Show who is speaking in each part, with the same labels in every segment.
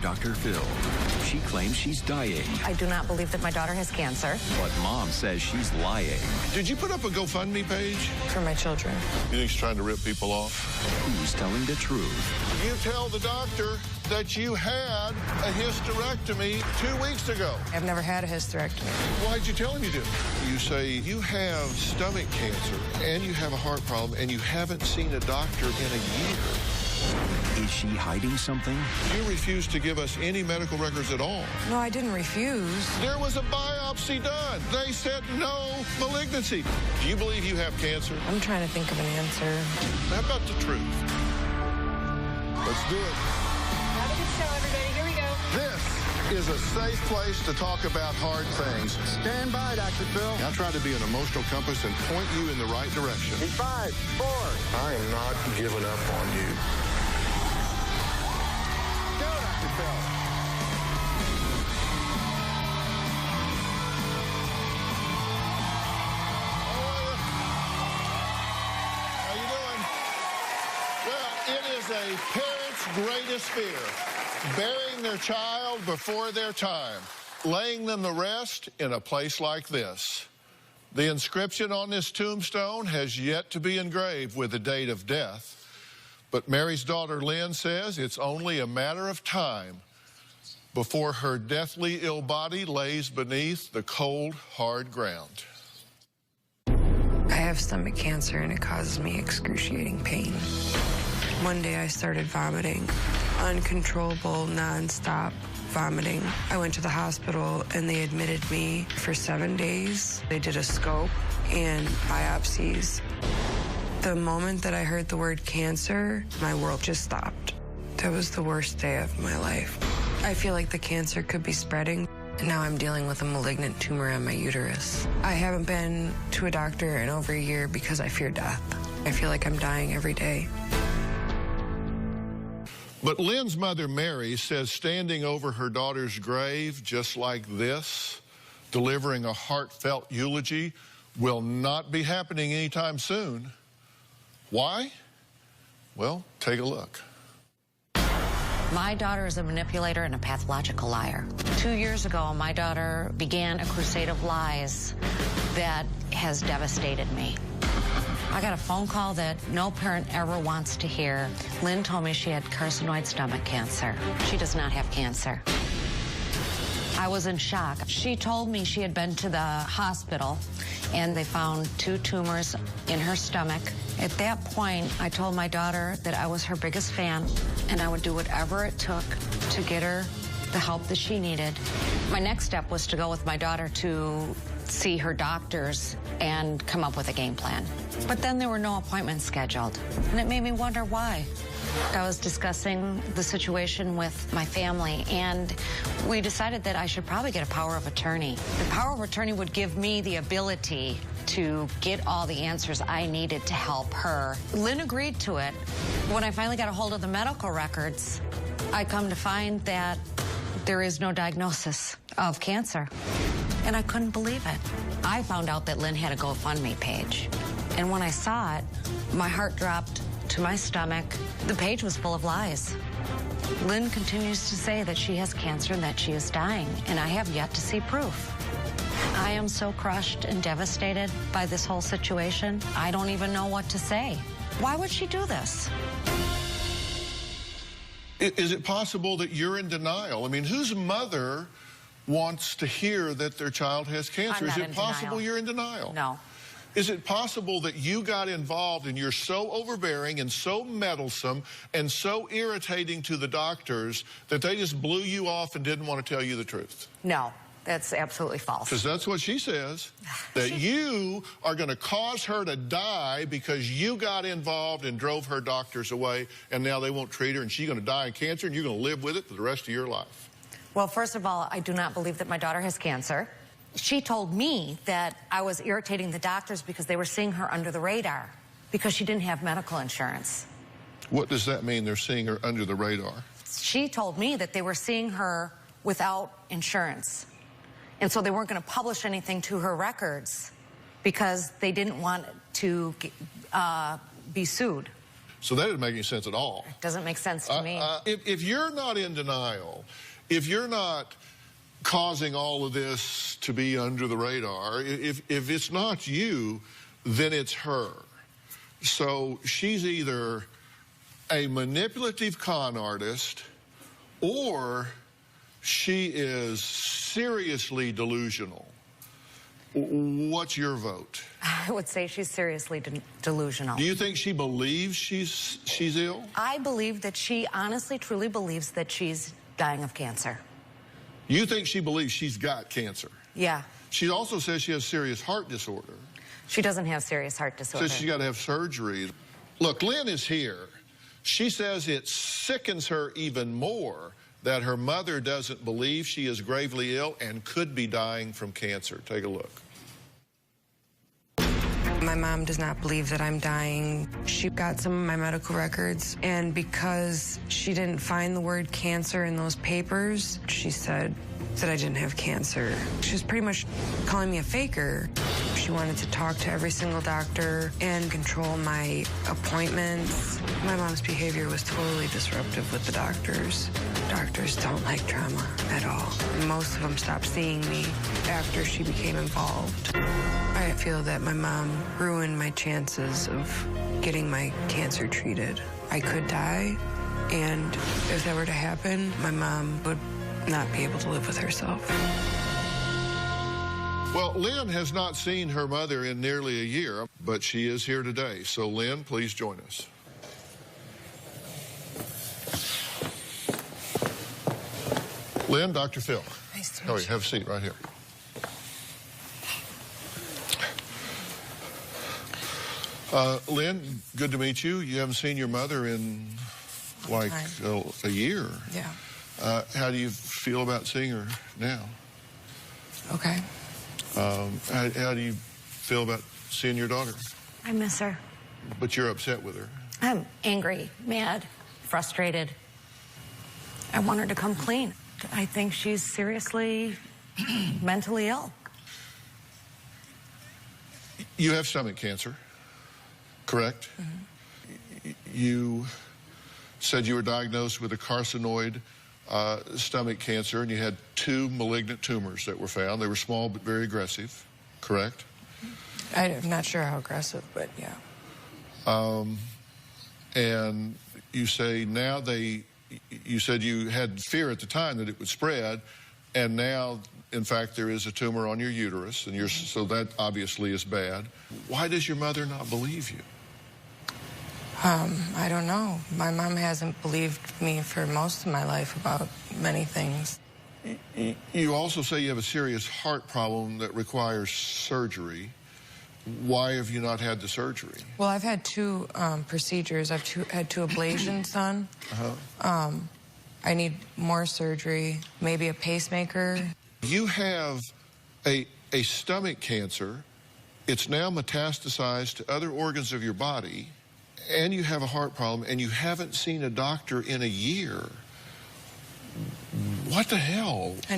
Speaker 1: Dr. Phil. She claims she's dying.
Speaker 2: I do not believe that my daughter has cancer.
Speaker 1: But Mom says she's lying.
Speaker 3: Did you put up a GoFundMe page?
Speaker 2: For my children.
Speaker 3: You think she's trying to rip people off?
Speaker 1: Who's telling the truth?
Speaker 3: You tell the doctor that you had a hysterectomy 2 weeks ago.
Speaker 2: I've never had a hysterectomy.
Speaker 3: Why'd you tell him you did? You say you have stomach cancer and you have a heart problem and you haven't seen a doctor in a year.
Speaker 1: Is she hiding something?
Speaker 3: You refused to give us any medical records at all.
Speaker 2: No, I didn't refuse.
Speaker 3: There was a biopsy done. They said no malignancy. Do you believe you have cancer?
Speaker 2: I'm trying to think of an answer.
Speaker 3: How about the truth? Let's do it.
Speaker 4: Have a good show, everybody. Here we go.
Speaker 3: This is a safe place to talk about hard things.
Speaker 5: Stand by, Dr. Phil.
Speaker 3: I try to be an emotional compass and point you in the right direction.
Speaker 5: In 5, 4.
Speaker 3: I am not giving up on you.
Speaker 5: Go, Dr. Phil.
Speaker 3: How you doing? Well, it is a parent's greatest fear, burying their child before their time, laying them to rest in a place like this. The inscription on this tombstone has yet to be engraved with the date of death, but Mary's daughter Lynn says it's only a matter of time before her deathly ill body lays beneath the cold, hard ground.
Speaker 2: I have stomach cancer and it causes me excruciating pain. One day I started vomiting, uncontrollable, nonstop vomiting. I went to the hospital and they admitted me for 7 days. They did a scope and biopsies. The moment that I heard the word cancer, my world just stopped. That was the worst day of my life. I feel like the cancer could be spreading. And now I'm dealing with a malignant tumor on my uterus. I haven't been to a doctor in over a year because I fear death. I feel like I'm dying every day.
Speaker 3: But Lynn's mother, Mary, says standing over her daughter's grave just like this, delivering a heartfelt eulogy, will not be happening anytime soon. Why? Well, take a look.
Speaker 6: My daughter is a manipulator and a pathological liar. 2 years ago, my daughter began a crusade of lies that has devastated me. I got a phone call that no parent ever wants to hear. Lynn told me she had carcinoid stomach cancer. She does not have cancer. I was in shock. She told me she had been to the hospital and they found 2 tumors in her stomach. At that point, I told my daughter that I was her biggest fan and I would do whatever it took to get her the help that she needed. My next step was to go with my daughter to see her doctors and come up with a game plan. But then there were no appointments scheduled, and it made me wonder why. I was discussing the situation with my family, and we decided that I should probably get a power of attorney. The power of attorney would give me the ability to get all the answers I needed to help her. Lynn agreed to it. When I finally got a hold of the medical records, I come to find that there is no diagnosis of cancer. And I couldn't believe it. I found out that Lynn had a GoFundMe page. And when I saw it, my heart dropped to my stomach. The page was full of lies. Lynn continues to say that she has cancer and that she is dying, and I have yet to see proof. I am so crushed and devastated by this whole situation. I don't even know what to say. Why would she do this?
Speaker 3: Is it possible that you're in denial? I mean, whose mother wants to hear that their child has cancer? Is it possible you're in denial?
Speaker 6: No.
Speaker 3: Is it possible that you got involved and you're so overbearing and so meddlesome and so irritating to the doctors that they just blew you off and didn't want to tell you the truth?
Speaker 6: No, that's absolutely false.
Speaker 3: Because that's what she says, that you are going to cause her to die because you got involved and drove her doctors away, and now they won't treat her, and she's going to die of cancer, and you're going to live with it for the rest of your life.
Speaker 6: Well, first of all, I do not believe that my daughter has cancer. She told me that I was irritating the doctors because they were seeing her under the radar because she didn't have medical insurance.
Speaker 3: What does that mean, they're seeing her under the radar?
Speaker 6: She told me that they were seeing her without insurance. And so they weren't going to publish anything to her records because they didn't want to be sued.
Speaker 3: So that doesn't make any sense at all.
Speaker 6: Doesn't make sense to me.
Speaker 3: If you're not in denial, if you're not causing all of this to be under the radar, if it's not you, then it's her. So she's either a manipulative con artist or she is seriously delusional. What's your vote?
Speaker 6: I would say she's seriously delusional.
Speaker 3: Do you think she believes she's ill?
Speaker 6: I believe that she honestly, truly believes that she's dying of cancer.
Speaker 3: You think she believes she's got cancer?
Speaker 6: Yeah.
Speaker 3: She also says she has serious heart disorder.
Speaker 6: She doesn't have serious heart disorder.
Speaker 3: Says she's got to have surgery. Look, Lynn is here. She says it sickens her even more that her mother doesn't believe she is gravely ill and could be dying from cancer. Take a look.
Speaker 2: My mom does not believe that I'm dying. She got some of my medical records, and because she didn't find the word cancer in those papers, she said that I didn't have cancer. She was pretty much calling me a faker. She wanted to talk to every single doctor and control my appointments. My mom's behavior was totally disruptive with the doctors. Doctors don't like trauma at all. Most of them stopped seeing me after she became involved. I feel that my mom ruined my chances of getting my cancer treated. I could die, and if that were to happen, my mom would not be able to live with herself.
Speaker 3: Well, Lynn has not seen her mother in nearly a year, but she is here today. So, Lynn, please join us. Lynn, Dr. Phil.
Speaker 2: Nice to meet you.
Speaker 3: Have a seat right here. Lynn, good to meet you. You haven't seen your mother in like a year.
Speaker 2: Yeah.
Speaker 3: How do you feel about seeing her now?
Speaker 2: Okay.
Speaker 3: How do you feel about seeing your daughter?
Speaker 6: I miss her.
Speaker 3: But you're upset with her.
Speaker 6: I'm angry, mad, frustrated. I want her to come clean. I think she's seriously mentally ill.
Speaker 3: You have stomach cancer, correct? Mm-hmm. You said you were diagnosed with a carcinoid stomach cancer, and you had 2 malignant tumors that were found. They were small but very aggressive, correct?
Speaker 2: I'm not sure how aggressive, but yeah.
Speaker 3: And you say now you said you had fear at the time that it would spread, and now, in fact, there is a tumor on your uterus, and so that obviously is bad. Why does your mother not believe you?
Speaker 2: I don't know. My mom hasn't believed me for most of my life about many things.
Speaker 3: You also say you have a serious heart problem that requires surgery. Why have you not had the surgery?
Speaker 2: Well, I've had 2 procedures. I've had 2 ablations done. I need more surgery, maybe a pacemaker.
Speaker 3: You have a stomach cancer. It's now metastasized to other organs of your body, and you have a heart problem, and you haven't seen a doctor in a year. What the hell?
Speaker 2: I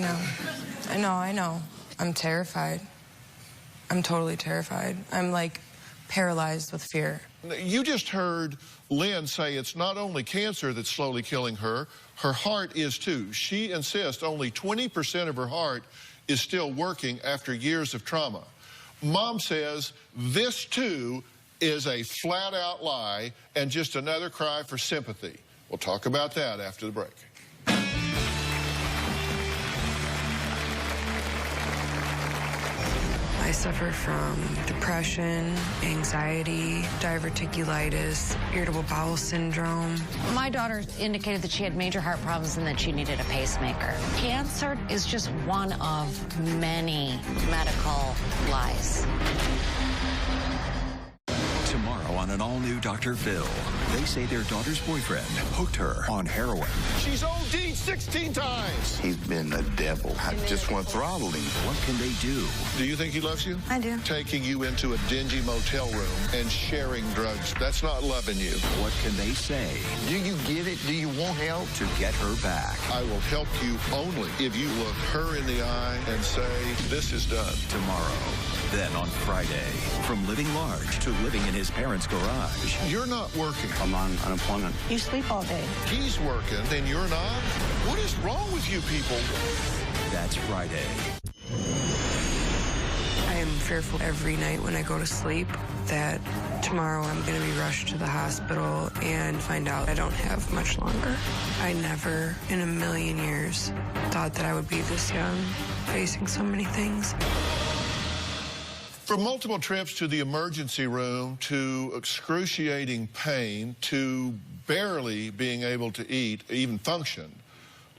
Speaker 2: know. I'm terrified. I'm totally terrified. I'm like paralyzed with fear.
Speaker 3: You just heard Lynn say it's not only cancer that's slowly killing her, her heart is too. She insists only 20% of her heart is still working after years of trauma. Mom says this too is a flat-out lie and just another cry for sympathy. We'll talk about that after the break.
Speaker 2: I suffer from depression, anxiety, diverticulitis, irritable bowel syndrome.
Speaker 6: My daughter indicated that she had major heart problems and that she needed a pacemaker. Cancer is just one of many medical lies.
Speaker 1: Tomorrow on an all-new Dr. Phil, they say their daughter's boyfriend hooked her on heroin.
Speaker 3: She's OD'd 16 times.
Speaker 7: He's been a devil. I just want to throttle him.
Speaker 1: What can they do?
Speaker 3: Do you think he loves you?
Speaker 6: I do.
Speaker 3: Taking you into a dingy motel room and sharing drugs, that's not loving you.
Speaker 1: What can they say
Speaker 7: Do you get it? Do you want help?
Speaker 1: to get her back?
Speaker 3: I will help you only if you look her in the eye and say, this is done.
Speaker 1: Tomorrow. Then on Friday, from living large to living in his parents' garden. garage.
Speaker 3: You're not working.
Speaker 7: I'm on unemployment.
Speaker 4: You sleep all day.
Speaker 3: He's working, and you're not? What is wrong with you people?
Speaker 1: That's Friday.
Speaker 2: I am fearful every night when I go to sleep that tomorrow I'm going to be rushed to the hospital and find out I don't have much longer. I never in a million years thought that I would be this young, facing so many things.
Speaker 3: From multiple trips to the emergency room, to excruciating pain, to barely being able to eat, even function,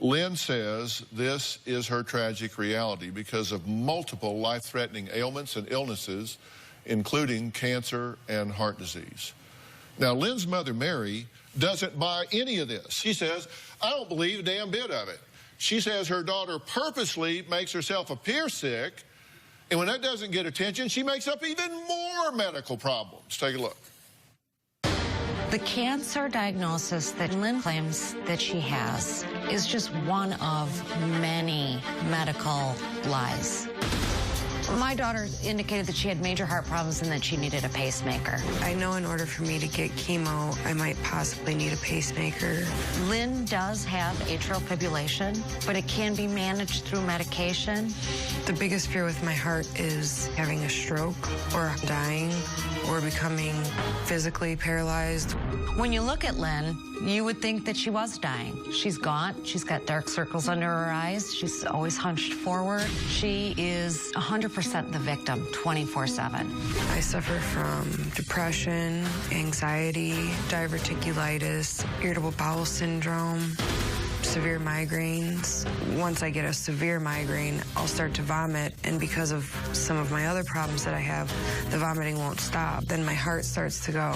Speaker 3: Lynn says this is her tragic reality because of multiple life-threatening ailments and illnesses, including cancer and heart disease. Now, Lynn's mother, Mary, doesn't buy any of this. She says, I don't believe a damn bit of it. She says her daughter purposely makes herself appear sick, and when that doesn't get attention, she makes up even more medical problems. Take a look.
Speaker 6: The cancer diagnosis that Lynn claims that she has is just one of many medical lies. My daughter indicated that she had major heart problems and that she needed a pacemaker.
Speaker 2: I know in order for me to get chemo, I might possibly need a pacemaker.
Speaker 6: Lynn does have atrial fibrillation, but it can be managed through medication.
Speaker 2: The biggest fear with my heart is having a stroke or dying or becoming physically paralyzed.
Speaker 6: When you look at Lynn, you would think that she was dying. She's gaunt. She's got dark circles under her eyes. She's always hunched forward. She is 100% the victim, 24/7.
Speaker 2: I suffer from depression, anxiety, diverticulitis, irritable bowel syndrome, severe migraines. Once I get a severe migraine, I'll start to vomit, and because of some of my other problems that I have, the vomiting won't stop. Then my heart starts to go,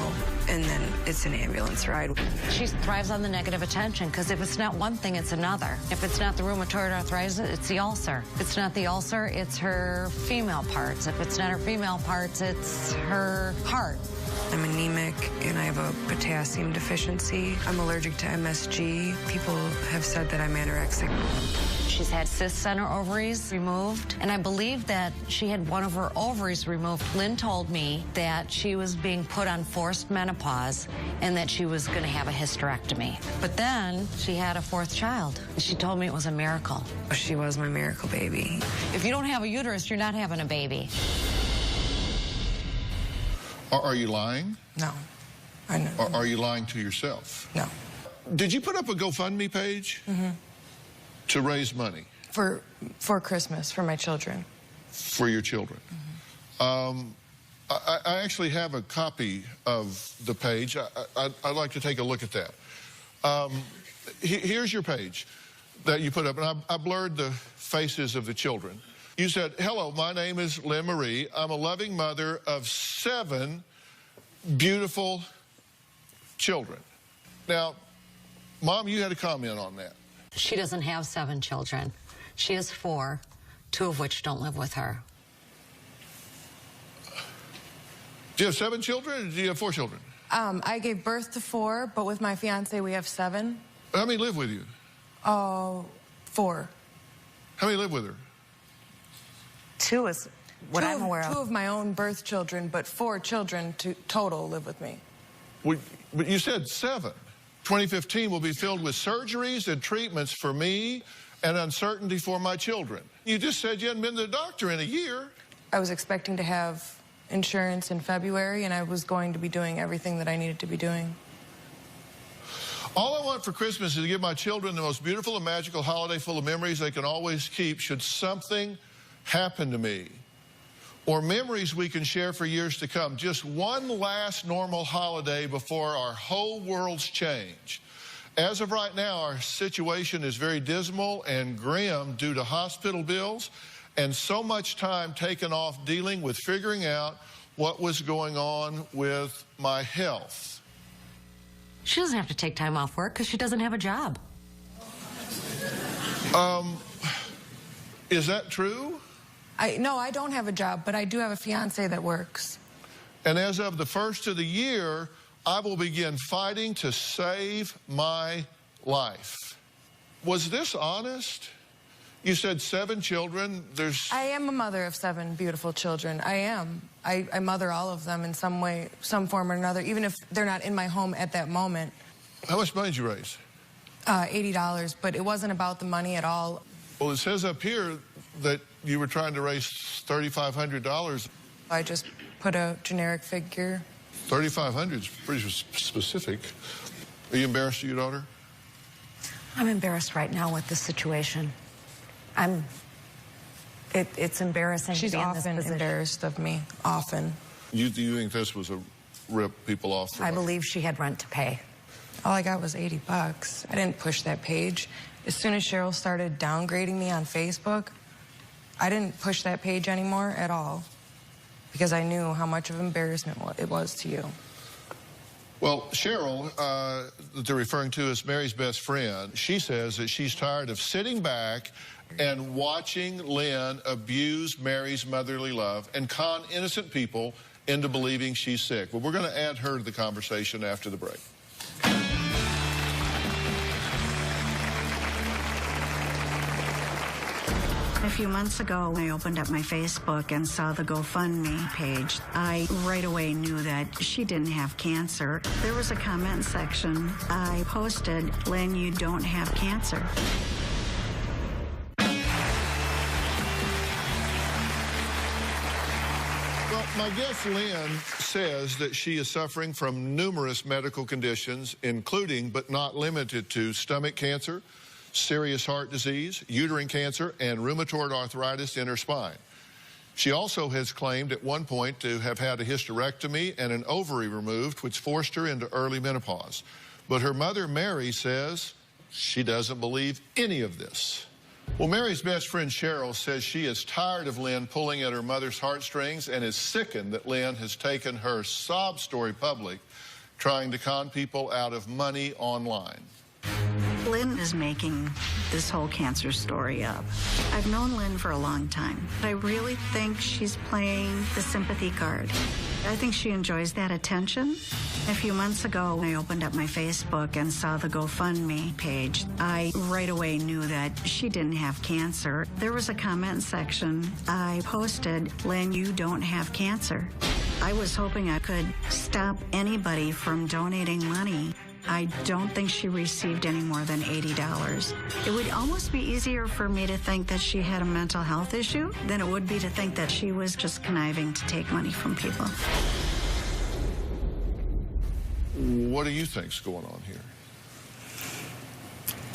Speaker 2: and then it's an ambulance ride.
Speaker 6: She thrives on the negative attention, because if it's not one thing, it's another. If it's not the rheumatoid arthritis, it's the ulcer. If it's not the ulcer, it's her female parts. If it's not her female parts, it's her heart.
Speaker 2: I'm anemic, and I have a potassium deficiency. I'm allergic to MSG. People have said that I'm anorexic.
Speaker 6: She's had cysts on her ovaries removed, and I believe that she had one of her ovaries removed. Lynn told me that she was being put on forced menopause and that she was going to have a hysterectomy. But then she had a fourth child. She told me it was a miracle.
Speaker 2: She was my miracle baby.
Speaker 6: If you don't have a uterus, you're not having a baby.
Speaker 3: Are you lying?
Speaker 2: No. I know.
Speaker 3: Or are you lying to yourself?
Speaker 2: No.
Speaker 3: Did you put up a GoFundMe page to raise money?
Speaker 2: For Christmas, for my children.
Speaker 3: For your children. I actually have a copy of the page. I'd like to take a look at that. Here's your page that you put up, and I blurred the faces of the children. You said, hello, my name is Lynn Marie. I'm a loving mother of 7 beautiful children. Now, Mom, you had a comment on that.
Speaker 6: She doesn't have 7 children. She has 4, 2 of which don't live with her.
Speaker 3: Do you have 7 children, or do you have 4 children?
Speaker 8: I gave birth to 4, but with my fiance, we have 7.
Speaker 3: How many live with you?
Speaker 8: 4.
Speaker 3: How many live with her?
Speaker 8: 2 is what I'm aware of. 2 of my own birth children, but 4 children total live with me.
Speaker 3: But you said 7. 2015 will be filled with surgeries and treatments for me and uncertainty for my children. You just said you hadn't been to the doctor in a year.
Speaker 8: I was expecting to have insurance in February, and I was going to be doing everything that I needed to be doing.
Speaker 3: All I want for Christmas is to give my children the most beautiful and magical holiday full of memories they can always keep should something happen to me, or memories we can share for years to come. Just one last normal holiday before our whole worlds change. As of right now, our situation is very dismal and grim due to hospital bills and so much time taken off dealing with figuring out what was going on with my health.
Speaker 6: She doesn't have to take time off work because she doesn't have a job.
Speaker 3: Is that true?
Speaker 8: No, I don't have a job, but I do have a fiance that works.
Speaker 3: And as of the first of the year, I will begin fighting to save my life. Was this honest? You said 7 children.
Speaker 8: I am a mother of 7 beautiful children. I am. I mother all of them in some way, some form or another, even if they're not in my home at that moment.
Speaker 3: How much money did you raise?
Speaker 8: $80, but it wasn't about the money at all.
Speaker 3: Well, it says up here that you were trying to raise $3,500.
Speaker 8: I just put a generic figure.
Speaker 3: $3,500 is pretty specific. Are you embarrassed of your daughter?
Speaker 6: I'm embarrassed right now with this situation. It's embarrassing
Speaker 8: She's
Speaker 6: to be in this
Speaker 8: often
Speaker 6: position.
Speaker 8: embarrassed of me, often.
Speaker 3: You think this was a rip people off?
Speaker 6: I believe she had rent to pay.
Speaker 8: All I got was $80. I didn't push that page. As soon as Cheryl started downgrading me on Facebook, I didn't push that page anymore at all because I knew how much of embarrassment it was to you.
Speaker 3: Well, Cheryl, that they're referring to as Mary's best friend, she says that she's tired of sitting back and watching Lynn abuse Mary's motherly love and con innocent people into believing she's sick. Well, we're going to add her to the conversation after the break.
Speaker 9: A few months ago, I opened up my Facebook and saw the GoFundMe page. I right away knew that she didn't have cancer. There was a comment section. I posted, "Lynn, you don't have cancer."
Speaker 3: Well, my guest Lynn says that she is suffering from numerous medical conditions, including but not limited to stomach cancer, serious heart disease, uterine cancer, and rheumatoid arthritis in her spine. She also has claimed at one point to have had a hysterectomy and an ovary removed, which forced her into early menopause. But her mother, Mary, says she doesn't believe any of this. Well, Mary's best friend, Cheryl, says she is tired of Lynn pulling at her mother's heartstrings and is sickened that Lynn has taken her sob story public, trying to con people out of money online.
Speaker 9: Lynn is making this whole cancer story up. I've known Lynn for a long time. I really think she's playing the sympathy card. I think she enjoys that attention. A few months ago, I opened up my Facebook and saw the GoFundMe page. I right away knew that she didn't have cancer. There was a comment section. I posted, "Lynn, you don't have cancer." I was hoping I could stop anybody from donating money. I don't think she received any more than $80. It would almost be easier for me to think that she had a mental health issue than it would be to think that she was just conniving to take money from people.
Speaker 3: What do you think's going on here?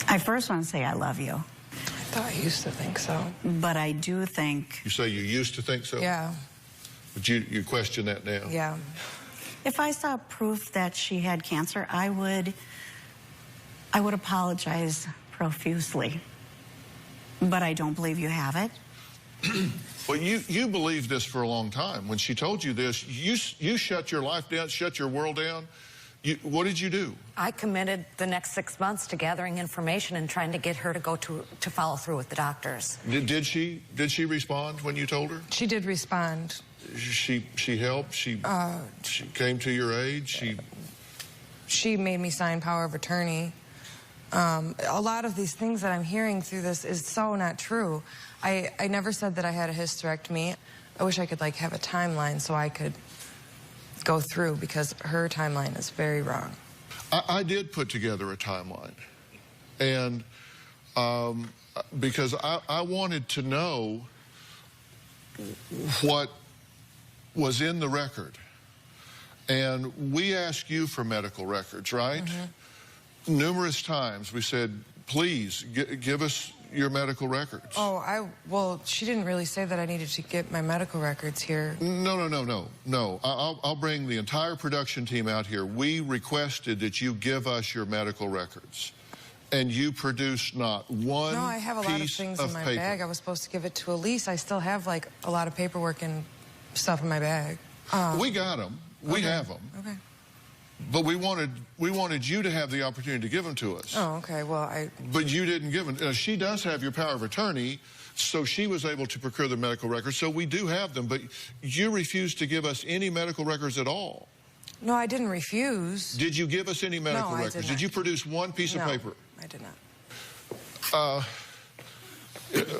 Speaker 9: I first want to say I love you.
Speaker 8: I thought I used to think so.
Speaker 9: But I do think...
Speaker 3: You say you used to think so?
Speaker 8: Yeah.
Speaker 3: But you question that now?
Speaker 8: Yeah.
Speaker 9: If I saw proof that she had cancer, I would apologize profusely. But I don't believe you have it.
Speaker 3: Well, you believed this for a long time. When she told you this, you shut your life down, shut your world down. What did you do?
Speaker 6: I committed the next 6 months to gathering information and trying to get her to go to follow through with the doctors.
Speaker 3: Did she respond when you told her?
Speaker 8: She did respond.
Speaker 3: She helped? She came to your aid?
Speaker 8: She made me sign power of attorney. A lot of these things that I'm hearing through this is so not true. I never said that I had a hysterectomy. I wish I could like have a timeline so I could go through because her timeline is very wrong.
Speaker 3: I did put together a timeline. And because I wanted to know what was in the record. And we asked you for medical records, right? Mm-hmm. Numerous times we said, please give us your medical records.
Speaker 8: Oh, well, she didn't really say that I needed to get my medical records here.
Speaker 3: No. I'll bring the entire production team out here. We requested that you give us your medical records. And you produced not one piece of paper.
Speaker 8: No, I have a lot of things in my bag. I was supposed to give it to Elise. I still have, like, a lot of paperwork and stuff in my bag.
Speaker 3: We got them. We have them.
Speaker 8: Okay.
Speaker 3: But we wanted you to have the opportunity to give them to us.
Speaker 8: Oh, okay. Well,
Speaker 3: But you didn't give them. She does have your power of attorney, so she was able to procure the medical records. So we do have them, but you refused to give us any medical records at all.
Speaker 8: No, I didn't refuse.
Speaker 3: Did you give us any medical records? Did you produce one piece of paper?
Speaker 8: I did not.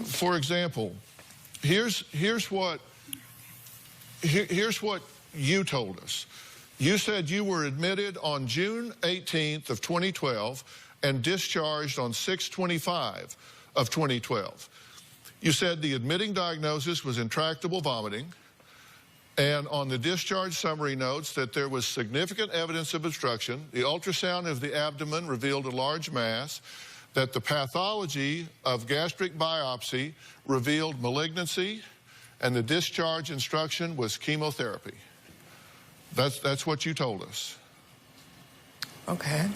Speaker 3: For example, here's what you told us. You said you were admitted on June 18th of 2012 and discharged on 6/25 of 2012. You said the admitting diagnosis was intractable vomiting, and on the discharge summary notes that there was significant evidence of obstruction. The ultrasound of the abdomen revealed a large mass, that the pathology of gastric biopsy revealed malignancy, and the discharge instruction was chemotherapy. That's what you told us.
Speaker 8: Okay.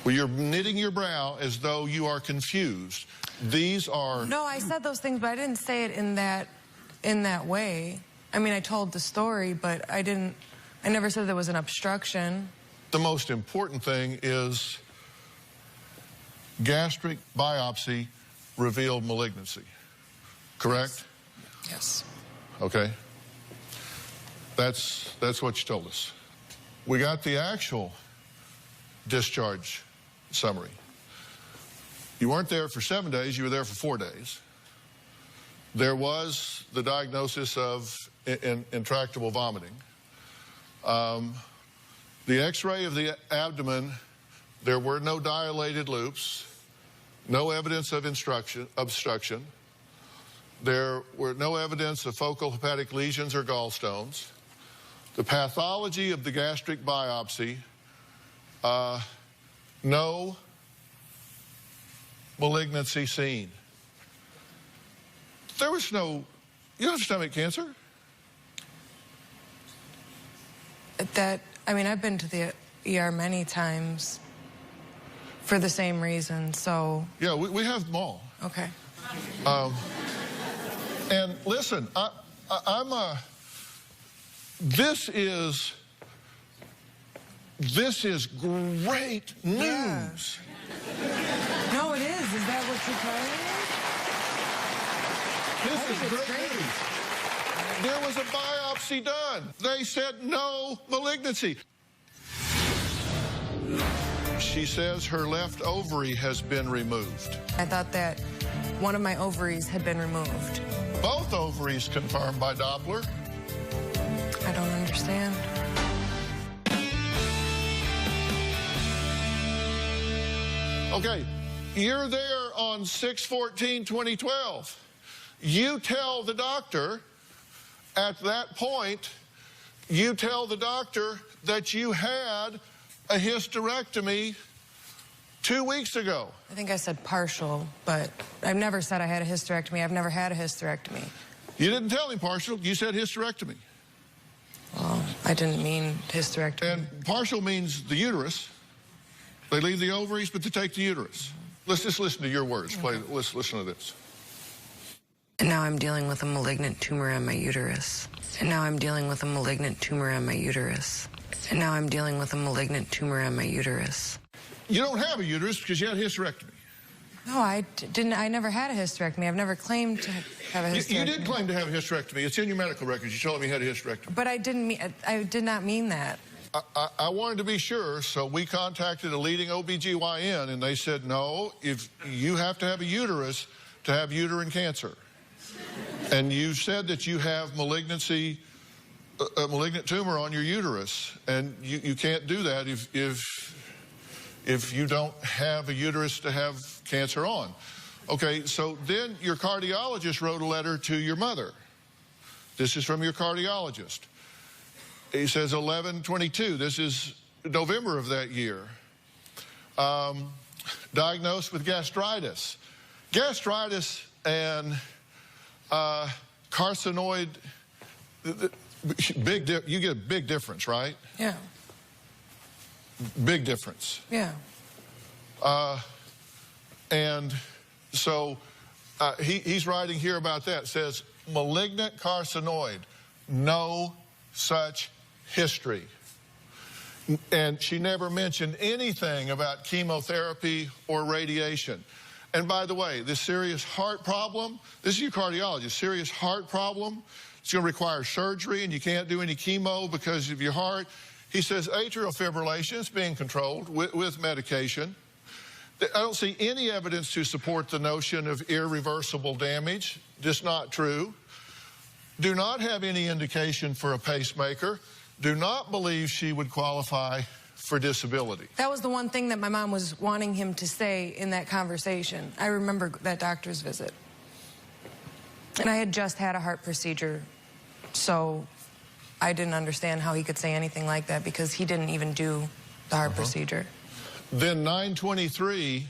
Speaker 3: Well, you're knitting your brow as though you are confused. These are...
Speaker 8: No, I said those things, but I didn't say it in that way. I mean, I told the story, but I never said there was an obstruction.
Speaker 3: The most important thing is gastric biopsy revealed malignancy, correct?
Speaker 8: Yes.
Speaker 3: Okay. That's what you told us. We got the actual discharge summary. You weren't there for 7 days, you were there for 4 days. There was the diagnosis of intractable vomiting. The x-ray of the abdomen, there were no dilated loops, no evidence of obstruction. There were no evidence of focal hepatic lesions or gallstones. The pathology of the gastric biopsy, no malignancy seen. There was no, you have stomach cancer?
Speaker 8: I mean, I've been to the ER many times for the same reason, so...
Speaker 3: Yeah, we have them all.
Speaker 8: Okay.
Speaker 3: And listen, this is great news.
Speaker 8: Yeah. No, it is. Is that what you're telling me?
Speaker 3: This is great news. There was a biopsy done. They said no malignancy. She says her left ovary has been removed.
Speaker 8: I thought that one of my ovaries had been removed.
Speaker 3: Both ovaries confirmed by Doppler.
Speaker 8: I don't understand.
Speaker 3: Okay, you're there on 6/14/2012. You tell the doctor, at that point, you tell the doctor that you had a hysterectomy 2 weeks ago.
Speaker 8: I think I said partial, but I've never said I had a hysterectomy. I've never had a hysterectomy.
Speaker 3: You didn't tell him partial, you said hysterectomy.
Speaker 8: Well, I didn't mean hysterectomy.
Speaker 3: And partial means the uterus. They leave the ovaries, but they take the uterus. Let's just listen to your words. Okay. Let's listen to this.
Speaker 2: And now I'm dealing with a malignant tumor on my uterus. And now I'm dealing with a malignant tumor on my uterus. And now I'm dealing with a malignant tumor on my uterus.
Speaker 3: You don't have a uterus because you had a hysterectomy.
Speaker 8: No, I didn't. I never had a hysterectomy. I've never claimed to have a hysterectomy.
Speaker 3: You did claim to have a hysterectomy. It's in your medical records. You told me you had a hysterectomy.
Speaker 8: But I didn't mean. I did not mean that.
Speaker 3: I wanted to be sure, so we contacted a leading OBGYN, and they said, no, if you have to have a uterus to have uterine cancer. And you said that you have malignancy, a malignant tumor on your uterus, and you can't do that if you don't have a uterus to have cancer on. Okay, so then your cardiologist wrote a letter to your mother. This is from your cardiologist. He says 11/22. This is November of that year. Diagnosed with gastritis. Gastritis and carcinoid, you get a big difference, right?
Speaker 8: Yeah.
Speaker 3: Big difference.
Speaker 8: Yeah.
Speaker 3: And so he's writing here about that. It says, malignant carcinoid, no such history. And she never mentioned anything about chemotherapy or radiation. And by the way, this serious heart problem, this is your cardiologist, serious heart problem, it's going to require surgery, and you can't do any chemo because of your heart. He says atrial fibrillation is being controlled with medication. I don't see any evidence to support the notion of irreversible damage. Just not true. Do not have any indication for a pacemaker. Do not believe she would qualify for disability.
Speaker 8: That was the one thing that my mom was wanting him to say in that conversation. I remember that doctor's visit. And I had just had a heart procedure, so I didn't understand how he could say anything like that because he didn't even do the heart procedure.
Speaker 3: Then 923,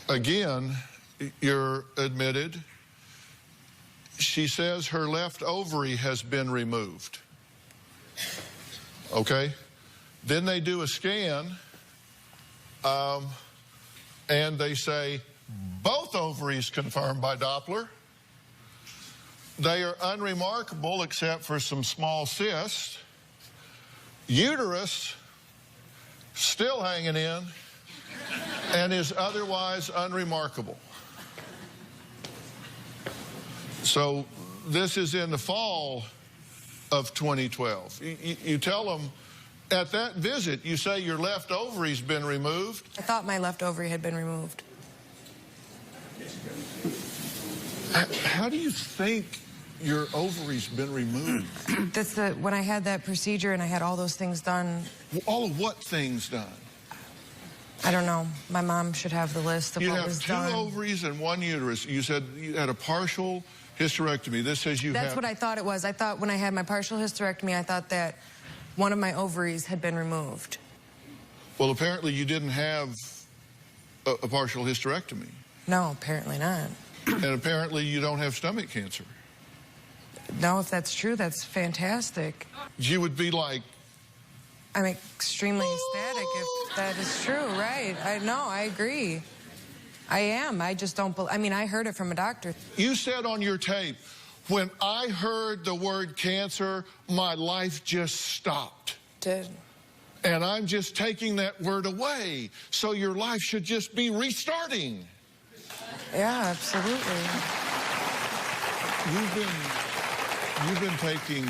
Speaker 3: again, you're admitted. She says her left ovary has been removed. Okay? Then they do a scan, and they say both ovaries confirmed by Doppler. They are unremarkable except for some small cysts. Uterus still hanging in and is otherwise unremarkable. So this is in the fall of 2012. You tell them at that visit, you say your left ovary's been removed.
Speaker 8: I thought my left ovary had been removed.
Speaker 3: How do you think your ovary's been removed?
Speaker 8: That's when I had that procedure and I had all those things done.
Speaker 3: All of what things done?
Speaker 8: I don't know. My mom should have the list of what was done.
Speaker 3: You have 2 ovaries and 1 uterus. You said you had a partial hysterectomy. This says you have...
Speaker 8: That's what I thought it was. I thought when I had my partial hysterectomy, I thought that one of my ovaries had been removed.
Speaker 3: Well, apparently you didn't have a partial hysterectomy.
Speaker 8: No, apparently not.
Speaker 3: And apparently you don't have stomach cancer.
Speaker 8: No, if that's true, that's fantastic.
Speaker 3: You would be like...
Speaker 8: I'm extremely ecstatic if that is true, right? I agree. I am. I just don't believe... I mean, I heard it from a doctor.
Speaker 3: You said on your tape, when I heard the word cancer, my life just stopped.
Speaker 8: Did.
Speaker 3: And I'm just taking that word away. So your life should just be restarting.
Speaker 8: Yeah, absolutely.
Speaker 3: You've been taking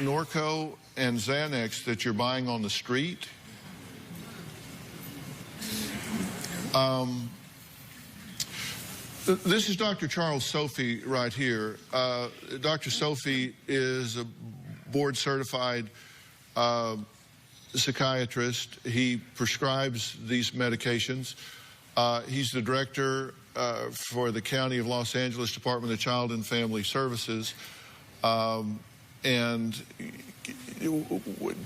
Speaker 3: Norco and Xanax that you're buying on the street. This is Dr. Charles Sophie right here. Dr. Sophie is a board-certified psychiatrist. He prescribes these medications. He's the director for the County of Los Angeles Department of Child and Family Services. And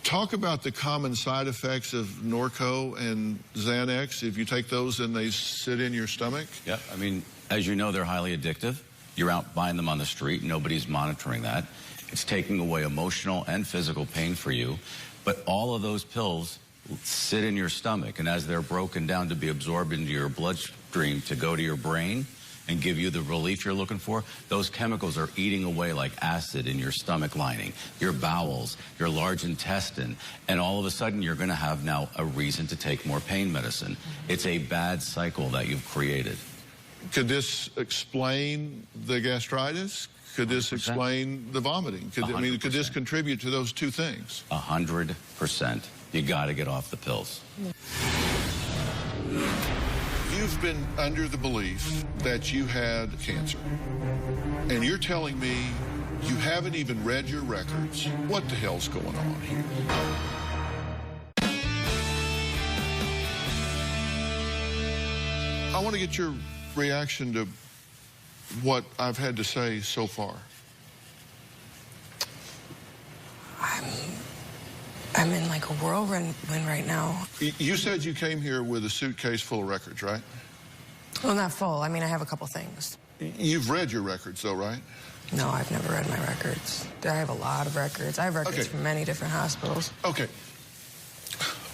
Speaker 3: talk about the common side effects of Norco and Xanax. If you take those and they sit in your stomach.
Speaker 10: Yeah, I mean, as you know, they're highly addictive. You're out buying them on the street. Nobody's monitoring that. It's taking away emotional and physical pain for you. But all of those pills sit in your stomach, and as they're broken down to be absorbed into your bloodstream to go to your brain and give you the relief you're looking for, those chemicals are eating away like acid in your stomach lining, your bowels, your large intestine, and all of a sudden you're going to have now a reason to take more pain medicine. It's a bad cycle that you've created.
Speaker 3: Could this explain the gastritis? Could this 100%. Explain the vomiting? Could this contribute to those 2 things?
Speaker 10: 100%. You got to get off the pills.
Speaker 3: You've been under the belief that you had cancer. And you're telling me you haven't even read your records. What the hell's going on here? I want to get your reaction to what I've had to say so far.
Speaker 8: I'm in like a whirlwind right now.
Speaker 3: You said you came here with a suitcase full of records, right?
Speaker 8: Well, not full. I mean, I have a couple things.
Speaker 3: You've read your records, though, right?
Speaker 8: No, I've never read my records. I have a lot of records. I have records from many different hospitals.
Speaker 3: Okay.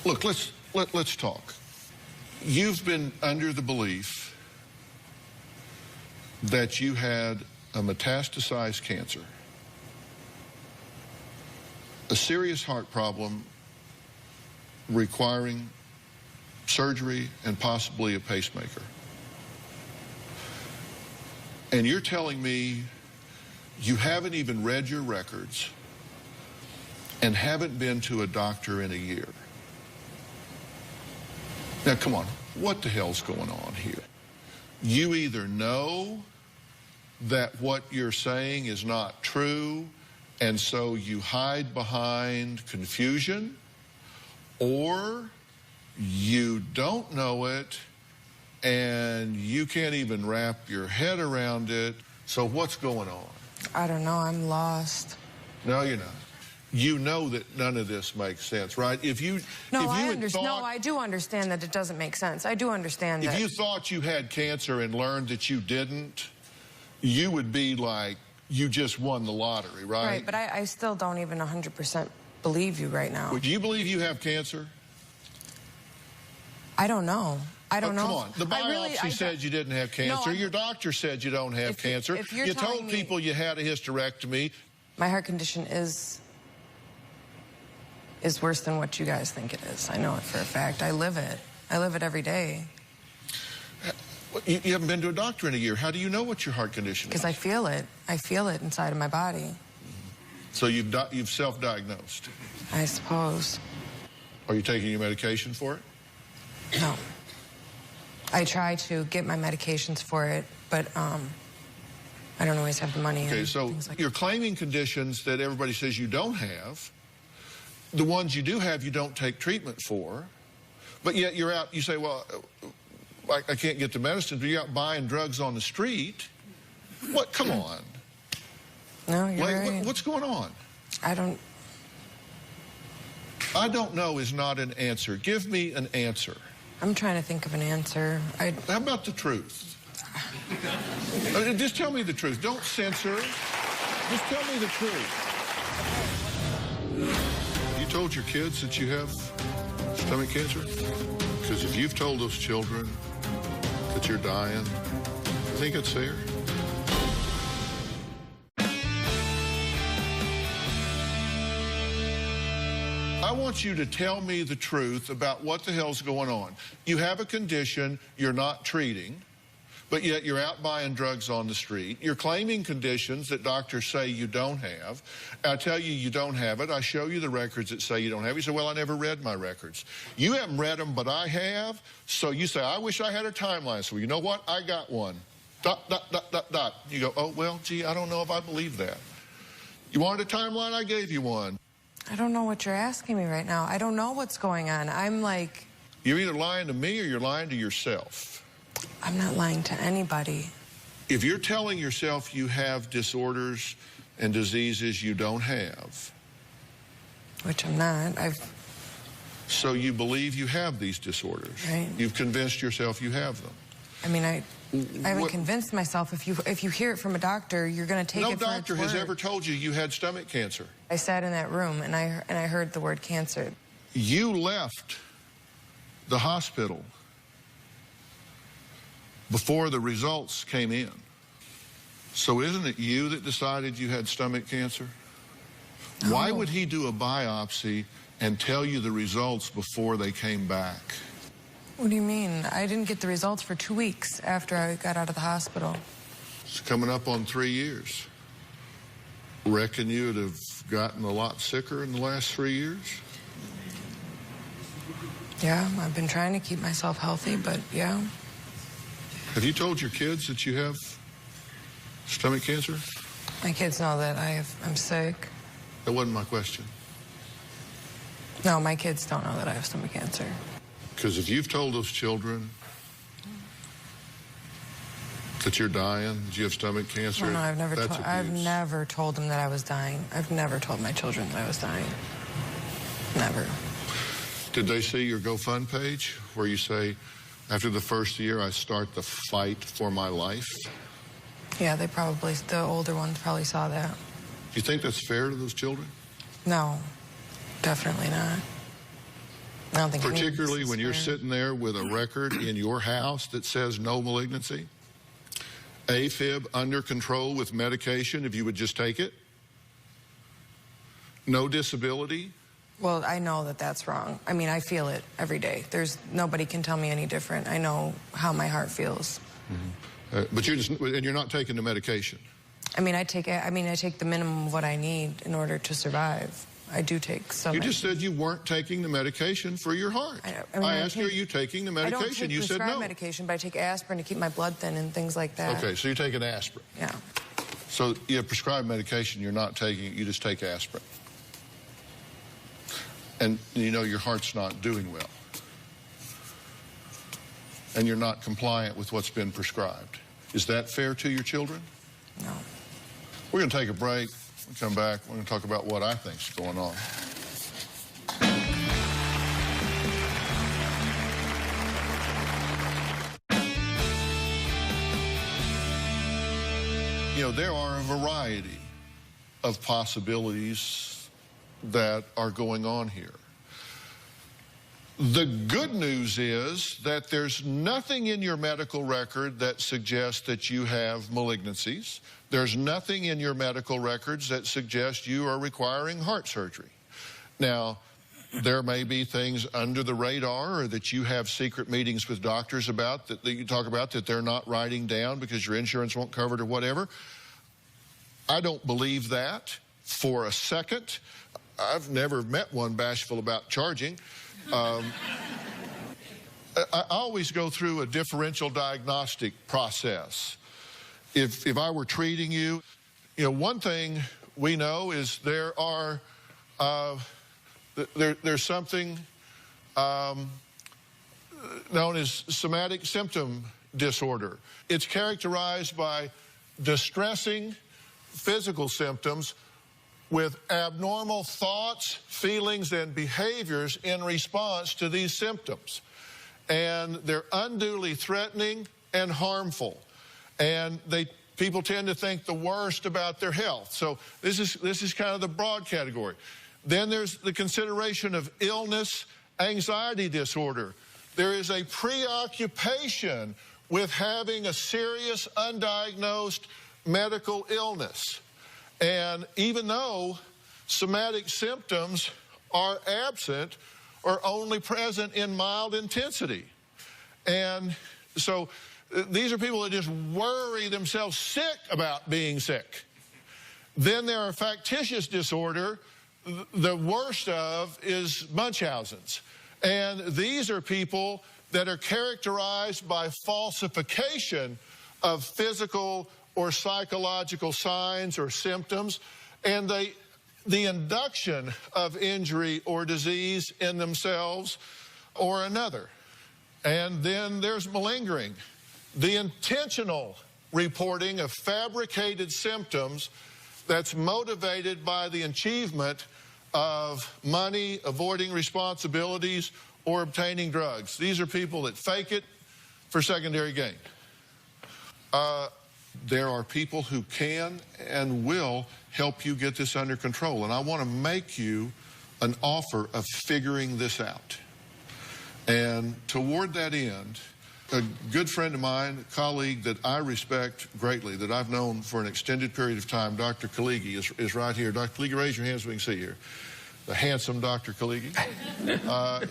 Speaker 3: Look, let's talk. You've been under the belief that you had a metastasized cancer, a serious heart problem requiring surgery and possibly a pacemaker. And you're telling me you haven't even read your records and haven't been to a doctor in a year. Now, come on, what the hell's going on here? You either know that what you're saying is not true, and so you hide behind confusion, or you don't know it, and you can't even wrap your head around it. So what's going on?
Speaker 8: I don't know. I'm lost.
Speaker 3: No, you're not. You know that none of this makes sense, right?
Speaker 8: No, I do understand that it doesn't make sense. I do understand that.
Speaker 3: If you thought you had cancer and learned that you didn't, you would be like, you just won the lottery, right?
Speaker 8: Right, but I still don't even 100% believe you right now.
Speaker 3: Do you believe you have cancer?
Speaker 8: I don't know. I don't know.
Speaker 3: Come on. The biopsy said you didn't have cancer. Your doctor said you don't have cancer. You told people you had a hysterectomy.
Speaker 8: My heart condition is worse than what you guys think it is. I know it for a fact. I live it. I live it every day.
Speaker 3: You haven't been to a doctor in a year. How do you know what your heart condition is?
Speaker 8: Because I feel it. I feel it inside of my body.
Speaker 3: So you've self-diagnosed?
Speaker 8: I suppose.
Speaker 3: Are you taking your medication for it?
Speaker 8: No. I try to get my medications for it, but I don't always have the money.
Speaker 3: Okay, so you're claiming conditions that everybody says you don't have. The ones you do have, you don't take treatment for. But yet you're out, you say, well, I can't get the medicine, but you're out buying drugs on the street. What? Come on.
Speaker 8: No, you're right.
Speaker 3: What's going on?
Speaker 8: I don't
Speaker 3: know is not an answer. Give me an answer.
Speaker 8: I'm trying to think of an answer.
Speaker 3: How about the truth? Just tell me the truth. Don't censor. Just tell me the truth. You told your kids that you have stomach cancer? Because if you've told those children that you're dying, I think it's fair. I want you to tell me the truth about what the hell's going on. You have a condition you're not treating, but yet you're out buying drugs on the street. You're claiming conditions that doctors say you don't have. I tell you you don't have it. I show you the records that say you don't have it. You say, well, I never read my records. You haven't read them, but I have. So you say, I wish I had a timeline. So you know what? I got one. ... You go, oh, well, gee, I don't know if I believe that. You wanted a timeline? I gave you one.
Speaker 8: I don't know what you're asking me right now. I don't know what's going on. I'm like...
Speaker 3: You're either lying to me or you're lying to yourself.
Speaker 8: I'm not lying to anybody.
Speaker 3: If you're telling yourself you have disorders and diseases you don't have...
Speaker 8: Which I'm not.
Speaker 3: So you believe you have these disorders.
Speaker 8: Right.
Speaker 3: You've convinced yourself you have them.
Speaker 8: I mean, I haven't convinced myself. If you hear it from a doctor, you're going to take it for its word.
Speaker 3: No doctor has ever told you had stomach cancer.
Speaker 8: I sat in that room and I heard the word cancer.
Speaker 3: You left the hospital before the results came in. So isn't it you that decided you had stomach cancer? No. Why would he do a biopsy and tell you the results before they came back?
Speaker 8: What do you mean? I didn't get the results for 2 weeks after I got out of the hospital.
Speaker 3: It's coming up on 3 years. Reckon you'd have gotten a lot sicker in the last 3 years?
Speaker 8: Yeah, I've been trying to keep myself healthy, but yeah.
Speaker 3: Have you told your kids that you have stomach cancer?
Speaker 8: My kids know that I'm sick.
Speaker 3: That wasn't my question.
Speaker 8: No, my kids don't know that I have stomach cancer.
Speaker 3: Because if you've told those children that you're dying, that you have stomach cancer,
Speaker 8: no, I've never told them that I was dying. I've never told my children that I was dying. Never. Did
Speaker 3: they see your GoFund page where you say, after the first year, I start the fight for my life?
Speaker 8: Yeah, the older ones probably saw that.
Speaker 3: Do you think that's fair to those children?
Speaker 8: No, definitely not. I don't think
Speaker 3: particularly when you're sitting there with a record in your house that says no malignancy, AFib under control with medication if you would just take it, no disability.
Speaker 8: Well, I know that that's wrong. I mean, I feel it every day. Nobody can tell me any different. I know how my heart feels.
Speaker 3: Mm-hmm. But you're not taking the medication.
Speaker 8: I mean, I take the minimum of what I need in order to survive. I do take some.
Speaker 3: You just said you weren't taking the medication for your heart. I asked you, are you taking the medication?
Speaker 8: I don't take
Speaker 3: you said no.
Speaker 8: medication, but I take aspirin to keep my blood thin and things like that.
Speaker 3: Okay, so you're taking aspirin.
Speaker 8: Yeah.
Speaker 3: So you have prescribed medication, you're not taking it, you just take aspirin. And you know your heart's not doing well. And you're not compliant with what's been prescribed. Is that fair to your children?
Speaker 8: No.
Speaker 3: We're going to take a break. When we come back, we're going to talk about what I think's going on. You know, there are a variety of possibilities that are going on here. The good news is that there's nothing in your medical record that suggests that you have malignancies. There's nothing in your medical records that suggests you are requiring heart surgery. Now, there may be things under the radar or that you have secret meetings with doctors about that you talk about that they're not writing down because your insurance won't cover it or whatever. I don't believe that for a second. I've never met one bashful about charging. I always go through a differential diagnostic process. If I were treating you, you know, one thing we know is there's something known as somatic symptom disorder. It's characterized by distressing physical symptoms with abnormal thoughts, feelings, and behaviors in response to these symptoms. And they're unduly threatening and harmful. And people tend to think the worst about their health. So this is kind of the broad category. Then there's the consideration of illness, anxiety disorder. There is a preoccupation with having a serious undiagnosed medical illness. And even though somatic symptoms are absent or only present in mild intensity. And so these are people that just worry themselves sick about being sick. Then there are factitious disorder. The worst of is Munchausen's. And these are people that are characterized by falsification of physical or psychological signs or symptoms, and the induction of injury or disease in themselves or another. And then there's malingering, the intentional reporting of fabricated symptoms that's motivated by the achievement of money, avoiding responsibilities, or obtaining drugs. These are people that fake it for secondary gain. There are people who can and will help you get this under control. And I want to make you an offer of figuring this out. And toward that end, a good friend of mine, a colleague that I respect greatly, that I've known for an extended period of time, Dr. Kaligi, is right here. Dr. Kaligi, raise your hands so we can see here. The handsome Dr. Kaligi.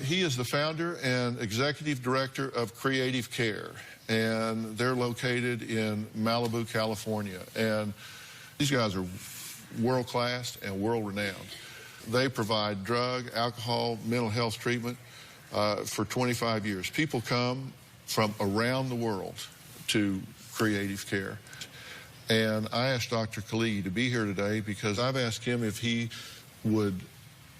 Speaker 3: He is the founder and executive director of Creative Care. And they're located in Malibu, California. And these guys are world-class and world-renowned. They provide drug, alcohol, mental health treatment for 25 years. People come from around the world to Creative Care. And I asked Dr. Kaligi to be here today because I've asked him if he would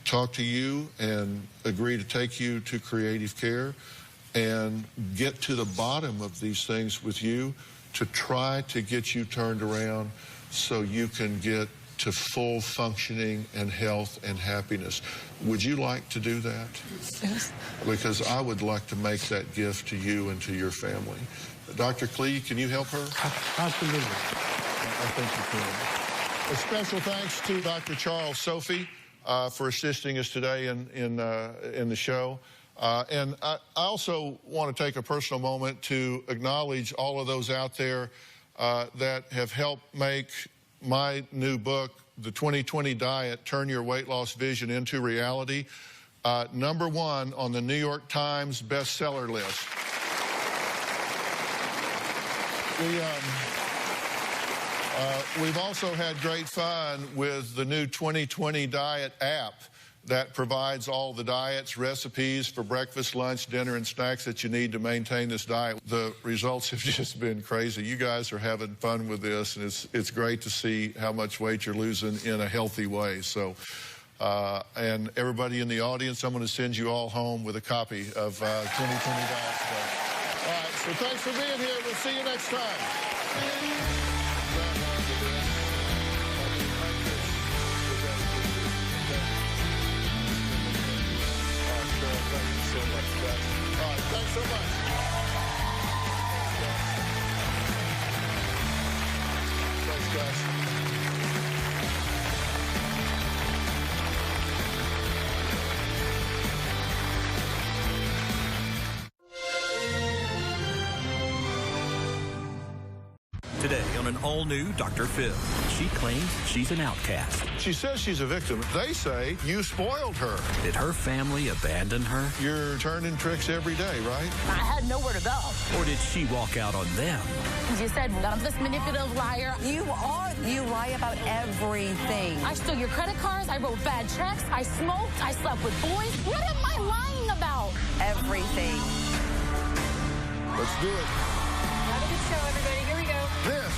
Speaker 3: talk to you and agree to take you to Creative Care and get to the bottom of these things with you to try to get you turned around so you can get to full functioning and health and happiness. Would you like to do that?
Speaker 8: Yes.
Speaker 3: Because I would like to make that gift to you and to your family. Dr. Klee, can you help her?
Speaker 5: Absolutely.
Speaker 3: I think you can. A special thanks to Dr. Charles Sophie for assisting us today in the show. And I also want to take a personal moment to acknowledge all of those out there that have helped make my new book, The 2020 Diet, Turn Your Weight Loss Vision into Reality, #1 on the New York Times bestseller list. We've also had great fun with the new 2020 Diet app that provides all the diets, recipes for breakfast, lunch, dinner, and snacks that you need to maintain this diet. The results have just been crazy. You guys are having fun with this, and it's great to see how much weight you're losing in a healthy way. So, and everybody in the audience, I'm going to send you all home with a copy of 2020 Diet Stuff. All right, so thanks for being here. We'll see you next time. Thanks so much. Thanks, guys.
Speaker 1: Today on an all-new Dr. Phil, she claims she's an outcast.
Speaker 3: She says she's a victim. They say you spoiled her.
Speaker 1: Did her family abandon her?
Speaker 3: You're turning tricks every day, right?
Speaker 4: I had nowhere to go.
Speaker 1: Or did she walk out on them?
Speaker 4: You said I'm this manipulative liar.
Speaker 11: You are. You lie about everything.
Speaker 4: I stole your credit cards. I wrote bad checks. I smoked. I slept with boys. What am I lying about?
Speaker 11: Everything.
Speaker 3: Let's do it.
Speaker 4: Have a good show, everybody. Here we go.
Speaker 3: This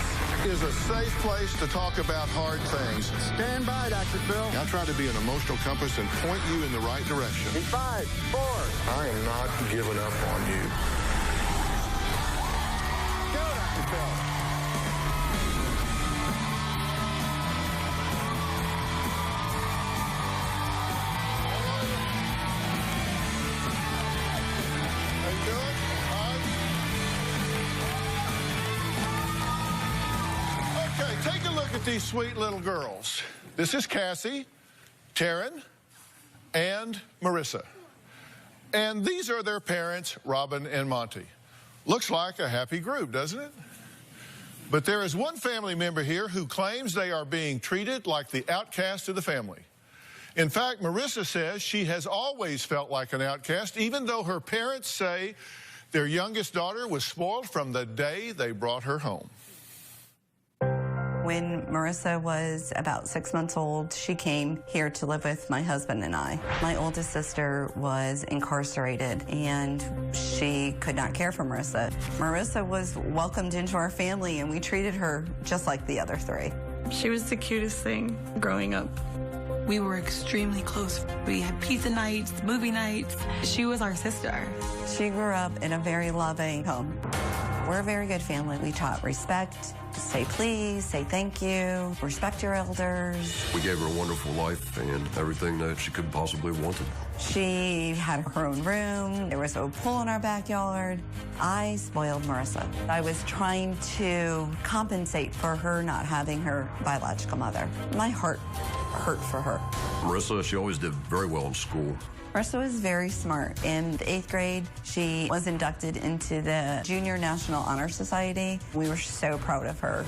Speaker 3: is a safe place to talk about hard things.
Speaker 5: Stand by, Dr. Phil.
Speaker 3: I'll try to be an emotional compass and point you in the right direction.
Speaker 5: In 5, 4.
Speaker 3: I am not giving up on you.
Speaker 5: Go, Dr. Phil.
Speaker 3: How you doing? Okay, take a look at these sweet little girls. This is Cassie, Taryn, and Marissa. And these are their parents, Robin and Monty. Looks like a happy group, doesn't it? But there is one family member here who claims they are being treated like the outcast of the family. In fact, Marissa says she has always felt like an outcast, even though her parents say their youngest daughter was spoiled from the day they brought her home.
Speaker 11: When Marissa was about 6 months old, she came here to live with my husband and I. My oldest sister was incarcerated, and she could not care for Marissa. Marissa was welcomed into our family, and we treated her just like the other three.
Speaker 12: She was the cutest thing growing up. We were extremely close. We had pizza nights, movie nights. She was our sister.
Speaker 11: She grew up in a very loving home. We're a very good family. We taught respect, say please, say thank you, respect your elders.
Speaker 13: We gave her a wonderful life and everything that she could possibly have wanted.
Speaker 11: She had her own room. There was a pool in our backyard. I spoiled Marissa. I was trying to compensate for her not having her biological mother. My heart hurt for her.
Speaker 13: Marissa, she always did very well in school.
Speaker 11: Marissa was very smart. In the 8th grade, she was inducted into the Junior National Honor Society. We were so proud of her.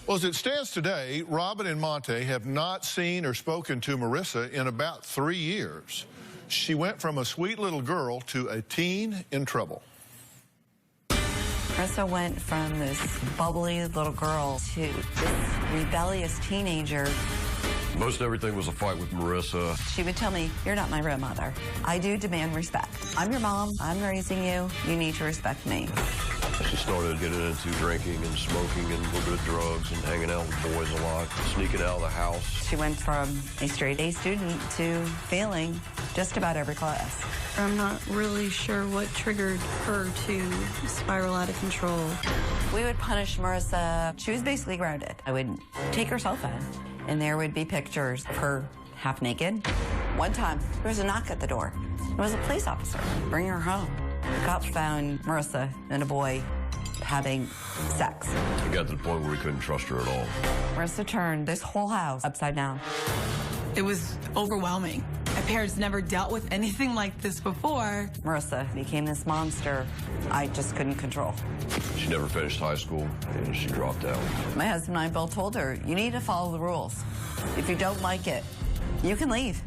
Speaker 3: Well, as it stands today, Robin and Monte have not seen or spoken to Marissa in about 3 years. She went from a sweet little girl to a teen in trouble.
Speaker 11: Marissa went from this bubbly little girl to this rebellious teenager.
Speaker 13: Most everything was a fight with Marissa.
Speaker 11: She would tell me, "You're not my real mother. I do demand respect. I'm your mom. I'm raising you. You need to respect me."
Speaker 13: She started getting into drinking and smoking and a little bit of drugs and hanging out with boys a lot, sneaking out of the house.
Speaker 11: She went from a straight A student to failing just about every class.
Speaker 12: I'm not really sure what triggered her to spiral out of control.
Speaker 11: We would punish Marissa. She was basically grounded. I would take her cell phone, and there would be pictures of her half naked. One time, there was a knock at the door. It was a police officer. Bring her home. The cops found Marissa and a boy having sex.
Speaker 13: It got to the point where we couldn't trust her at all.
Speaker 11: Marissa turned this whole house upside down.
Speaker 12: It was overwhelming. My parents never dealt with anything like this before.
Speaker 11: Marissa became this monster I just couldn't control.
Speaker 13: She never finished high school, and she dropped out.
Speaker 11: My husband and I both told her, you need to follow the rules. If you don't like it, you can leave.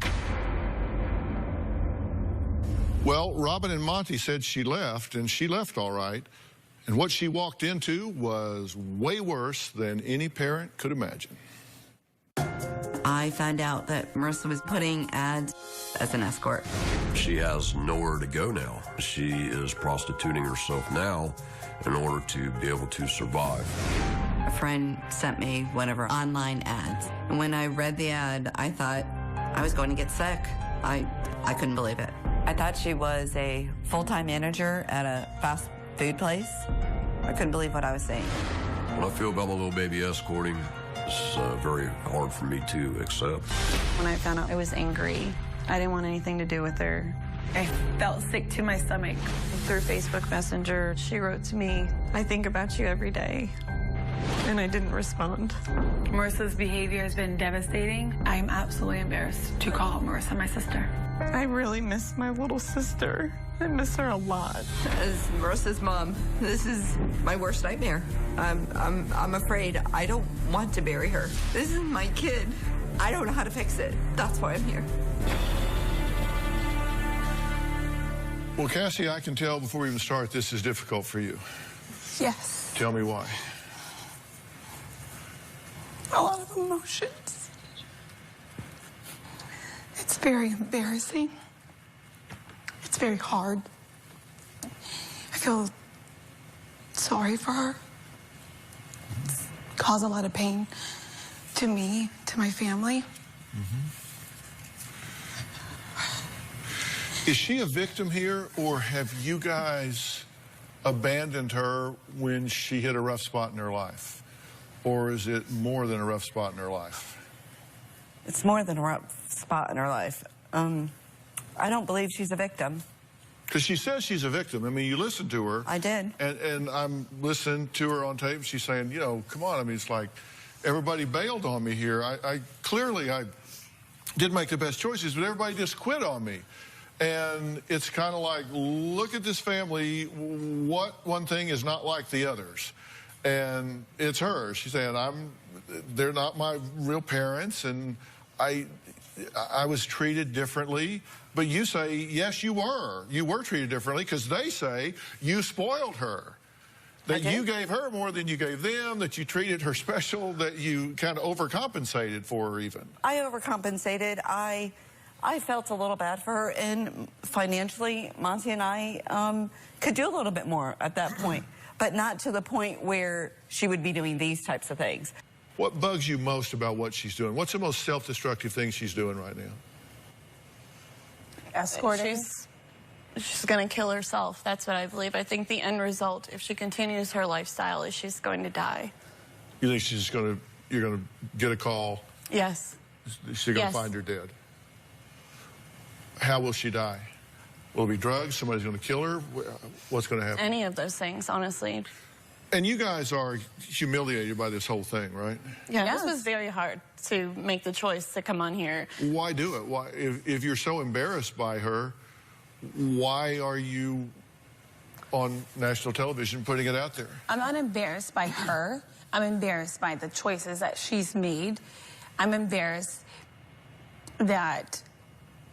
Speaker 3: Well, Robin and Monty said she left, and she left all right. And what she walked into was way worse than any parent could imagine.
Speaker 11: I found out that Marissa was putting ads as an escort.
Speaker 13: She has nowhere to go now. She is prostituting herself now in order to be able to survive.
Speaker 11: A friend sent me one of her online ads. And when I read the ad, I thought I was going to get sick. I couldn't believe it. I thought she was a full-time manager at a fast food place. I couldn't believe what I was seeing.
Speaker 13: What I feel about my little baby escorting is very hard for me to accept.
Speaker 12: When I found out, I was angry. I didn't want anything to do with her. I felt sick to my stomach. Through Facebook Messenger, she wrote to me, "I think about you every day." And I didn't respond. Marissa's behavior has been devastating. I'm absolutely embarrassed to call Marissa my sister. I really miss my little sister. I miss her a lot.
Speaker 11: As Marissa's mom, this is my worst nightmare. I'm afraid I don't want to bury her. This is my kid. I don't know how to fix it. That's why I'm here.
Speaker 3: Well, Cassie, I can tell before we even start, this is difficult for you.
Speaker 12: Yes.
Speaker 3: Tell me why.
Speaker 12: A lot of emotions. It's very embarrassing. It's very hard. I feel sorry for her. It's caused a lot of pain to me, to my family.
Speaker 3: Is she a victim here, or have you guys abandoned her when she hit a rough spot in her life? Or is it more than a rough spot in her life?
Speaker 11: It's more than a rough spot in her life. I don't believe she's a victim.
Speaker 3: Because she says she's a victim. I mean, you listen to her.
Speaker 11: I did.
Speaker 3: And I'm listening to her on tape. She's saying, you know, come on. I mean, it's like everybody bailed on me here. I clearly did make the best choices, but everybody just quit on me. And it's kind of like, look at this family. What one thing is not like the others? And it's her. She's saying, they're not my real parents, and I was treated differently. But you say, yes, you were. You were treated differently, because they say you spoiled her. That you gave her more than you gave them, that you treated her special, that you kind of overcompensated for her even.
Speaker 11: I overcompensated. I felt a little bad for her, and financially, Monty and I could do a little bit more at that point, but not to the point where she would be doing these types of things.
Speaker 3: What bugs you most about what she's doing? What's the most self-destructive thing she's doing right now?
Speaker 12: Escorting. She's going to kill herself. That's what I believe. I think the end result, if she continues her lifestyle, is she's going to die.
Speaker 3: You think she's going to, you're going to get a call?
Speaker 12: Yes.
Speaker 3: She's going to find her dead. How will she die? Will it be drugs? Somebody's going to kill her? What's going to happen?
Speaker 12: Any of those things, honestly.
Speaker 3: And you guys are humiliated by this whole thing, right?
Speaker 12: Yeah, this was very hard to make the choice to come on here.
Speaker 3: Why do it? Why, if you're so embarrassed by her, why are you on national television putting it out there?
Speaker 12: I'm not embarrassed by her. I'm embarrassed by the choices that she's made. I'm embarrassed that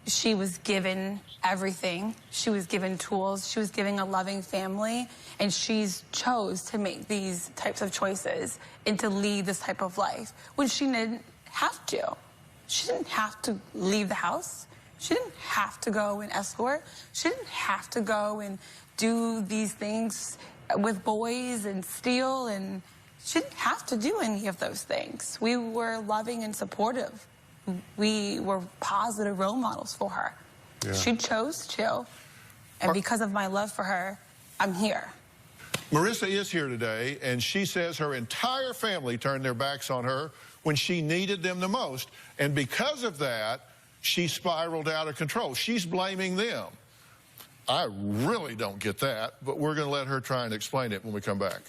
Speaker 12: she was given everything. She was given tools. She was given a loving family. And she's chose to make these types of choices and to lead this type of life when she didn't have to. She didn't have to leave the house. She didn't have to go and escort. She didn't have to go and do these things with boys and steal. And she didn't have to do any of those things. We were loving and supportive. We were positive role models for her. Yeah. She chose to, and because of my love for her, I'm here.
Speaker 3: Marissa is here today, and she says her entire family turned their backs on her when she needed them the most, and because of that, she spiraled out of control. She's blaming them. I really don't get that, but we're going to let her try and explain it when we come back.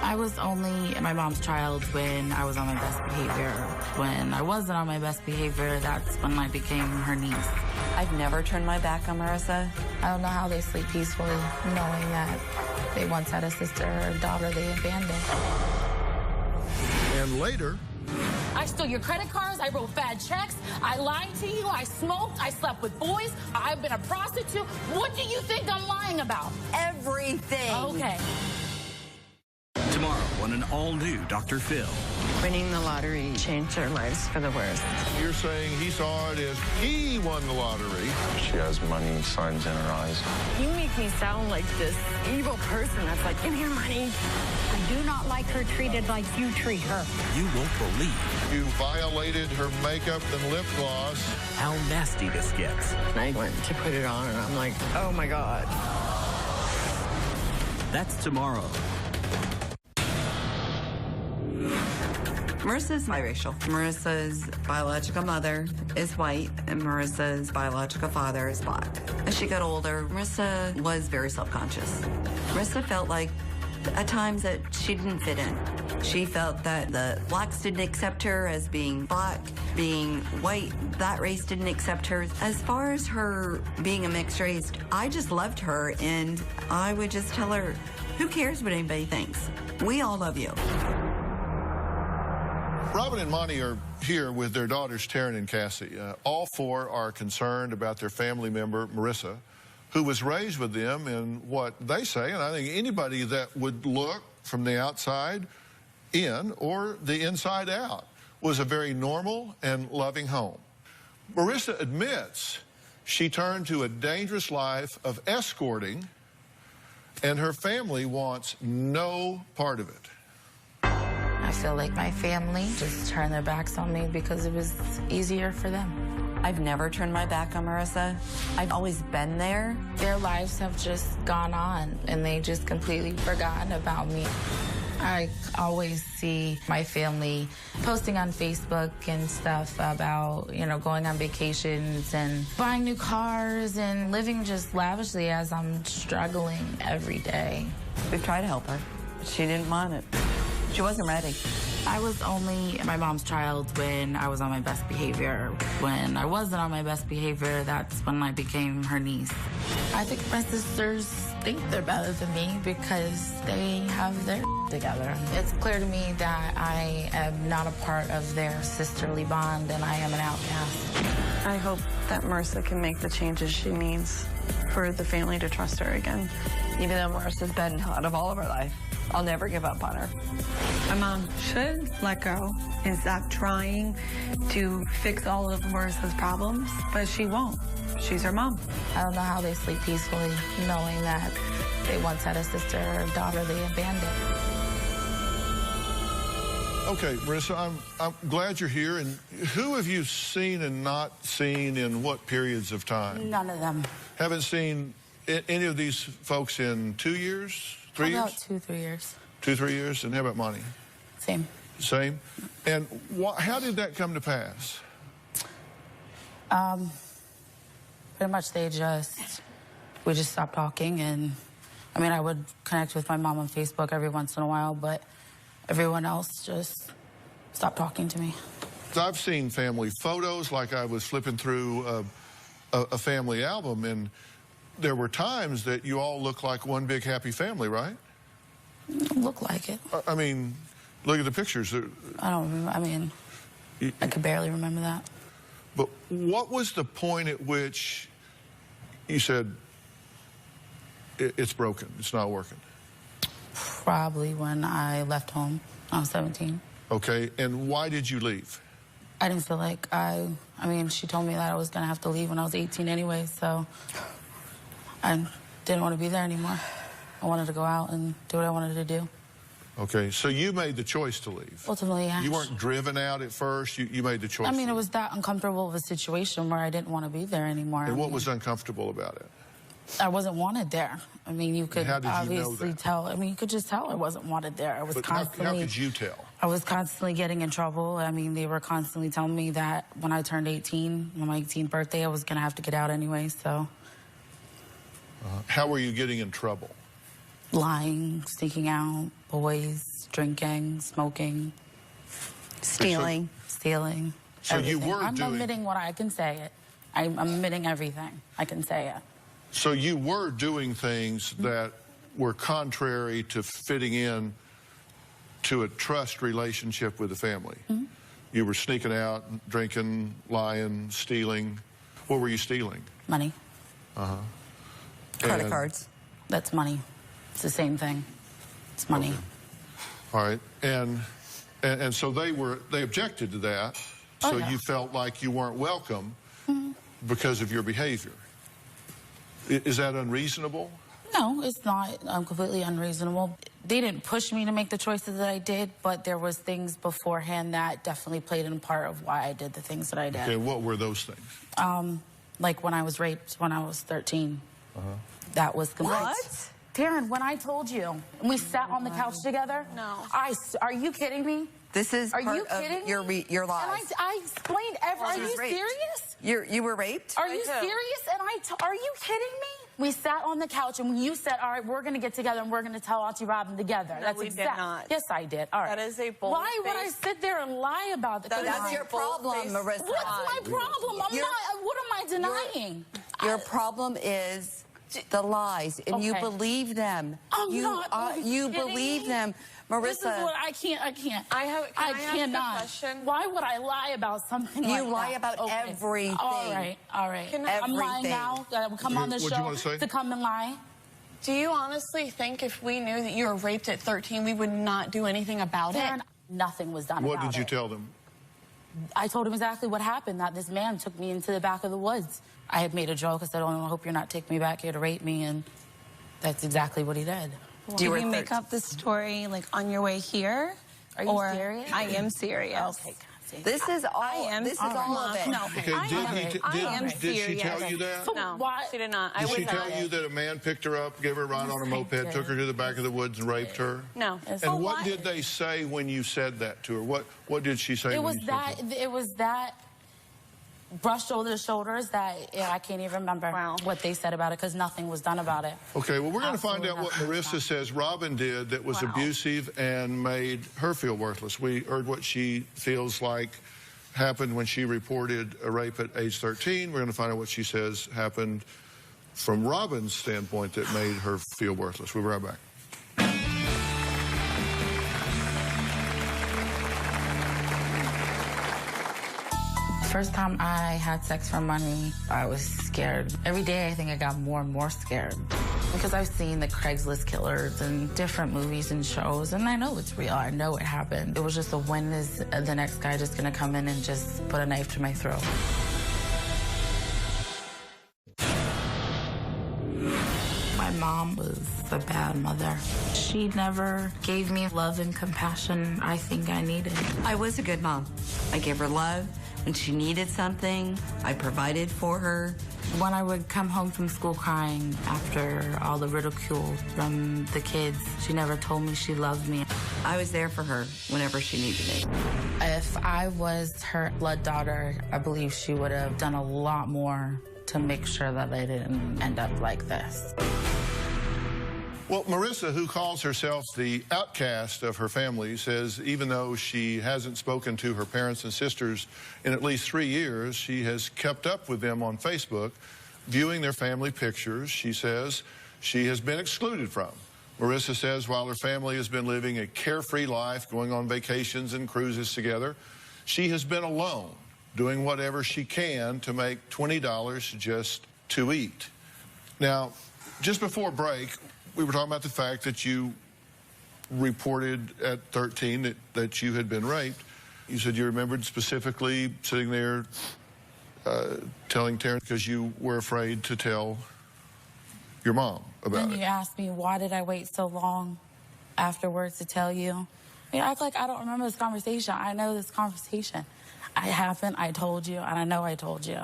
Speaker 14: I was only my mom's child when I was on my best behavior. When I wasn't on my best behavior, that's when I became her niece.
Speaker 11: I've never turned my back on Marissa.
Speaker 14: I don't know how they sleep peacefully knowing that they once had a sister or a daughter they abandoned.
Speaker 3: And later,
Speaker 4: I I stole your credit cards. I wrote bad checks. I lied to you. I smoked. I slept with boys. I've been a prostitute. What do you think I'm lying about?
Speaker 11: Everything.
Speaker 4: Okay.
Speaker 1: Tomorrow on an all-new Dr. Phil.
Speaker 2: Winning the lottery changed our lives for the worse.
Speaker 3: You're saying he saw it as he won the lottery.
Speaker 7: She has money signs in her eyes.
Speaker 2: You make me sound like this evil person that's like, give me your money.
Speaker 15: I do not like her treated like you treat her.
Speaker 1: You won't believe
Speaker 3: You violated her makeup and lip gloss.
Speaker 1: how nasty this gets.
Speaker 2: I went to put it on and I'm like, oh my God.
Speaker 1: That's tomorrow.
Speaker 11: Marissa's biracial. Marissa's biological mother is white, and Marissa's biological father is black. As she got older, Marissa was very self-conscious. Marissa felt like at times that she didn't fit in. She felt that the blacks didn't accept her as being black, being white, that race didn't accept her. As far as her being a mixed race, I just loved her, and I would just tell her, who cares what anybody thinks? We all love you.
Speaker 3: Robin and Monty are here with their daughters, Taryn and Cassie. All four are concerned about their family member, Marissa, who was raised with them in what they say, and I think anybody that would look from the outside in or the inside out, was a very normal and loving home. Marissa admits she turned to a dangerous life of escorting, and her family wants no part of it.
Speaker 14: I feel like my family just turned their backs on me because it was easier for them.
Speaker 11: I've never turned my back on Marissa. I've always been there.
Speaker 14: Their lives have just gone on, and they just completely forgotten about me. I always see my family posting on Facebook and stuff about, you know, going on vacations and buying new cars and living just lavishly as I'm struggling every day.
Speaker 11: We've tried to help her, but she didn't want it. She wasn't ready.
Speaker 14: I was only my mom's child when I was on my best behavior. When I wasn't on my best behavior, that's when I became her niece. I think my sisters think they're better than me because they have their together. It's clear to me that I am not a part of their sisterly bond and I am an outcast.
Speaker 2: I hope that Marissa can make the changes she needs for the family to trust her again.
Speaker 11: Even though Marissa's been out of all of her life, I'll never give up on her.
Speaker 16: My mom should let go and stop trying to fix all of Marissa's problems, but she won't. She's her mom.
Speaker 14: I don't know how they sleep peacefully knowing that they once had a sister or a daughter they abandoned.
Speaker 3: Okay, Marissa, I'm glad you're here. And who have you seen and not seen in what periods of time?
Speaker 14: None of them.
Speaker 3: Haven't seen any of these folks in 2 years, 3 years?
Speaker 14: About 2, 3 years.
Speaker 3: 2, 3 years. And how about Monty?
Speaker 14: Same.
Speaker 3: Same? And how did that come to pass?
Speaker 14: Pretty much we just stopped talking, and I mean, I would connect with my mom on Facebook every once in a while, but everyone else just stopped talking to me.
Speaker 3: I've seen family photos, like I was flipping through a family album, and there were times that you all look like one big happy family, right?
Speaker 14: Look like it.
Speaker 3: I mean, look at the pictures.
Speaker 14: I don't remember. I mean, I could barely remember that.
Speaker 3: But what was the point at which you said, it's broken, it's not working?
Speaker 14: Probably when I left home. I was 17.
Speaker 3: Okay, and why did you leave?
Speaker 14: I didn't feel like I mean, she told me that I was going to have to leave when I was 18 anyway, so I didn't want to be there anymore. I wanted to go out and do what I wanted to do.
Speaker 3: Okay, so you made the choice to leave.
Speaker 14: Ultimately, yeah.
Speaker 3: You weren't driven out at first, you made the choice.
Speaker 14: I mean, it was that uncomfortable of a situation where I didn't want to be there anymore.
Speaker 3: And what was uncomfortable about it?
Speaker 14: I wasn't wanted there. I mean, you could obviously tell. I mean, you could just tell I wasn't wanted there. I was constantly.
Speaker 3: How could you tell?
Speaker 14: I was constantly getting in trouble. I mean, they were constantly telling me that when I turned 18, on my 18th birthday, I was going to have to get out anyway, so.
Speaker 3: How were you getting in trouble?
Speaker 14: Lying, sneaking out, boys, drinking, smoking.
Speaker 11: Stealing.
Speaker 14: Stealing.
Speaker 3: So
Speaker 14: everything.
Speaker 3: you were
Speaker 14: I'm admitting what I can say it. I'm admitting everything. I can say it.
Speaker 3: So you were doing things that were contrary to fitting in to a trust relationship with the family. You were sneaking out, drinking, lying, stealing. What were you stealing?
Speaker 14: Money.
Speaker 3: Uh-huh.
Speaker 11: Credit cards.
Speaker 14: That's money. It's the same thing. It's money.
Speaker 3: Okay. All right. And so they objected to that. So
Speaker 14: yeah.
Speaker 3: You felt like you weren't welcome because of your behavior. Is that unreasonable?
Speaker 14: No, it's not completely unreasonable. They didn't push me to make the choices that I did, but there was things beforehand that definitely played in part of why I did the things that I did.
Speaker 3: Okay, what were those things?
Speaker 14: Like when I was raped when I was 13. That was complete.
Speaker 11: What?
Speaker 14: Taryn, when I told you, and we sat on the couch together.
Speaker 12: No.
Speaker 14: Are you kidding me?
Speaker 11: This is
Speaker 14: Are
Speaker 11: part
Speaker 14: you kidding
Speaker 11: of
Speaker 14: me?
Speaker 11: your lies.
Speaker 14: And I explained everything. Are you serious?
Speaker 11: You were raped?
Speaker 14: Are you serious? And are you kidding me? We sat on the couch and you said, all right, we're going to get together and we're going to tell Auntie Robin together.
Speaker 12: No, we did not.
Speaker 14: Yes, I did. All right.
Speaker 12: That is a bold
Speaker 14: Why would I sit there and lie about it?
Speaker 11: That's your problem, Marissa.
Speaker 14: What's my problem? I'm not. What am I denying?
Speaker 11: Your problem is the lies, and you believe them. You believe them, Marissa.
Speaker 14: This is what I can't. I cannot.
Speaker 12: Question?
Speaker 14: Why would I lie about something like that?
Speaker 11: You lie about everything.
Speaker 14: All right. I'm lying now. Come on the show to come and lie.
Speaker 12: Do you honestly think if we knew that you were raped at 13, we would not do anything about it?
Speaker 14: Nothing was done about it.
Speaker 3: What did you tell them?
Speaker 14: I told him exactly what happened, that this man took me into the back of the woods. I had made a joke. I said, oh, I hope you're not taking me back here to rape me, and that's exactly what he did.
Speaker 12: Did you make up the story, like, on your way here?
Speaker 14: Are you serious?
Speaker 12: I am serious.
Speaker 14: Okay.
Speaker 11: This is all of it.
Speaker 12: No.
Speaker 3: Okay, did she tell you that?
Speaker 12: No, she did not.
Speaker 3: Did she tell you that a man picked her up, gave her a ride on a moped, took her to the back of the woods and raped her?
Speaker 12: No.
Speaker 3: And what did they say when you said that to her? What did she say?
Speaker 14: It was that brushed over the shoulders that I can't even remember what they said about it because nothing was done about it.
Speaker 3: Okay, well, we're going to find out what Marissa says Robin did that was abusive and made her feel worthless. We heard what she feels like happened when she reported a rape at age 13. We're going to find out what she says happened from Robin's standpoint that made her feel worthless. We'll be right back.
Speaker 14: First time I had sex for money, I was scared. Every day I think I got more and more scared. Because I've seen the Craigslist killers and different movies and shows, and I know it's real. I know it happened. It was just when is the next guy just gonna come in and just put a knife to my throat? My mom was a bad mother. She never gave me love and compassion I think I needed.
Speaker 11: I was a good mom. I gave her love. When she needed something, I provided for her.
Speaker 14: When I would come home from school crying after all the ridicule from the kids, she never told me she loved me.
Speaker 11: I was there for her whenever she needed me.
Speaker 14: If I was her blood daughter, I believe she would have done a lot more to make sure that I didn't end up like this.
Speaker 3: Well, Marissa, who calls herself the outcast of her family, says even though she hasn't spoken to her parents and sisters in at least 3 years, she has kept up with them on Facebook, viewing their family pictures. She says she has been excluded from. Marissa says while her family has been living a carefree life, going on vacations and cruises together, she has been alone, doing whatever she can to make $20 just to eat. Now, just before break, we were talking about the fact that you reported at 13 that you had been raped. You said you remembered specifically sitting there telling Taryn because you were afraid to tell your mom about it.
Speaker 14: Then you asked me, why did I wait so long afterwards to tell you? You act like I don't remember this conversation. I know this conversation. It happened, I told you, and I know I told you.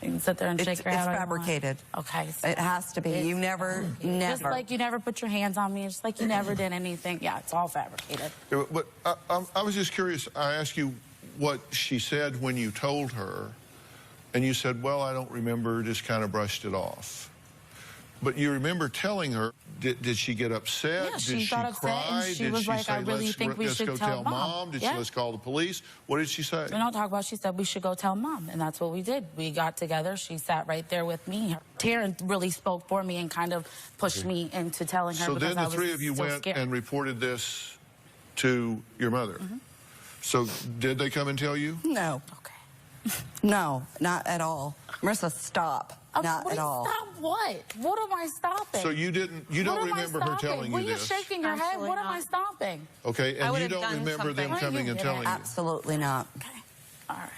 Speaker 14: You can sit there and shake your head.
Speaker 11: It's fabricated.
Speaker 14: Okay. So
Speaker 11: it has to be. You never.
Speaker 14: Just like you never put your hands on me, just like you never did anything. Yeah, it's all fabricated.
Speaker 3: But I was just curious. I asked you what she said when you told her, and you said, well, I don't remember, just kind of brushed it off. But you remember telling her, did she get upset?
Speaker 14: Yeah, she
Speaker 3: did
Speaker 14: got
Speaker 3: she
Speaker 14: upset
Speaker 3: cry?
Speaker 14: and she
Speaker 3: did
Speaker 14: was
Speaker 3: she
Speaker 14: like,
Speaker 3: say,
Speaker 14: I really think we should
Speaker 3: go
Speaker 14: tell Mom.
Speaker 3: Did she let's call the police? What did she say?
Speaker 14: We don't talk about, she said we should go tell Mom, and that's what we did. We got together, she sat right there with me. Taryn really spoke for me and kind of pushed me into telling her
Speaker 3: so
Speaker 14: because
Speaker 3: then the three of you went
Speaker 14: scared.
Speaker 3: and reported this to your mother. So did they come and tell you?
Speaker 11: No. Okay. No, not at all. Marissa, stop. Not at all.
Speaker 4: Stop what? What am I stopping?
Speaker 3: So you don't remember her telling you this?
Speaker 4: You're shaking your head. What am I stopping?
Speaker 3: Okay, and you don't remember them coming and telling you?
Speaker 11: Absolutely not.
Speaker 4: Okay. All right.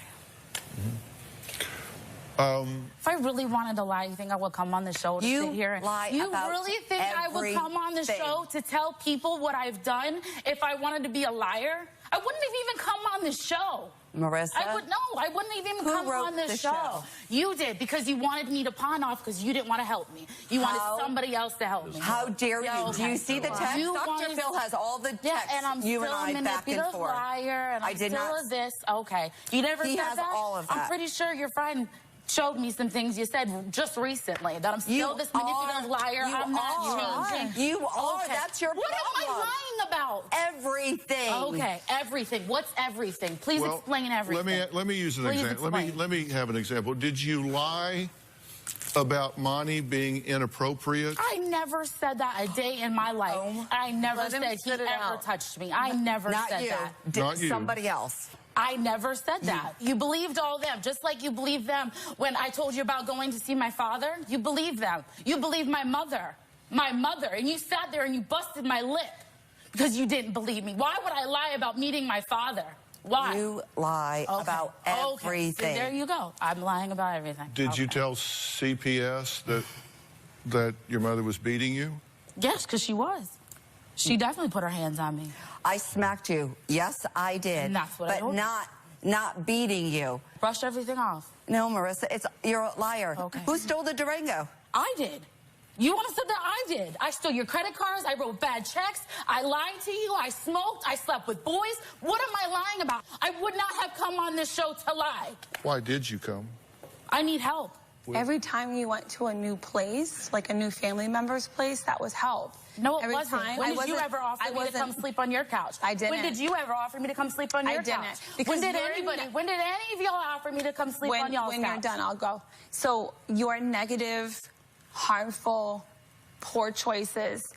Speaker 3: Mm-hmm.
Speaker 4: If I really wanted to lie, you think I would come on the show to sit here and
Speaker 11: lie
Speaker 4: you
Speaker 11: about
Speaker 4: really think I would come on the show to tell people what I've done if I wanted to be a liar? I wouldn't have even come on the show.
Speaker 11: Marissa?
Speaker 4: I wouldn't even come on this show. You did, because you wanted me to pawn off because you didn't want to help me. You wanted somebody else to help me.
Speaker 11: How dare you? Do you see the text? Dr. Phil has all the texts.
Speaker 4: Yeah, and I'm
Speaker 11: you
Speaker 4: still
Speaker 11: and I
Speaker 4: a
Speaker 11: back and
Speaker 4: manipulative
Speaker 11: forth.
Speaker 4: liar, and I'm still a this. Okay. You never
Speaker 11: He
Speaker 4: said
Speaker 11: has
Speaker 4: that?
Speaker 11: all of that.
Speaker 4: I'm pretty sure your friend showed me some things you said just recently, that I'm still this manipulative liar. I'm not changing.
Speaker 11: You are. Okay. That's your problem.
Speaker 4: What am I lying about?
Speaker 11: Everything.
Speaker 4: Okay, everything. What's everything? Please explain everything.
Speaker 3: Let me use an example. Let me have an example. Did you lie about Monty being inappropriate?
Speaker 4: I never said that a day in my life. I never said he ever touched me. I never said that.
Speaker 11: Not you. Somebody else.
Speaker 4: I never said that. You believed all them, just like you believed them when I told you about going to see my father. You believed them. You believed my mother, and you sat there and you busted my lip because you didn't believe me. Why would I lie about meeting my father? Why?
Speaker 11: You lie about everything.
Speaker 4: So there you go. I'm lying about everything.
Speaker 3: Did you tell CPS that your mother was beating you?
Speaker 4: Yes, because she was. She definitely put her hands on me.
Speaker 11: I smacked you. Yes, I did.
Speaker 4: And that's what I told you.
Speaker 11: Not beating you.
Speaker 4: Brush everything off.
Speaker 11: No, Marissa, you're a liar.
Speaker 4: Okay.
Speaker 11: Who stole the Durango?
Speaker 4: I did. You want to say that I did? I stole your credit cards. I wrote bad checks. I lied to you. I smoked. I slept with boys. What am I lying about? I would not have come on this show to lie.
Speaker 3: Why did you come?
Speaker 4: I need help.
Speaker 12: Every time you went to a new place, like a new family member's place, that was help.
Speaker 4: No, it wasn't. When did you ever offer me to come sleep on your couch?
Speaker 12: I didn't.
Speaker 4: When did you ever offer me to come sleep on your couch?
Speaker 12: I didn't.
Speaker 4: When did any of y'all offer me to come sleep on y'all's couch?
Speaker 12: When you're done, I'll go. So your negative, harmful, poor choices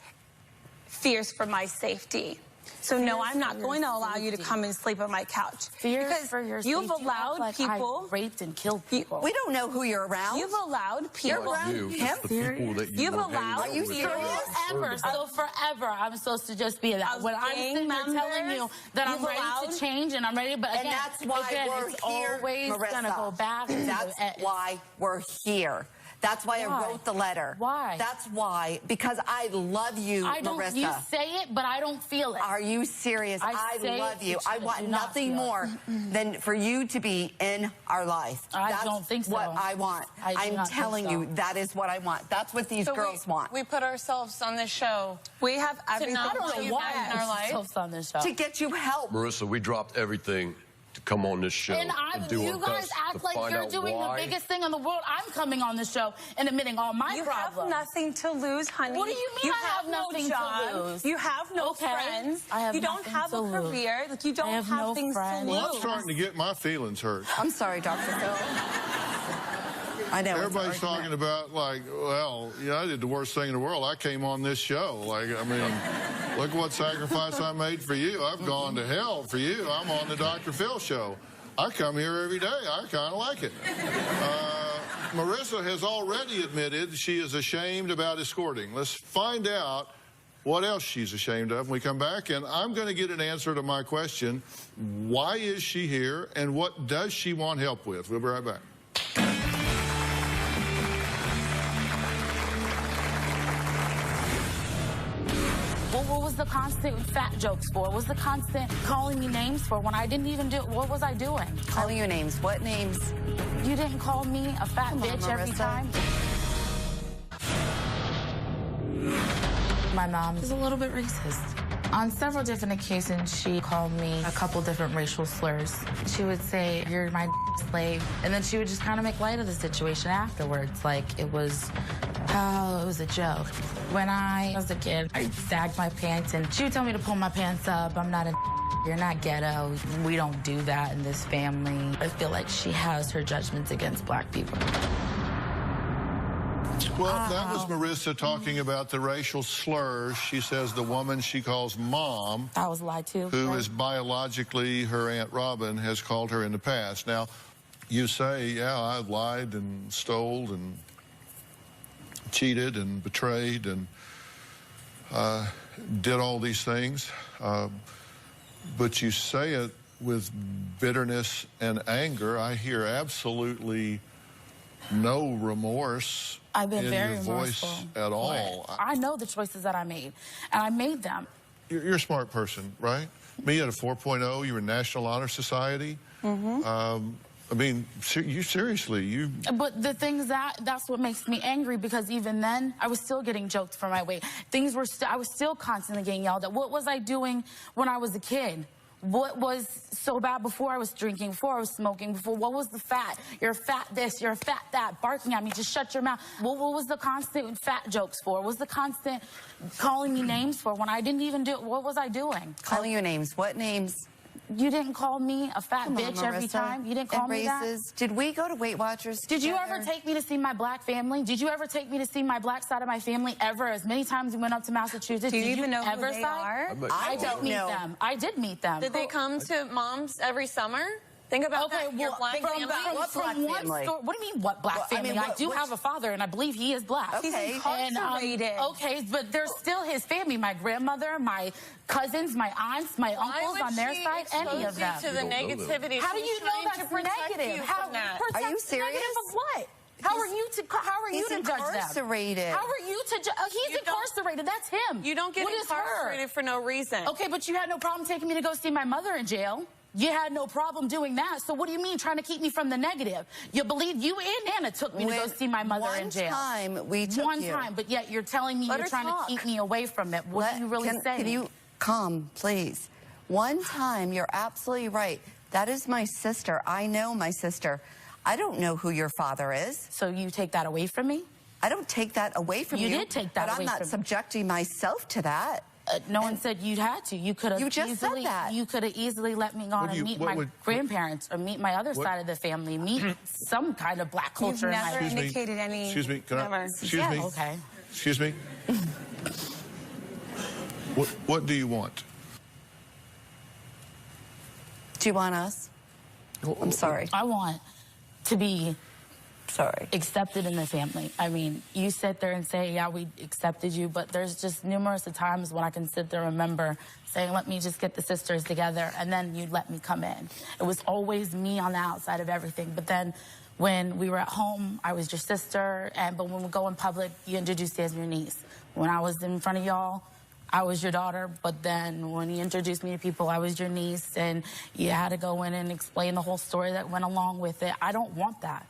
Speaker 12: fears for my safety. So no, I'm not going to allow you to come and sleep on my couch.
Speaker 4: Because for your
Speaker 12: you've allowed people
Speaker 4: I raped and killed people.
Speaker 11: We don't know who you're around.
Speaker 12: You've allowed people.
Speaker 11: You're around him.
Speaker 12: You've allowed.
Speaker 11: Are you serious?
Speaker 4: Forever, I'm supposed to just be that. When I'm sitting there telling you that I'm ready to change and I'm ready, but again,
Speaker 11: that's why we're here,
Speaker 4: always gonna go back.
Speaker 11: That's why we're here. That's why I wrote the letter.
Speaker 4: Why?
Speaker 11: That's why. Because I love you, Marissa.
Speaker 4: You say it, but I don't feel it.
Speaker 11: Are you serious? I love you. I want nothing more than for you to be in our life.
Speaker 4: I don't think so.
Speaker 11: That's what I want. I'm telling you, that is what I want. That's what these girls want.
Speaker 16: We put ourselves on this show.
Speaker 12: We have everything
Speaker 4: I don't know why
Speaker 12: in our life.
Speaker 4: On this show.
Speaker 11: To get you help.
Speaker 13: Marissa, we dropped everything to come on this show
Speaker 4: and
Speaker 13: do
Speaker 4: you
Speaker 13: our
Speaker 4: guys
Speaker 13: best
Speaker 4: act like you're doing the biggest thing in the world. I'm coming on the show and admitting all my problems.
Speaker 12: You have nothing to lose, honey.
Speaker 4: What do you mean I have nothing to lose?
Speaker 12: You have no friends. You don't have a career. Like, you don't have things to lose.
Speaker 3: Well, I'm starting to get my feelings hurt.
Speaker 11: I'm sorry, Dr. Phil. I know.
Speaker 3: Everybody's talking about, like, well, I did the worst thing in the world. I came on this show. Like, I mean, look what sacrifice I made for you. I've gone to hell for you. I'm on the Dr. Phil show. I come here every day. I kind of like it. Marissa has already admitted she is ashamed about escorting. Let's find out what else she's ashamed of when we come back. And I'm going to get an answer to my question, why is she here and what does she want help with? We'll be right back.
Speaker 4: What was the constant fat jokes for? What was the constant calling me names for when I didn't even do it? What was I doing?
Speaker 11: Calling you names. What names?
Speaker 4: You didn't call me a fat bitch every time? My mom is a little bit racist. On several different occasions, she called me a couple different racial slurs. She would say, "You're my slave," and then she would just kind of make light of the situation afterwards, like it was a joke. When I was a kid, I sagged my pants, and she would tell me to pull my pants up. I'm not a you're not ghetto. We don't do that in this family. I feel like she has her judgments against black people.
Speaker 3: Well, that was Marissa talking about the racial slurs. She says the woman she calls Mom,
Speaker 4: that was a lie too,
Speaker 3: who is biologically her Aunt Robin, has called her in the past. Now, you say, yeah, I lied and stole and cheated and betrayed and did all these things, but you say it with bitterness and anger. I hear absolutely no remorse
Speaker 4: I've been
Speaker 3: in
Speaker 4: very
Speaker 3: your voice
Speaker 4: remorseful
Speaker 3: at all.
Speaker 4: I know the choices that I made, and I made them.
Speaker 3: You're a smart person, right? Me at a 4.0, you were in National Honor Society. I mean, you seriously,
Speaker 4: But the things that's what makes me angry, because even then, I was still getting joked for my weight. I was still constantly getting yelled at. What was I doing when I was a kid? What was so bad before I was drinking, before I was smoking, what was the fat? You're a fat this, you're a fat that, barking at me, just shut your mouth. What was the constant fat jokes for? What was the constant calling me names for when I didn't even do it? What was I doing?
Speaker 11: Calling you names. What names?
Speaker 4: You didn't call me a fat bitch every time. You didn't call me that.
Speaker 11: Did we go to Weight Watchers
Speaker 4: Did you ever take me to see my black family? Did you ever take me to see my black side of my family ever? As many times we went up to Massachusetts.
Speaker 12: Do you even know
Speaker 4: ever
Speaker 12: who they are?
Speaker 4: I did meet them. I did meet them.
Speaker 17: Did they come to Mom's every summer? Think about that. Your black family.
Speaker 11: What black family?
Speaker 4: What do you mean, what black family? I do have a father, and I believe he is black.
Speaker 11: Okay.
Speaker 4: He's incarcerated. Okay, but they're still his family. My grandmother, my cousins, my aunts, my uncles on their side, any of them.
Speaker 17: To the negativity.
Speaker 4: How do you know that's negative?
Speaker 11: Are you serious?
Speaker 4: Negative of what? How are you to judge them?
Speaker 11: Incarcerated.
Speaker 4: How are you to judge? He's incarcerated. That's him.
Speaker 17: You don't get incarcerated for no reason.
Speaker 4: Okay, but you had no problem taking me to go see my mother in jail. You had no problem doing that. So what do you mean trying to keep me from the negative? You believe you and Nana took me to go see my mother in jail.
Speaker 11: One time we took you.
Speaker 4: One time, but yet you're telling me you're trying to keep me away from it. What are you really saying?
Speaker 11: Can you calm, please? One time, you're absolutely right. That is my sister. I know my sister. I don't know who your father is.
Speaker 4: So you take that away from me?
Speaker 11: I don't take that away from you.
Speaker 4: You did take that away from me.
Speaker 11: But I'm not subjecting myself to that.
Speaker 4: No one said you'd had to. You could have.
Speaker 11: You just said that.
Speaker 4: You could have easily let me go on and meet my grandparents or meet my other side of the family, meet some kind of black culture.
Speaker 12: You've never indicated any.
Speaker 3: Excuse me. Can I? Excuse me.
Speaker 4: Okay.
Speaker 3: Excuse me. What do you want?
Speaker 11: Do you want us? I'm sorry.
Speaker 4: I want to be accepted in the family. I mean, you sit there and say, yeah, we accepted you, but there's just numerous times when I can sit there and remember saying, let me just get the sisters together, and then you'd let me come in. It was always me on the outside of everything. But then when we were at home, I was your sister, but when we go in public, you introduced me as your niece. When I was in front of y'all, I was your daughter, but then when you introduced me to people, I was your niece, and you had to go in and explain the whole story that went along with it. I don't want that.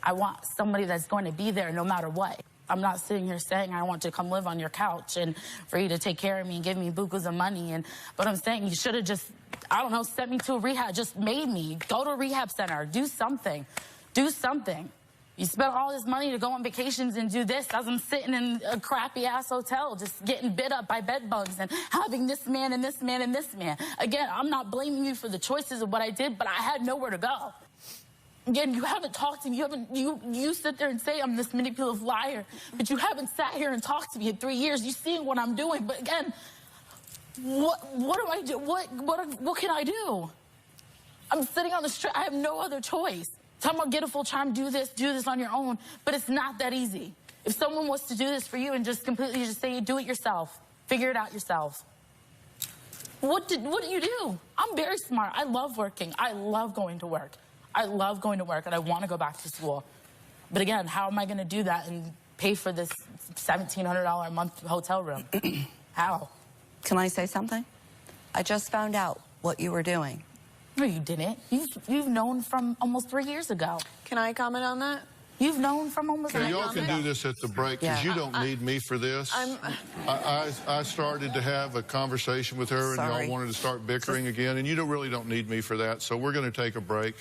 Speaker 4: I want somebody that's going to be there no matter what. I'm not sitting here saying I want to come live on your couch and for you to take care of me and give me bukus of money. But I'm saying you should have just, I don't know, sent me to a rehab, just made me go to a rehab center, do something. Do something. You spent all this money to go on vacations and do this as I'm sitting in a crappy-ass hotel just getting bit up by bed bugs and having this man and this man and this man. Again, I'm not blaming you for the choices of what I did, but I had nowhere to go. Again, you haven't talked to me. You sit there and say I'm this manipulative liar, but you haven't sat here and talked to me in 3 years. You see what I'm doing, but again, what do I do? What can I do? I'm sitting on the street. I have no other choice. Tell me, get a full-time, do this on your own, but it's not that easy. If someone was to do this for you and just completely just say, do it yourself, figure it out yourself. What do you do? I'm very smart. I love working. I love going to work. I love going to work, and I want to go back to school. But again, how am I going to do that and pay for this $1,700 a month hotel room? How?
Speaker 11: Can I say something? I just found out what you were doing.
Speaker 4: No, you didn't. You've known from almost 3 years ago.
Speaker 17: Can I comment on that?
Speaker 4: You've known from almost 3 years ago.
Speaker 3: Y'all can do this at the break, because you don't need me for this. I started to have a conversation with her, and y'all wanted to start bickering again, and you really don't need me for that, so we're going to take a break.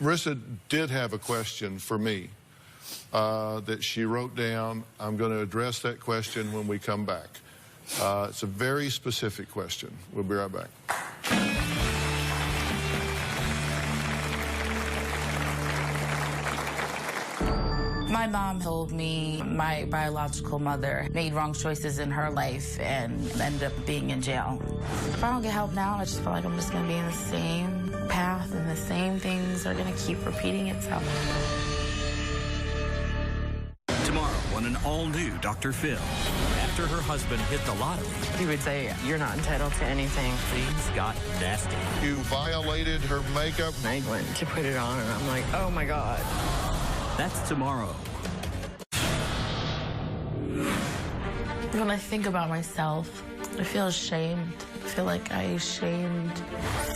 Speaker 3: Marissa did have a question for me that she wrote down. I'm going to address that question when we come back. It's a very specific question. We'll be right back.
Speaker 14: My mom told me my biological mother made wrong choices in her life and ended up being in jail. If I don't get help now, I just feel like I'm just going to be in the same path and the same things are going to keep repeating itself.
Speaker 1: Tomorrow on an all-new Dr. Phil. After her husband hit the lottery,
Speaker 2: He would say, you're not entitled to anything.
Speaker 1: things got nasty.
Speaker 3: You violated her makeup.
Speaker 2: I went to put it on, and I'm like, oh, my God.
Speaker 1: That's tomorrow.
Speaker 14: When I think about myself, I feel ashamed. I feel like I shamed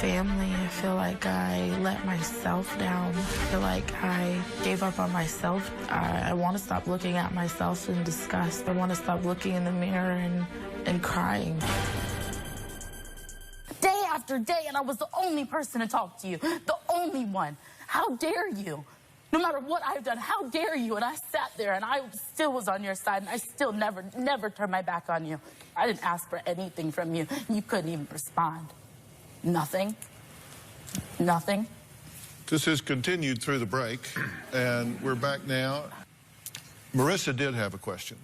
Speaker 14: family. I feel like I let myself down. I feel like I gave up on myself. I want to stop looking at myself in disgust. I want to stop looking in the mirror and crying.
Speaker 4: Day after day, and I was the only person to talk to you. The only one. How dare you? No matter what I've done, how dare you? And I sat there, and I still was on your side, and I still never turned my back on you. I didn't ask for anything from you. You couldn't even respond. Nothing. Nothing.
Speaker 3: This has continued through the break, and we're back now. Marissa did have a question.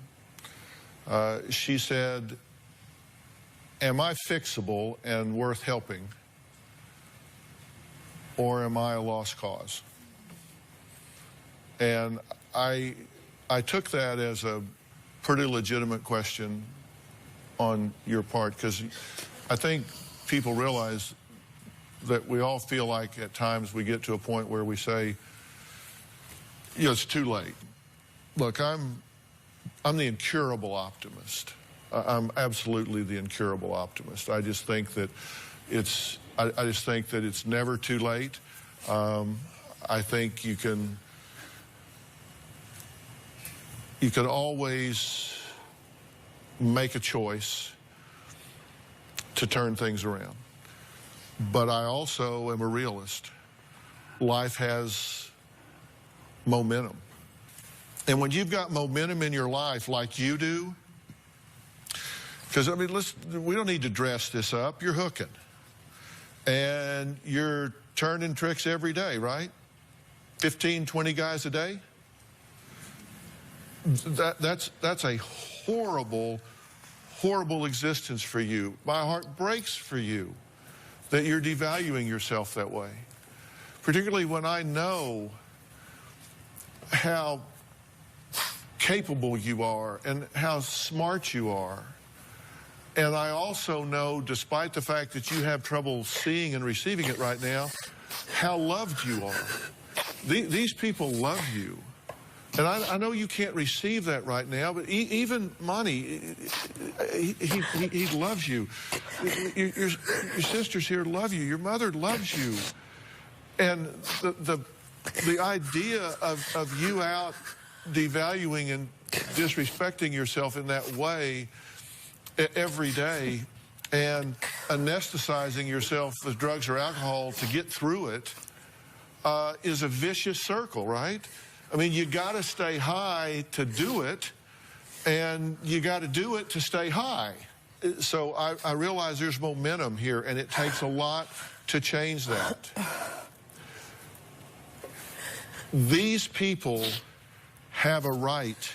Speaker 3: She said, am I fixable and worth helping, or am I a lost cause? And I took that as a pretty legitimate question on your part, because I think people realize that we all feel like at times we get to a point where we say, you know, it's too late. Look, I'm the incurable optimist. I'm absolutely the incurable optimist. I just think that it's never too late. I think you can always make a choice to turn things around. But I also am a realist. Life has momentum. And when you've got momentum in your life like you do, because, I mean, we don't need to dress this up. You're hooking. And you're turning tricks every day, right? 15, 20 guys a day? That's a horrible, horrible existence for you. My heart breaks for you that you're devaluing yourself that way. Particularly when I know how capable you are and how smart you are. And I also know, despite the fact that you have trouble seeing and receiving it right now, how loved you are. These people love you. And I know you can't receive that right now, but even Monty, he loves you. Your sisters here love you. Your mother loves you. And the idea of you out devaluing and disrespecting yourself in that way every day and anesthetizing yourself with drugs or alcohol to get through it is a vicious circle, right? I mean, you got to stay high to do it, and you got to do it to stay high. So I realize there's momentum here, and it takes a lot to change that. These people have a right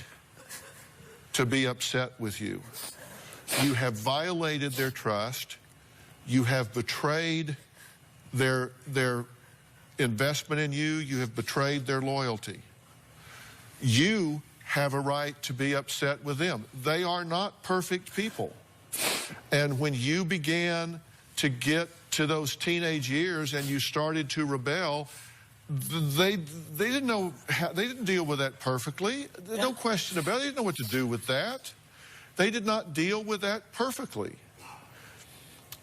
Speaker 3: to be upset with you. You have violated their trust. You have betrayed their investment in you. You have betrayed their loyalty. You have a right to be upset with them. They are not perfect people. And when you began to get to those teenage years and you started to rebel, they didn't know how, they didn't deal with that perfectly. No question about it. They didn't know what to do with that. They did not deal with that perfectly.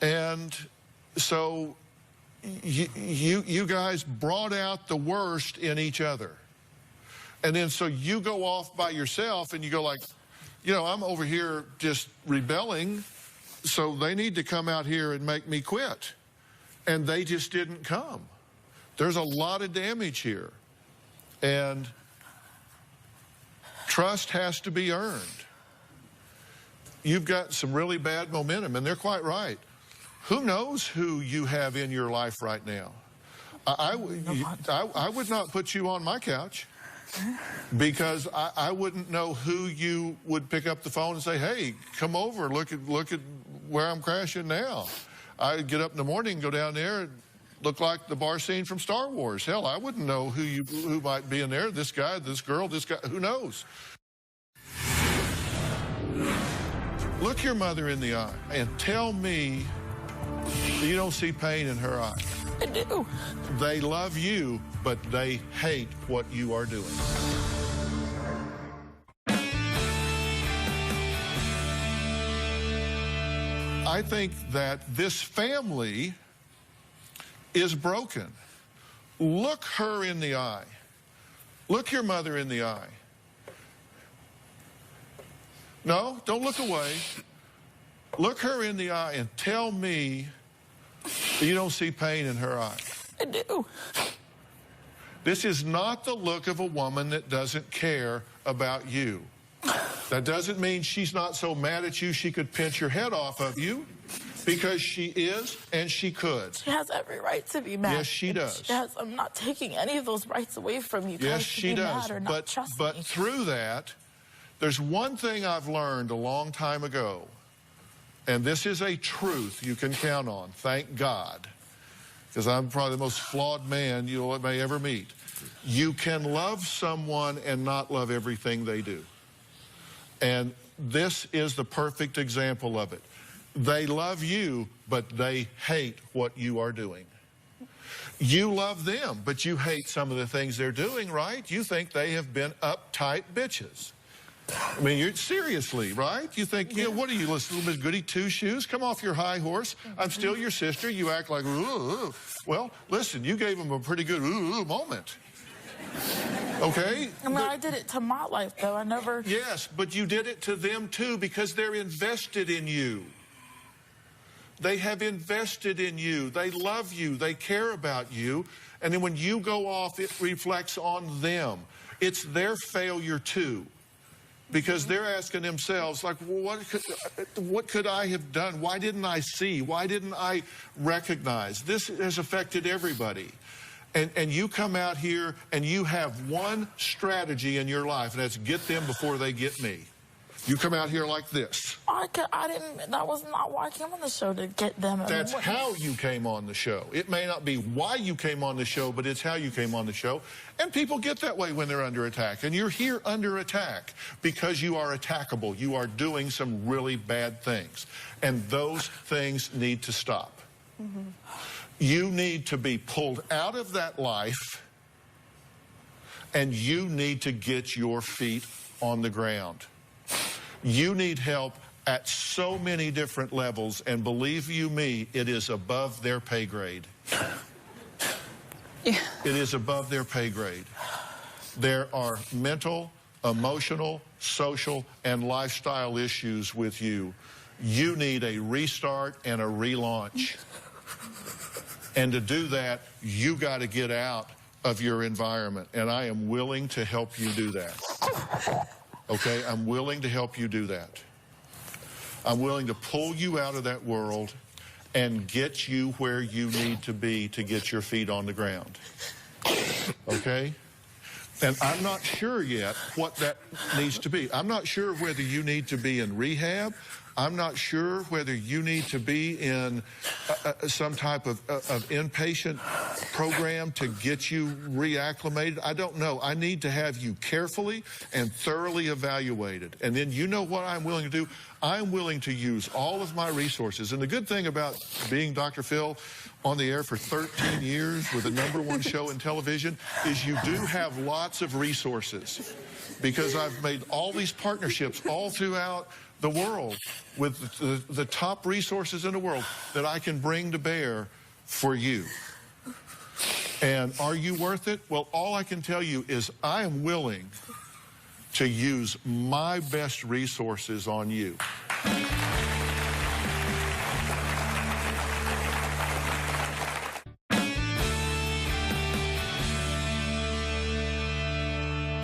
Speaker 3: And so you guys brought out the worst in each other. And then so you go off by yourself and you go like, you know, I'm over here just rebelling, so they need to come out here and make me quit. And they just didn't come. There's a lot of damage here. And trust has to be earned. You've got some really bad momentum, and they're quite right. Who knows who you have in your life right now? I would not put you on my couch. Because I wouldn't know who you would pick up the phone and say, hey, come over, look at where I'm crashing now. I'd get up in the morning and go down there and look like the bar scene from Star Wars. Hell, I wouldn't know who might be in there, this guy, this girl, this guy, who knows? Look your mother in the eye and tell me you don't see pain in her eye.
Speaker 14: I do.
Speaker 3: They love you, but they hate what you are doing. I think that this family is broken. Look her in the eye. Look your mother in the eye. No, don't look away. Look her in the eye and tell me you don't see pain in her eye.
Speaker 14: I do.
Speaker 3: This is not the look of a woman that doesn't care about you. That doesn't mean she's not so mad at you she could pinch your head off of you, because she is and she could.
Speaker 14: She has every right to be mad.
Speaker 3: Yes, she does.
Speaker 14: I'm not taking any of those rights away from you.
Speaker 3: Yes, she does. But through that, there's one thing I've learned a long time ago, and this is a truth you can count on, thank God, because I'm probably the most flawed man you may ever meet. You can love someone and not love everything they do. And this is the perfect example of it. They love you, but they hate what you are doing. You love them, but you hate some of the things they're doing, right? You think they have been uptight bitches. I mean, you're seriously, right? You think, you know, what are you, little Miss Goody Two-Shoes? Come off your high horse. I'm still your sister. You act like, ooh. Well, listen, you gave them a pretty good ooh moment. Okay?
Speaker 14: I mean, I did it to my life, though. I never...
Speaker 3: Yes, but you did it to them, too, because they're invested in you. They have invested in you. They love you. They care about you. And then when you go off, it reflects on them. It's their failure, too. Because they're asking themselves, like, well, what could I have done? Why didn't I see? Why didn't I recognize? This has affected everybody. And you come out here and you have one strategy in your life, and that's get them before they get me. You come out here like this.
Speaker 14: That was not why I came on the show, to get them.
Speaker 3: That's how you came on the show. It may not be why you came on the show, but it's how you came on the show. And people get that way when they're under attack. And you're here under attack because you are attackable. You are doing some really bad things. And those things need to stop. Mm-hmm. You need to be pulled out of that life, and you need to get your feet on the ground. You need help at so many different levels, and believe you me, it is above their pay grade. Yeah. It is above their pay grade. There are mental, emotional, social, and lifestyle issues with you. You need a restart and a relaunch. And to do that, you got to get out of your environment, and I am willing to help you do that. Okay, I'm willing to help you do that. I'm willing to pull you out of that world and get you where you need to be to get your feet on the ground. Okay? And I'm not sure yet what that needs to be. I'm not sure whether you need to be in rehab. I'm not sure whether you need to be in some type of inpatient program to get you reacclimated. I don't know. I need to have you carefully and thoroughly evaluated. And then you know what I'm willing to do? I'm willing to use all of my resources. And the good thing about being Dr. Phil on the air for 13 years with the #1 show in television is you do have lots of resources, because I've made all these partnerships all throughout the world with the top resources in the world that I can bring to bear for you. And are you worth it? Well, all I can tell you is I am willing to use my best resources on you.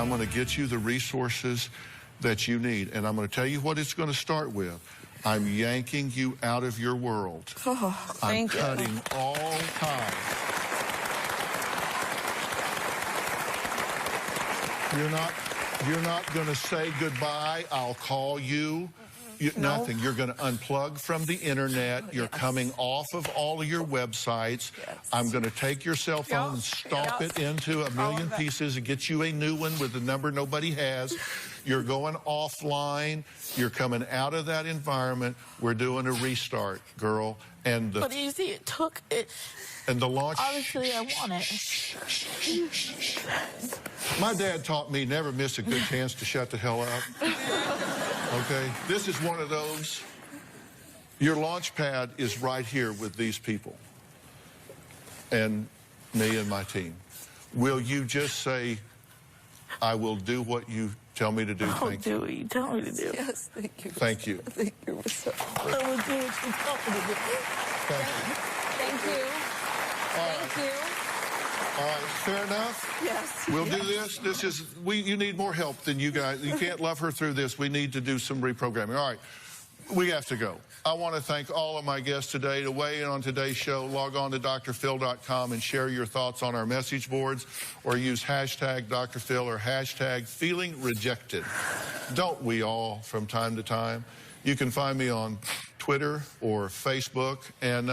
Speaker 3: I'm going to get you the resources that you need. And I'm going to tell you what it's going to start with. I'm yanking you out of your world.
Speaker 14: Oh, thank you.
Speaker 3: I'm cutting all ties. You're not going to say goodbye. I'll call you. Nothing. You're going to unplug from the internet. You're coming off of all of your websites. I'm going to take your cell phone and stomp it into a million pieces and get you a new one with the number nobody has. You're going offline. You're coming out of that environment. We're doing a restart, girl. And
Speaker 14: but you see, it took it.
Speaker 3: And the launch.
Speaker 14: Obviously, I want it.
Speaker 3: My dad taught me never miss a good chance to shut the hell up. Okay? This is one of those. Your launch pad is right here with these people and me and my team. Will you just say, I will do what you tell me to do?
Speaker 14: I'll do what you tell me to do.
Speaker 2: Yes, thank you.
Speaker 3: Thank you.
Speaker 2: Thank you so much.
Speaker 14: I will do what you tell me to do.
Speaker 3: Thank you.
Speaker 17: Thank you. Thank you.
Speaker 3: All right, fair enough?
Speaker 17: Yes.
Speaker 3: We'll do this. You need more help than you guys. You can't love her through this. We need to do some reprogramming. All right, we have to go. I want to thank all of my guests today. To weigh in on today's show, log on to drphil.com and share your thoughts on our message boards, or use hashtag Dr. Phil or hashtag Feeling Rejected. Don't we all from time to time? You can find me on Twitter or Facebook. And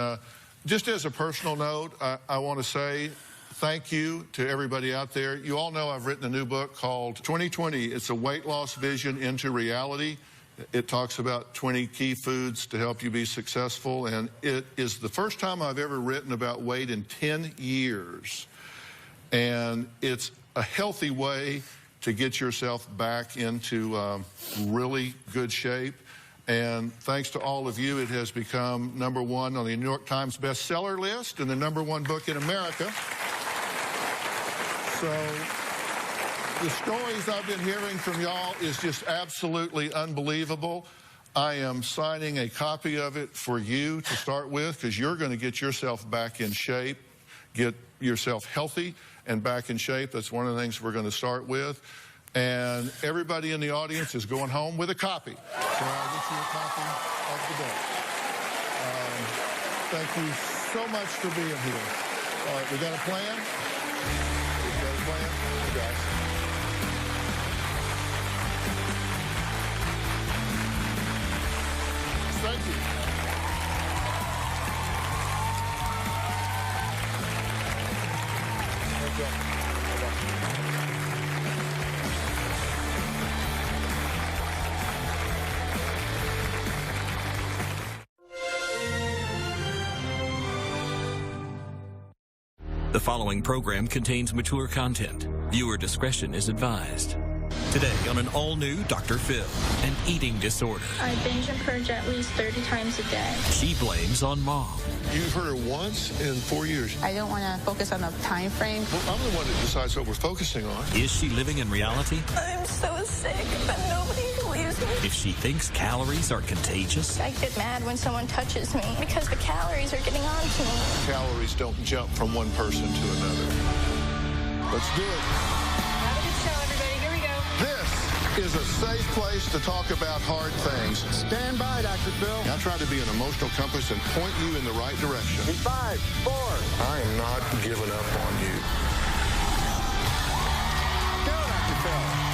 Speaker 3: just as a personal note, I want to say thank you to everybody out there. You all know I've written a new book called 2020. It's a weight loss vision into reality. It talks about 20 key foods to help you be successful. And it is the first time I've ever written about weight in 10 years. And it's a healthy way to get yourself back into really good shape. And thanks to all of you, it has become #1 on the New York Times bestseller list and the #1 book in America. So the stories I've been hearing from y'all is just absolutely unbelievable. I am signing a copy of it for you to start with, because you're going to get yourself back in shape, get yourself healthy and back in shape. That's one of the things we're going to start with. And everybody in the audience is going home with a copy. So I'll get you a copy of the book. Thank you so much for being here. All right, we got a plan? We got a plan? You guys. Thank you. Thank you.
Speaker 18: The following program contains mature content. Viewer discretion is advised. Today on an all-new Dr. Phil, an eating disorder.
Speaker 19: I binge and purge at least 30 times a day.
Speaker 18: She blames on mom.
Speaker 3: You've heard her once in 4 years.
Speaker 19: I don't want to focus on the time frame.
Speaker 3: Well, I'm the one that decides what we're focusing on.
Speaker 18: Is she living in reality?
Speaker 19: I'm so sick, but nobody believes me.
Speaker 18: If she thinks calories are contagious?
Speaker 19: I get mad when someone touches me because the calories are getting on to me.
Speaker 3: Calories don't jump from one person to another. Let's do it.
Speaker 17: Have a good show, everybody. Here we go.
Speaker 3: This is a safe place to talk about hard things.
Speaker 5: Stand by, Dr. Phil.
Speaker 3: I try to be an emotional compass and point you in the right direction.
Speaker 5: In 5, 4.
Speaker 13: I am not giving up on you.
Speaker 5: Go, Dr. Phil.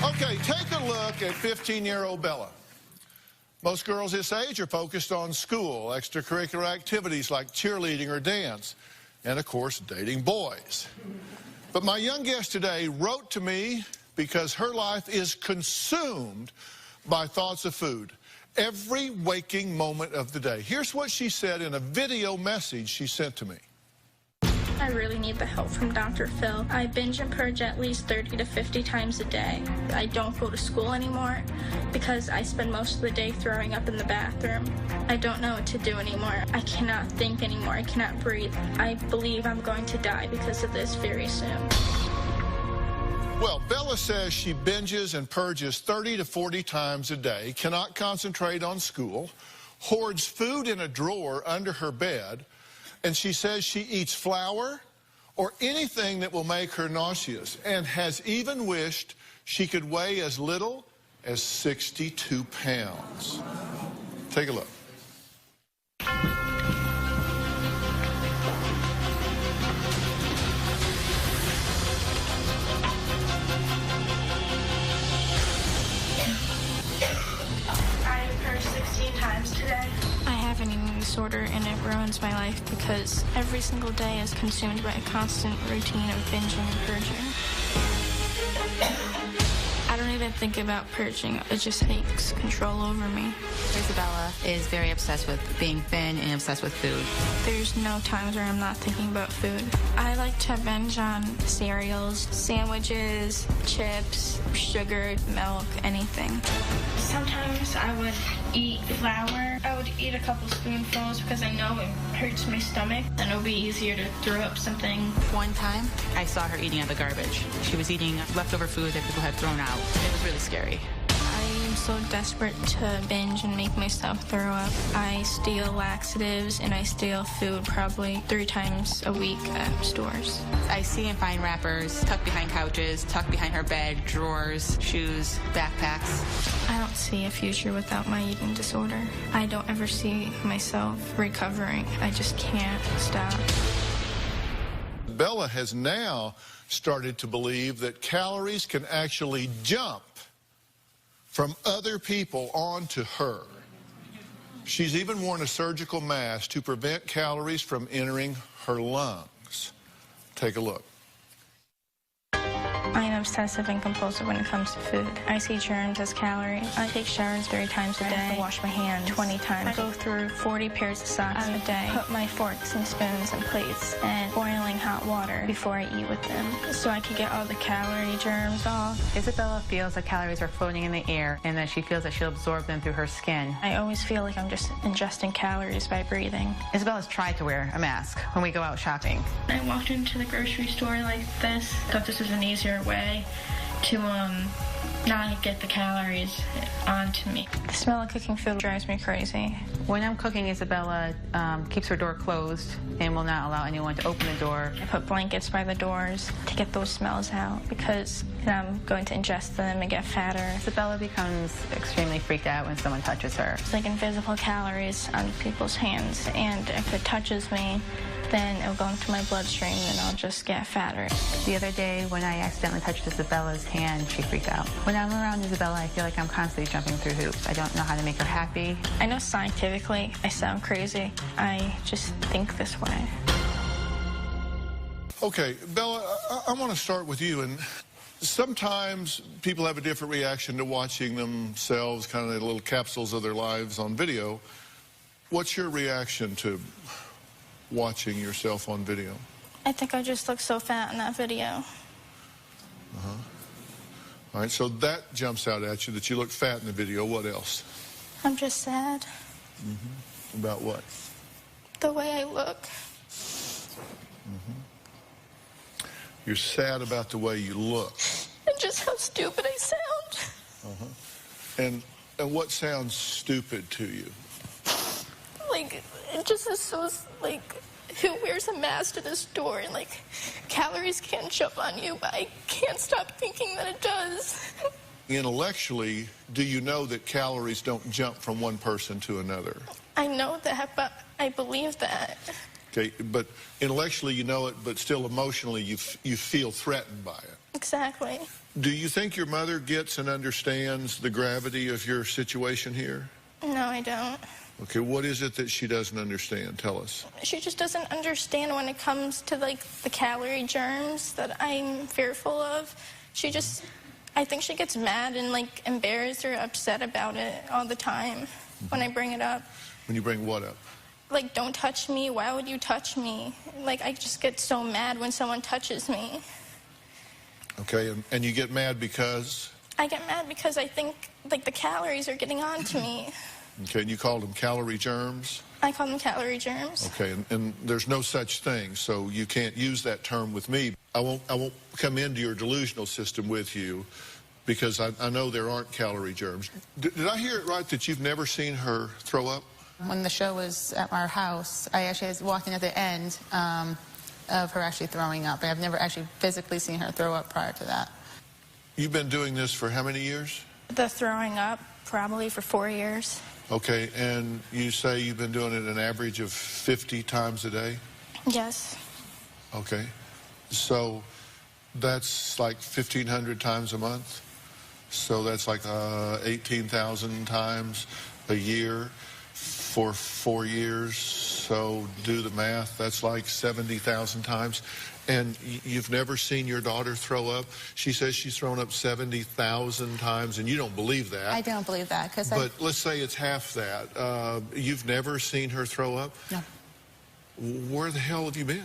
Speaker 3: Okay, take a look at 15-year-old Bella. Most girls this age are focused on school, extracurricular activities like cheerleading or dance, and of course, dating boys. But my young guest today wrote to me because her life is consumed by thoughts of food every waking moment of the day. Here's what she said in a video message she sent to me.
Speaker 19: I really need the help from Dr. Phil. I binge and purge at least 30 to 50 times a day. I don't go to school anymore because I spend most of the day throwing up in the bathroom. I don't know what to do anymore. I cannot think anymore. I cannot breathe. I believe I'm going to die because of this very soon.
Speaker 3: Well, Bella says she binges and purges 30 to 40 times a day, cannot concentrate on school, hoards food in a drawer under her bed, and she says she eats flour, or anything that will make her nauseous, and has even wished she could weigh as little as 62 pounds. Take a look.
Speaker 19: I purged 16 times today. I have an eating disorder and it ruins my life because every single day is consumed by a constant routine of binging and purging. I don't even think about purging. It just takes control over me.
Speaker 4: Isabella is very obsessed with being thin and obsessed with food.
Speaker 19: There's no times where I'm not thinking about food. I like to binge on cereals, sandwiches, chips, sugar, milk, anything. Sometimes I would eat flour. I would eat a couple spoonfuls because I know it hurts my stomach and it'll be easier to throw up something.
Speaker 4: One time, I saw her eating out the garbage. She was eating leftover food that people had thrown out. It was really scary.
Speaker 19: I am so desperate to binge and make myself throw up. I steal laxatives and I steal food probably 3 times a week at stores.
Speaker 4: I see and find wrappers tucked behind couches, tucked behind her bed, drawers, shoes, backpacks.
Speaker 19: I don't see a future without my eating disorder. I don't ever see myself recovering. I just can't stop.
Speaker 3: Bella has now started to believe that calories can actually jump from other people onto her. She's even worn a surgical mask to prevent calories from entering her lungs. Take a look.
Speaker 19: I am obsessive and compulsive when it comes to food. I see germs as calories. I take showers 3 times a day. I have to wash my hands 20 times. I go through 40 pairs of socks a day. Put my forks and spoons and plates in boiling hot water before I eat with them so I can get all the calorie germs off.
Speaker 4: Isabella feels that calories are floating in the air and that she feels that she'll absorb them through her skin.
Speaker 19: I always feel like I'm just ingesting calories by breathing.
Speaker 4: Isabella's tried to wear a mask when we go out shopping.
Speaker 19: I walked into the grocery store like this. I thought this was an easier way to not get the calories onto me. The smell of cooking food drives me crazy.
Speaker 4: When I'm cooking, Isabella keeps her door closed and will not allow anyone to open the door.
Speaker 19: I put blankets by the doors to get those smells out because I'm going to ingest them and get fatter.
Speaker 4: Isabella becomes extremely freaked out when someone touches her.
Speaker 19: It's like invisible calories on people's hands, and if it touches me, then it'll go into my bloodstream and I'll just get fatter.
Speaker 4: The other day when I accidentally touched Isabella's hand, she freaked out. When I'm around Isabella, I feel like I'm constantly jumping through hoops. I don't know how to make her happy.
Speaker 19: I know scientifically I sound crazy. I just think this way.
Speaker 3: Okay, Bella, I want to start with you. And sometimes people have a different reaction to watching themselves, kind of little capsules of their lives on video. What's your reaction to watching yourself on video?
Speaker 19: I think I just look so fat in that video.
Speaker 3: All right, so that jumps out at you, that you look fat in the video. What else?
Speaker 19: I'm just sad.
Speaker 3: About what?
Speaker 19: The way I look.
Speaker 3: You're sad about the way you look.
Speaker 19: And just how stupid I sound.
Speaker 3: And what sounds stupid to you?
Speaker 19: Like, it just is so, like, who wears a mask to the store and, like, calories can't jump on you, but I can't stop thinking that it does.
Speaker 3: Intellectually, do you know that calories don't jump from one person to another?
Speaker 19: I know that, but I believe that.
Speaker 3: Okay, but intellectually you know it, but still emotionally you feel threatened by it.
Speaker 19: Exactly.
Speaker 3: Do you think your mother gets and understands the gravity of your situation here?
Speaker 19: No, I don't.
Speaker 3: Okay, what is it that she doesn't understand? Tell us.
Speaker 19: She just doesn't understand when it comes to, like, the calorie germs that I'm fearful of. She just, I think she gets mad and, like, embarrassed or upset about it all the time when I bring it up.
Speaker 3: When you bring what up?
Speaker 19: Like, don't touch me. Why would you touch me? Like, I just get so mad when someone touches me.
Speaker 3: Okay, and you get mad because?
Speaker 19: I get mad because I think, like, the calories are getting on to me.
Speaker 3: Okay, and you called them calorie germs?
Speaker 19: I call them calorie germs.
Speaker 3: Okay, and there's no such thing, so you can't use that term with me. I won't come into your delusional system with you because I know there aren't calorie germs. Did I hear it right that you've never seen her throw up?
Speaker 14: When the show was at our house, I actually was walking at the end,
Speaker 20: of her actually throwing up. I've never actually physically seen her throw up prior to that.
Speaker 3: You've been doing this for how many years?
Speaker 19: The throwing up, probably for 4 years.
Speaker 3: Okay, and you say you've been doing it an average of 50 times a day?
Speaker 19: Yes.
Speaker 3: Okay, so that's like 1,500 times a month? So that's like 18,000 times a year for 4 years. So do the math, that's like 70,000 times. And you've never seen your daughter throw up? She says she's thrown up 70,000 times, and you don't believe that.
Speaker 20: I don't believe that.
Speaker 3: But let's say it's half that. You've never seen her throw up?
Speaker 20: No.
Speaker 3: Where the hell have you been?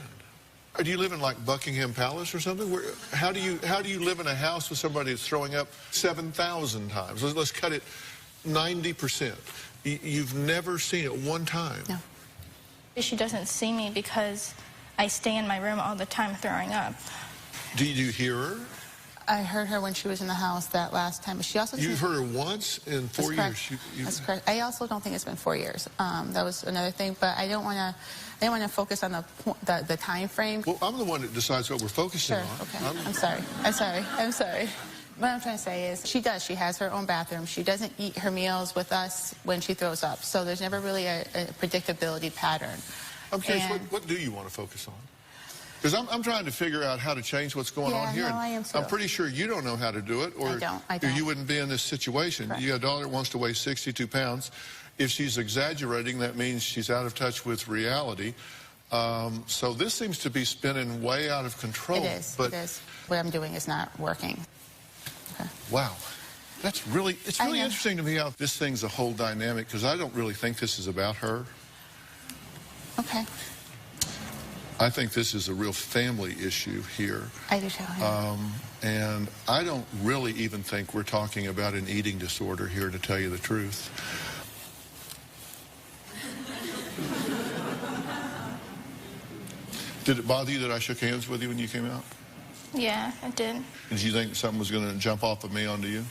Speaker 3: Do you live in like Buckingham Palace or something? How do you live in a house with somebody that's throwing up 7,000 times? Let's cut it 90%. You've never seen it one time?
Speaker 20: No.
Speaker 19: She doesn't see me because I stay in my room all the time throwing up.
Speaker 3: Do you hear her?
Speaker 20: I heard her when she was in the house that last time. But she also.
Speaker 3: You've heard her once in 4 years.
Speaker 20: That's correct. I also don't think it's been 4 years. That was another thing. But I don't want to focus on the time frame.
Speaker 3: Well, I'm the one that decides what we're focusing on.
Speaker 20: Okay. I'm sorry. What I'm trying to say is she does. She has her own bathroom. She doesn't eat her meals with us when she throws up. So there's never really a predictability pattern.
Speaker 3: I'm curious, what do you want to focus on? Because I'm trying to figure out how to change what's going on here.
Speaker 20: No, I am too.
Speaker 3: I'm pretty sure you don't know how to do it, or
Speaker 20: I don't.
Speaker 3: you wouldn't be in this situation.
Speaker 20: Correct.
Speaker 3: You got a daughter that wants to weigh 62 pounds. If she's exaggerating, that means she's out of touch with reality. So this seems to be spinning way out of control.
Speaker 20: It is. What I'm doing is not working. Okay.
Speaker 3: Wow. It's really interesting to me how this thing's a whole dynamic, because I don't really think this is about her.
Speaker 20: Okay.
Speaker 3: I think this is a real family issue here.
Speaker 20: I do too. Yeah.
Speaker 3: And I don't really even think we're talking about an eating disorder here, to tell you the truth. Did it bother you that I shook hands with you when you came out?
Speaker 19: Yeah, I did.
Speaker 3: Did you think something was going to jump off of me onto you?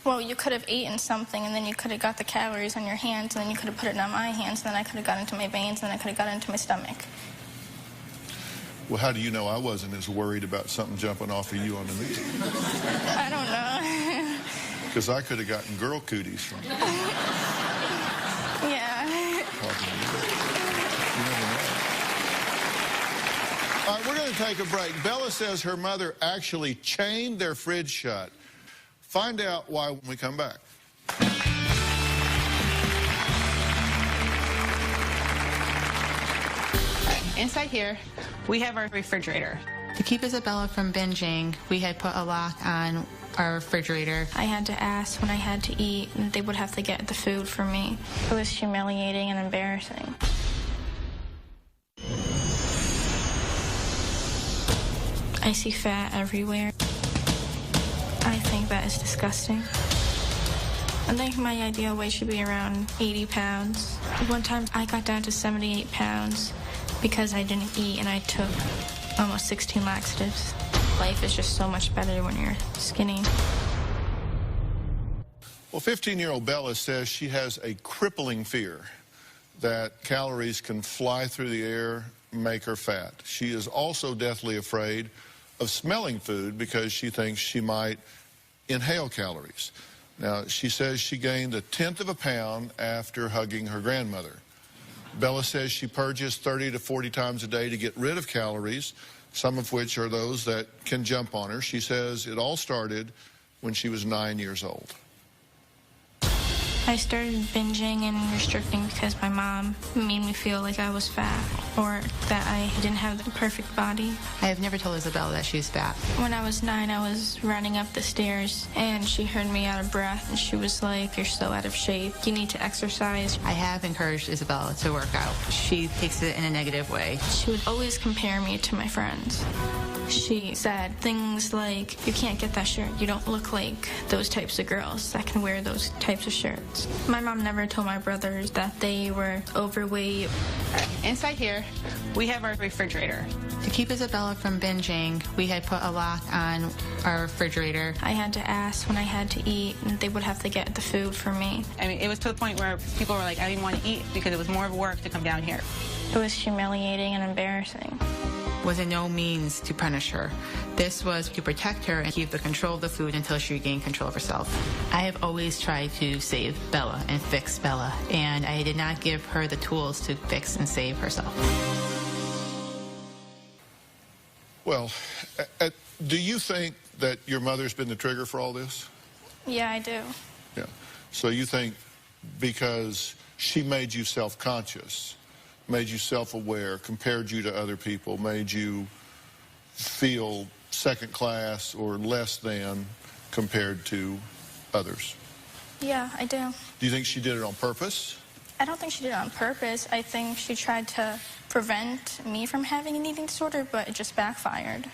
Speaker 19: Well, you could have eaten something, and then you could have got the calories on your hands, and then you could have put it on my hands, and then I could have got into my veins, and then I could have got into my stomach.
Speaker 3: Well, how do you know I wasn't as worried about something jumping off of you onto me?
Speaker 19: I don't know.
Speaker 3: Because I could have gotten girl cooties from you.
Speaker 19: Yeah.
Speaker 3: You never know. All right, we're going to take a break. Bella says her mother actually chained their fridge shut. Find out why when we come back.
Speaker 20: Inside here, we have our refrigerator. To keep Isabella from binging, we had put a lock on our refrigerator.
Speaker 19: I had to ask when I had to eat, and they would have to get the food for me. It was humiliating and embarrassing. I see fat everywhere. I think that is disgusting. I think my ideal weight should be around 80 pounds. One time I got down to 78 pounds because I didn't eat, and I took almost 16 laxatives. Life is just so much better when you're skinny.
Speaker 3: Well, 15-year-old Bella says she has a crippling fear that calories can fly through the air, make her fat. She is also deathly afraid of smelling food because she thinks she might inhale calories. Now, she says she gained 1/10 of a pound after hugging her grandmother. Bella says she purges 30 to 40 times a day to get rid of calories, some of which are those that can jump on her. She says it all started when she was 9 years old.
Speaker 19: I started binging and restricting because my mom made me feel like I was fat or that I didn't have the perfect body.
Speaker 20: I have never told Isabella that she's fat.
Speaker 19: When I was 9, I was running up the stairs, and she heard me out of breath, and she was like, "You're so out of shape. You need to exercise."
Speaker 20: I have encouraged Isabella to work out. She takes it in a negative way.
Speaker 19: She would always compare me to my friends. She said things like, "You can't get that shirt. You don't look like those types of girls that can wear those types of shirts." My mom never told my brothers that they were overweight.
Speaker 20: Inside here, we have our refrigerator. To keep Isabella from binging, we had put a lock on our refrigerator.
Speaker 19: I had to ask when I had to eat, and they would have to get the food for me.
Speaker 20: I mean, it was to the point where people were like, I didn't want to eat because it was more work to come down here.
Speaker 19: It was humiliating and embarrassing.
Speaker 20: was in no means to punish her. This was to protect her and keep the control of the food until she regained control of herself. I have always tried to save Bella and fix Bella, and I did not give her the tools to fix and save herself.
Speaker 3: Well, do you think that your mother's been the trigger for all this?
Speaker 19: Yeah, I do.
Speaker 3: Yeah. So you think because she made you self-conscious, made you self-aware, compared you to other people, made you feel second class or less than compared to others?
Speaker 19: Yeah, I do.
Speaker 3: Do you think she did it on purpose?
Speaker 19: I don't think she did it on purpose. I think she tried to prevent me from having an eating disorder, but it just backfired.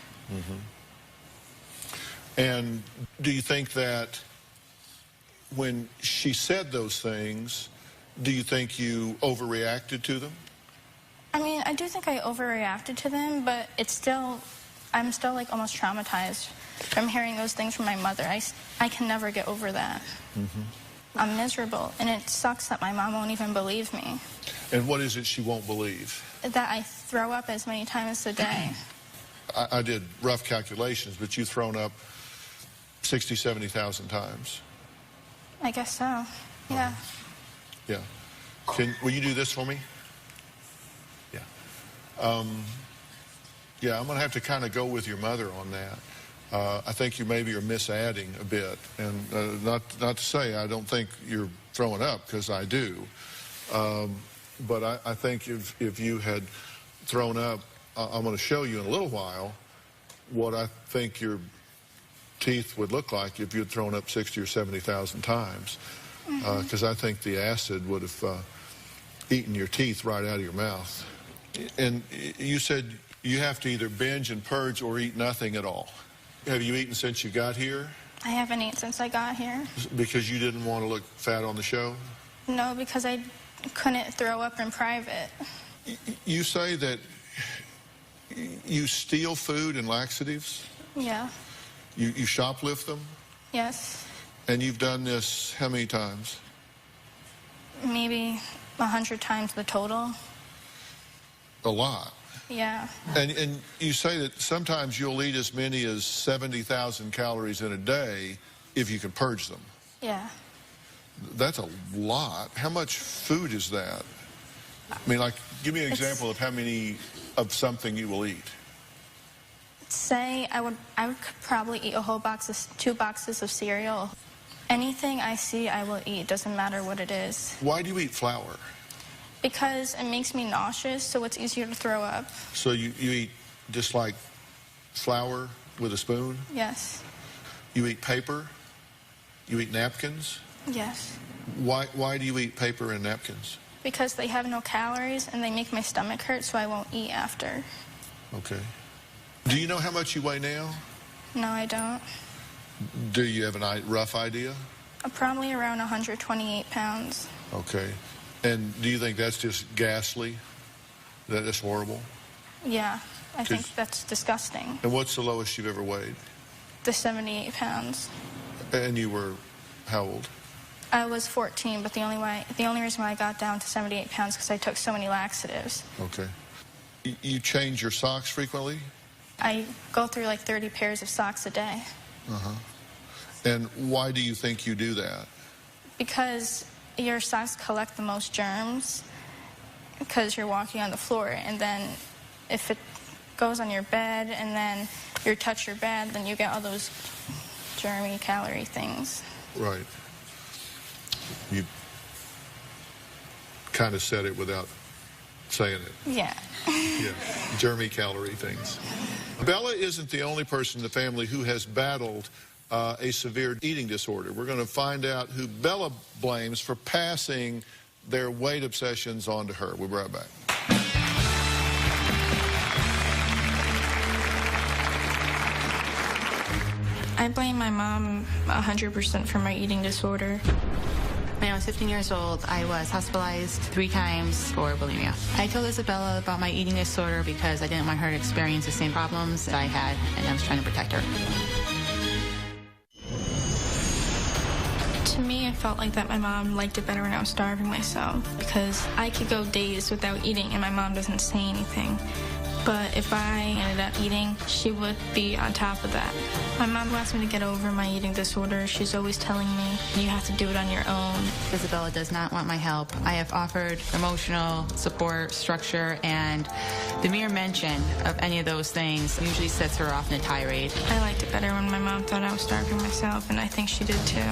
Speaker 3: And do you think that when she said those things, do you think you overreacted to them?
Speaker 19: I mean, I do think I overreacted to them, but I'm still like almost traumatized from hearing those things from my mother. I can never get over that. I'm miserable, and it sucks that my mom won't even believe me.
Speaker 3: And what is it she won't believe?
Speaker 19: That I throw up as many times a day.
Speaker 3: I did rough calculations, but you've thrown up 60,000, 70,000 times.
Speaker 19: I guess so, yeah.
Speaker 3: Yeah. Will you do this for me? Yeah. Yeah, I'm going to have to kind of go with your mother on that. I think you maybe are misadding a bit. And not to say I don't think you're throwing up, because I do. But I think if you had thrown up, I'm going to show you in a little while what I think your teeth would look like if you had thrown up 60 or 70,000 times. Because I think the acid would have eaten your teeth right out of your mouth. And you said you have to either binge and purge or eat nothing at all. Have you eaten since you got here?
Speaker 19: I haven't eaten since I got here.
Speaker 3: Because you didn't want to look fat on the show?
Speaker 19: No, because I couldn't throw up in private.
Speaker 3: You say that you steal food and laxatives?
Speaker 19: Yeah.
Speaker 3: You shoplift them?
Speaker 19: Yes.
Speaker 3: And you've done this how many times?
Speaker 19: Maybe 100 times the total.
Speaker 3: A lot.
Speaker 19: Yeah.
Speaker 3: And you say that sometimes you'll eat as many as 70,000 calories in a day if you can purge them.
Speaker 19: Yeah.
Speaker 3: That's a lot. How much food is that? I mean, like, give me an example of how many of something you will eat.
Speaker 19: Say I would probably eat a whole box, 2 boxes of cereal. Anything I see, I will eat. Doesn't matter what it is.
Speaker 3: Why do you eat flour?
Speaker 19: Because it makes me nauseous, so it's easier to throw up.
Speaker 3: So you eat just like flour with a spoon?
Speaker 19: Yes.
Speaker 3: You eat paper? You eat napkins?
Speaker 19: Yes.
Speaker 3: Why do you eat paper and napkins?
Speaker 19: Because they have no calories and they make my stomach hurt, so I won't eat after.
Speaker 3: Okay. Do you know how much you weigh now?
Speaker 19: No, I don't.
Speaker 3: Do you have a rough idea?
Speaker 19: Probably around 128 pounds.
Speaker 3: Okay. And do you think that's just ghastly? That is horrible?
Speaker 19: Yeah, I think that's disgusting.
Speaker 3: And what's the lowest you've ever weighed?
Speaker 19: The 78 pounds.
Speaker 3: And you were how old?
Speaker 19: I was 14, but the only reason why I got down to 78 pounds because I took so many laxatives.
Speaker 3: Okay. You change your socks frequently?
Speaker 19: I go through like 30 pairs of socks a day.
Speaker 3: And why do you think you do that?
Speaker 19: Because your socks collect the most germs because you're walking on the floor, and then if it goes on your bed and then you touch your bed, then you get all those germy calorie things.
Speaker 3: Right. You kind of said it without saying it.
Speaker 19: Yeah.
Speaker 3: Yeah, germy calorie things. Bella isn't the only person in the family who has battled a severe eating disorder. We're going to find out who Bella blames for passing their weight obsessions on to her. We'll be right back.
Speaker 19: I blame my mom 100% for my eating disorder.
Speaker 20: When I was 15 years old, I was hospitalized 3 times for bulimia. I told Isabella about my eating disorder because I didn't want her to experience the same problems that I had, and I was trying to protect her.
Speaker 19: To me, it felt like that my mom liked it better when I was starving myself because I could go days without eating and my mom doesn't say anything. But if I ended up eating, she would be on top of that. My mom wants me to get over my eating disorder. She's always telling me, you have to do it on your own.
Speaker 20: Isabella does not want my help. I have offered emotional support, structure, and the mere mention of any of those things usually sets her off in a tirade.
Speaker 19: I liked it better when my mom thought I was starving myself, and I think she did too.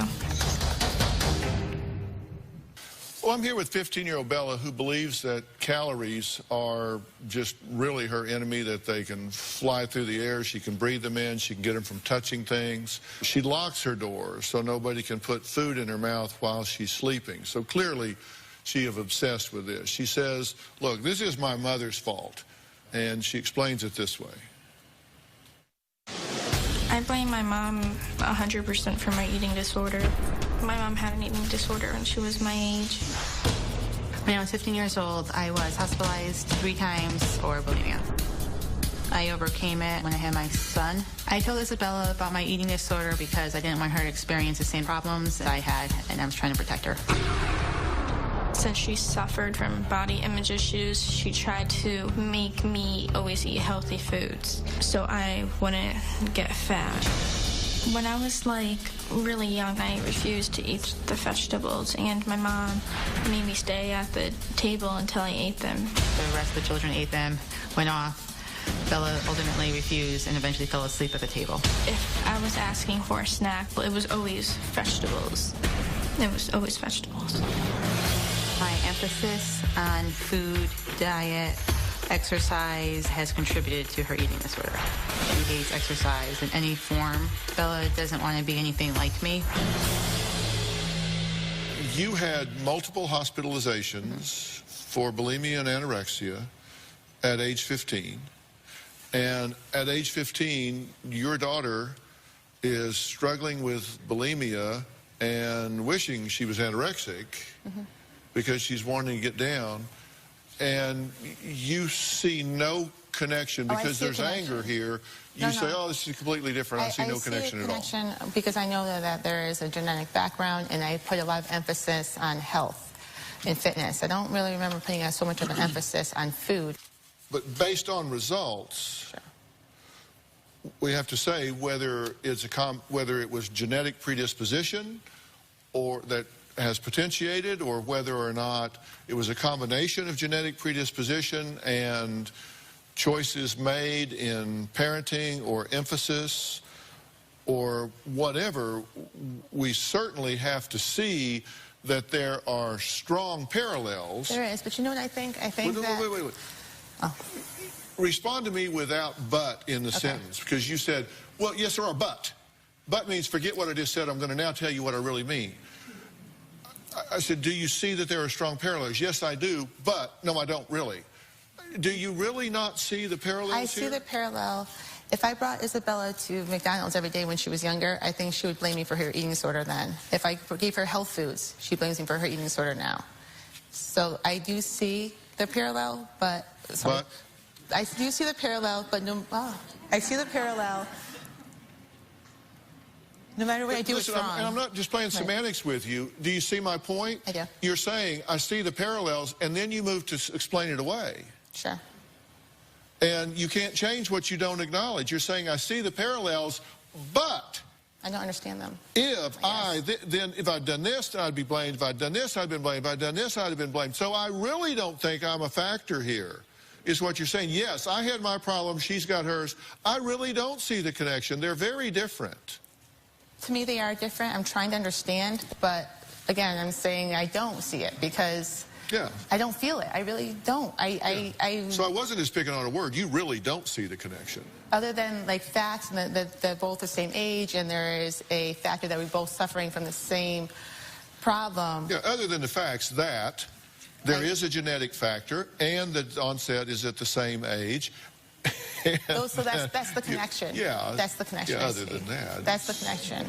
Speaker 3: Well, I'm here with 15-year-old Bella, who believes that calories are just really her enemy, that they can fly through the air, she can breathe them in, she can get them from touching things. She locks her doors so nobody can put food in her mouth while she's sleeping. So clearly, she is obsessed with this. She says, look, this is my mother's fault, and she explains it this way.
Speaker 19: I blame my mom 100% for my eating disorder. My mom had an eating disorder when she was my age.
Speaker 20: When I was 15 years old, I was hospitalized 3 times for bulimia. I overcame it when I had my son. I told Isabella about my eating disorder because I didn't want her to experience the same problems that I had, and I was trying to protect her.
Speaker 19: Since she suffered from body image issues, she tried to make me always eat healthy foods so I wouldn't get fat. When I was really young, I refused to eat the vegetables, and my mom made me stay at the table until I ate them.
Speaker 20: The rest of the children ate them, went off. Bella ultimately refused and eventually fell asleep at the table.
Speaker 19: If I was asking for a snack, it was always vegetables. It was always vegetables.
Speaker 20: My emphasis on food, diet, exercise has contributed to her eating disorder. She hates exercise in any form. Bella doesn't want to be anything like me.
Speaker 3: You had multiple hospitalizations for bulimia and anorexia at age 15. And at age 15, your daughter is struggling with bulimia and wishing she was anorexic because she's wanting to get down. And you see no connection because there's anger here. You say, oh, this is completely different. I see no connection at all.
Speaker 20: I see a connection because I know that there is a genetic background, and I put a lot of emphasis on health and fitness. I don't really remember putting so much of an emphasis on food.
Speaker 3: But based on results, we have to say whether it was genetic predisposition or that has potentiated, or whether or not it was a combination of genetic predisposition and choices made in parenting or emphasis or whatever. We certainly have to see that there are strong parallels.
Speaker 20: There is, but you know what I think? I think
Speaker 3: Wait. Oh. Respond to me without but in the sentence, because you said, well, yes, there are but. But means forget what I just said. I'm going to now tell you what I really mean. I said, do you see that there are strong parallels? Yes, I do, but no, I don't really. Do you really not see the parallels here?
Speaker 20: I see the parallel. If I brought Isabella to McDonald's every day when she was younger, I think she would blame me for her eating disorder then. If I gave her health foods, she blames me for her eating disorder now. So I do see the parallel, but... I do see the parallel, but no... I see the parallel... No matter what I do, it's wrong.
Speaker 3: And I'm not just playing semantics with you. Do you see my point?
Speaker 20: I do.
Speaker 3: You're saying, I see the parallels, and then you move to explain it away.
Speaker 20: Sure.
Speaker 3: And you can't change what you don't acknowledge. You're saying, I see the parallels, but...
Speaker 20: I don't understand them.
Speaker 3: If I'd done this, then I'd be blamed. If I'd done this, I'd been blamed. If I'd done this, I'd have been blamed. So I really don't think I'm a factor here, is what you're saying. Yes, I had my problem. She's got hers. I really don't see the connection. They're very different.
Speaker 20: To me, they are different. I'm trying to understand, but again, I'm saying I don't see it because I don't feel it. I really don't.
Speaker 3: So I wasn't just picking on a word. You really don't see the connection.
Speaker 20: Other than facts, and that they're both the same age, and there is a factor that we're both suffering from the same problem.
Speaker 3: Yeah, other than the facts that there is a genetic factor and the onset is at the same age.
Speaker 20: So that's the connection. That's the connection.
Speaker 3: Yeah, other than that.
Speaker 20: That's the connection.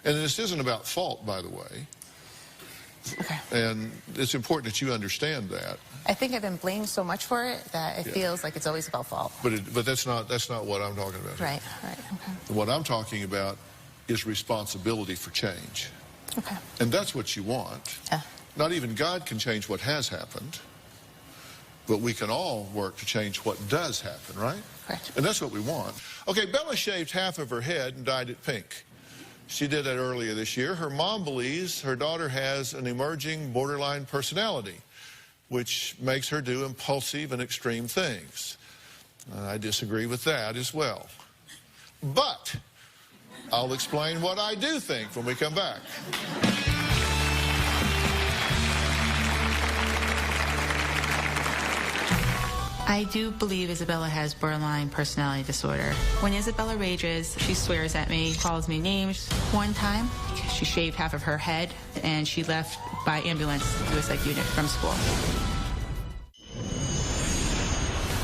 Speaker 3: And this isn't about fault, by the way. Okay. And it's important that you understand that.
Speaker 20: I think I've been blamed so much for it that it feels like it's always about fault.
Speaker 3: But that's not what I'm talking about.
Speaker 20: Right. Okay.
Speaker 3: What I'm talking about is responsibility for change.
Speaker 20: Okay.
Speaker 3: And that's what you want.
Speaker 20: Yeah.
Speaker 3: Not even God can change what has happened. But we can all work to change what does happen, right?
Speaker 20: Correct.
Speaker 3: And that's what we want. Okay, Bella shaved half of her head and dyed it pink. She did that earlier this year. Her mom believes her daughter has an emerging borderline personality, which makes her do impulsive and extreme things. I disagree with that as well. But I'll explain what I do think when we come back.
Speaker 20: I do believe Isabella has borderline personality disorder. When Isabella rages, she swears at me, calls me names. One time, she shaved half of her head, and she left by ambulance to a psych unit from school.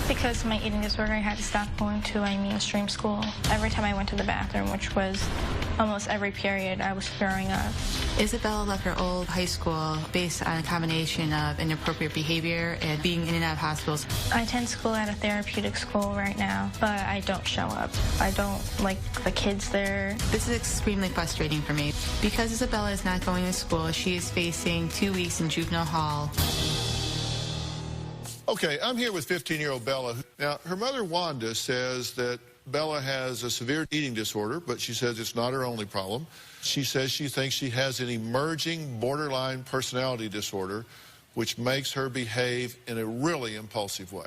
Speaker 19: Because of my eating disorder, I had to stop going to a mainstream school. Every time I went to the bathroom, which was almost every period, I was throwing up.
Speaker 20: Isabella left her old high school based on a combination of inappropriate behavior and being in and out of hospitals.
Speaker 19: I attend school at a therapeutic school right now, but I don't show up. I don't like the kids there.
Speaker 20: This is extremely frustrating for me. Because Isabella is not going to school, she is facing 2 weeks in juvenile hall.
Speaker 3: Okay, I'm here with 15-year-old Bella. Now, her mother, Wanda, says that Bella has a severe eating disorder, but she says it's not her only problem. She says she thinks she has an emerging borderline personality disorder, which makes her behave in a really impulsive way.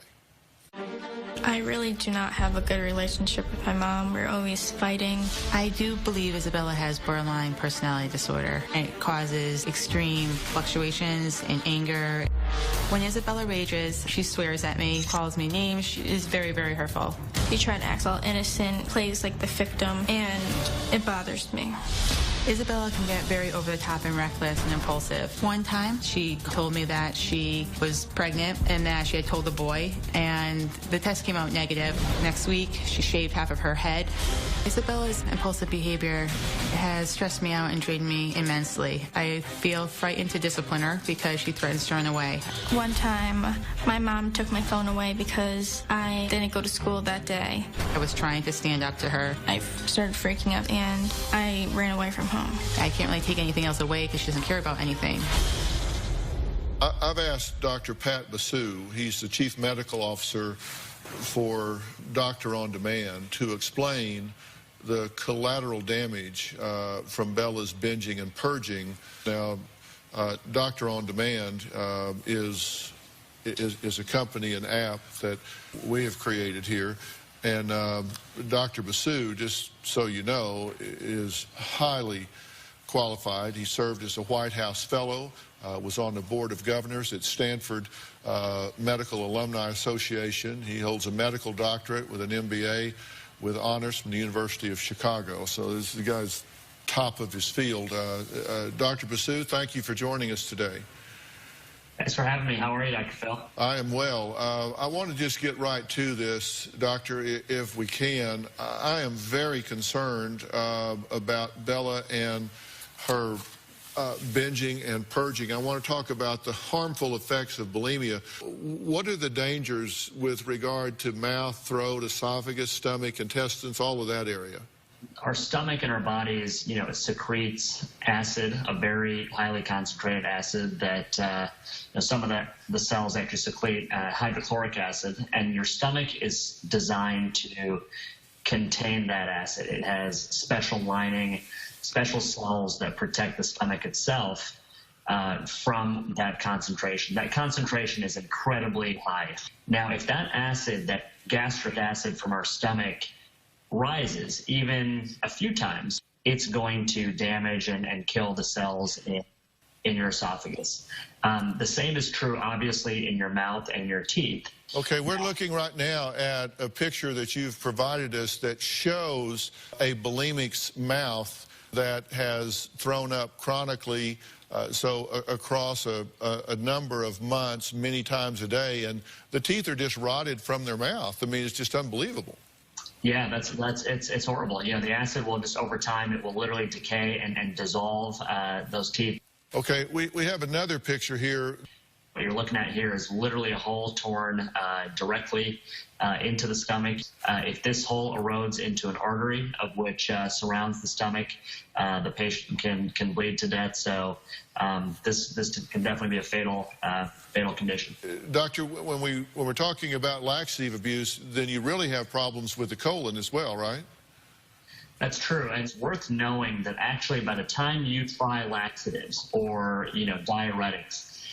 Speaker 19: I really do not have a good relationship with my mom. We're always fighting.
Speaker 20: I do believe Isabella has borderline personality disorder. It causes extreme fluctuations in anger. When Isabella rages, she swears at me, calls me names. She is very, very hurtful.
Speaker 19: She tried to act all innocent, plays like the victim, and it bothers me.
Speaker 20: Isabella can get very over-the-top and reckless and impulsive. One time, she told me that she was pregnant and that she had told the boy, and the test came out negative. Next week, she shaved half of her head. Isabella's impulsive behavior has stressed me out and drained me immensely. I feel frightened to discipline her because she threatens to run away.
Speaker 19: One time, my mom took my phone away because I didn't go to school that day.
Speaker 20: I was trying to stand up to her.
Speaker 19: I started freaking out, and I ran away from home.
Speaker 20: I can't really take anything else away because she doesn't care about anything.
Speaker 3: I've asked Dr. Pat Basu, he's the chief medical officer for Doctor On Demand, to explain the collateral damage from Bella's binging and purging. Now, Doctor On Demand is a company, an app that we have created here. And Dr. Basu, just so you know, is highly qualified. He served as a White House Fellow, was on the Board of Governors at Stanford Medical Alumni Association. He holds a medical doctorate with an MBA with honors from the University of Chicago. So this is the guy's top of his field. Dr. Basu, thank you for joining us today.
Speaker 21: Thanks for having me. How are you, Dr. Phil?
Speaker 3: I am well. I want to just get right to this, Doctor, if we can. I am very concerned about Bella and her binging and purging. I want to talk about the harmful effects of bulimia. What are the dangers with regard to mouth, throat, esophagus, stomach, intestines, all of that area?
Speaker 21: Our stomach and our bodies, it secretes acid, a very highly concentrated acid that some of the cells actually secrete hydrochloric acid, and your stomach is designed to contain that acid. It has special lining, special cells that protect the stomach itself from that concentration. That concentration is incredibly high. Now, if that acid, that gastric acid from our stomach, rises even a few times, it's going to damage and kill the cells in your esophagus. The same is true, obviously, in your mouth and your teeth.
Speaker 3: Okay, we're looking right now at a picture that you've provided us that shows a bulimic's mouth that has thrown up chronically, across a number of months, many times a day, and the teeth are just rotted from their mouth. I mean, it's just unbelievable.
Speaker 21: Yeah, it's horrible. The acid will just, over time, it will literally decay and dissolve those teeth.
Speaker 3: Okay, we have another picture here.
Speaker 21: You're you're looking at here is literally a hole torn directly into the stomach. If this hole erodes into an artery of which surrounds the stomach, the patient can bleed to death. So this can definitely be a fatal condition.
Speaker 3: Doctor, when we're talking about laxative abuse, then you really have problems with the colon as well, right?
Speaker 21: That's true, and it's worth knowing that actually by the time you try laxatives or diuretics,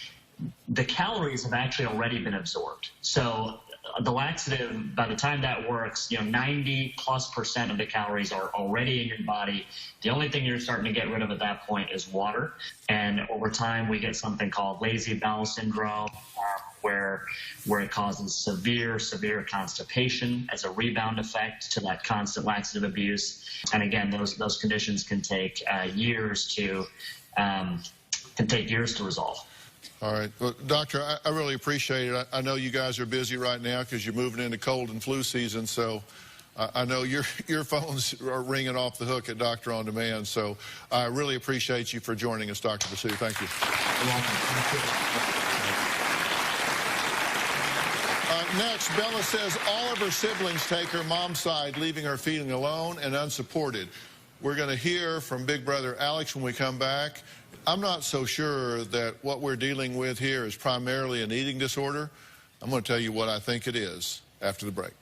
Speaker 21: the calories have actually already been absorbed. So the laxative, by the time that works, 90+% of the calories are already in your body. The only thing you're starting to get rid of at that point is water, and over time we get something called lazy bowel syndrome, where it causes severe constipation as a rebound effect to that constant laxative abuse. And again, those conditions can take years to resolve.
Speaker 3: All right. Well, Doctor, I really appreciate it. I know you guys are busy right now because you're moving into cold and flu season, so I know your phones are ringing off the hook at Doctor On Demand, so I really appreciate you for joining us, Dr. Basu. Thank you.
Speaker 21: You're welcome. Thank you.
Speaker 3: Next, Bella says all of her siblings take her mom's side, leaving her feeling alone and unsupported. We're going to hear from Big Brother Alex when we come back. I'm not so sure that what we're dealing with here is primarily an eating disorder. I'm going to tell you what I think it is after the break.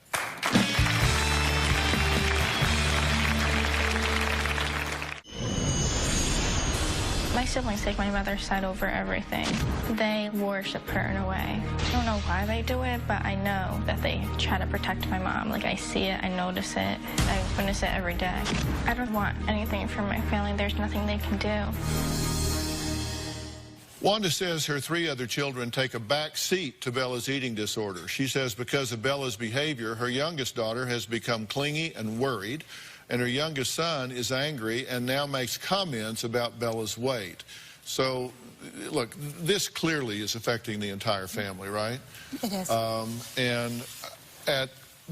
Speaker 19: My siblings take my mother's side over everything. They worship her in a way. I don't know why they do it, but I know that they try to protect my mom. Like, I see it, I notice it, I witness it every day. I don't want anything from my family. There's nothing they can do.
Speaker 3: Wanda says her 3 other children take a back seat to Bella's eating disorder. She says because of Bella's behavior, her youngest daughter has become clingy and worried, and her youngest son is angry and now makes comments about Bella's weight. So, look, this clearly is affecting the entire family, right?
Speaker 4: It is.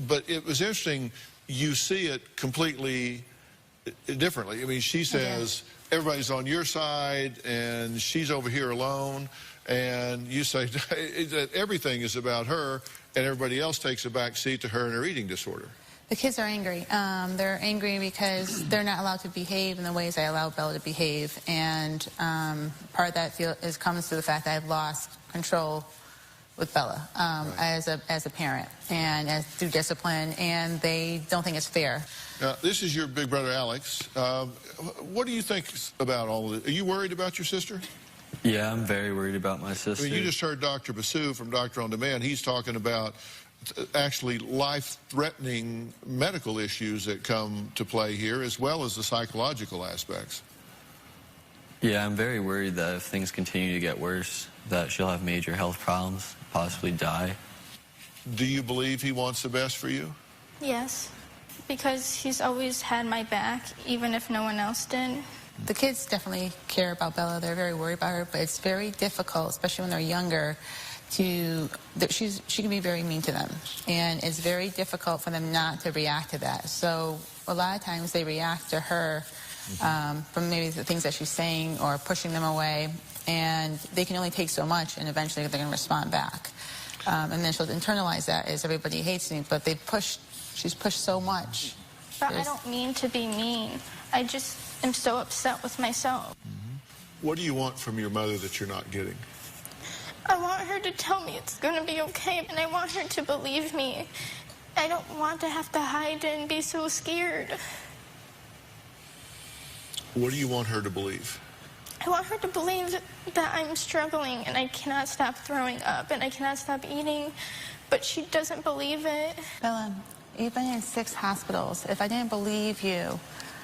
Speaker 3: But it was interesting, you see it completely differently. I mean, she says everybody's on your side and she's over here alone, and you say that everything is about her and everybody else takes a back seat to her and her eating disorder.
Speaker 20: The kids are angry. They're angry because they're not allowed to behave in the ways I allow Bella to behave. And part of that comes to the fact that I've lost control with Bella as a parent and through discipline, and they don't think it's fair.
Speaker 3: Now, this is your big brother, Alex. What do you think about all of this? Are you worried about your sister?
Speaker 9: Yeah, I'm very worried about my sister.
Speaker 3: I mean, you just heard Dr. Basu from Doctor On Demand. He's talking about actually life-threatening medical issues that come to play here, as well as the psychological aspects.
Speaker 9: Yeah, I'm very worried that if things continue to get worse, that she'll have major health problems, possibly die.
Speaker 3: Do you believe he wants the best for you?
Speaker 19: Yes, because he's always had my back, even if no one else did.
Speaker 20: The kids definitely care about Bella. They're very worried about her, but it's very difficult, especially when they're younger, she can be very mean to them, and it's very difficult for them not to react to that. So a lot of times they react to her from maybe the things that she's saying or pushing them away, and they can only take so much, and eventually they're going to respond back. And then she'll internalize that as everybody hates me, but she's pushed so much.
Speaker 19: But I don't mean to be mean. I just am so upset with myself.
Speaker 3: What do you want from your mother that you're not getting?
Speaker 19: I want her to tell me it's going to be okay, and I want her to believe me. I don't want to have to hide and be so scared.
Speaker 3: What do you want her to believe?
Speaker 19: I want her to believe that I'm struggling and I cannot stop throwing up and I cannot stop eating, but she doesn't believe it.
Speaker 20: Bella, you've been in 6 hospitals. If I didn't believe you,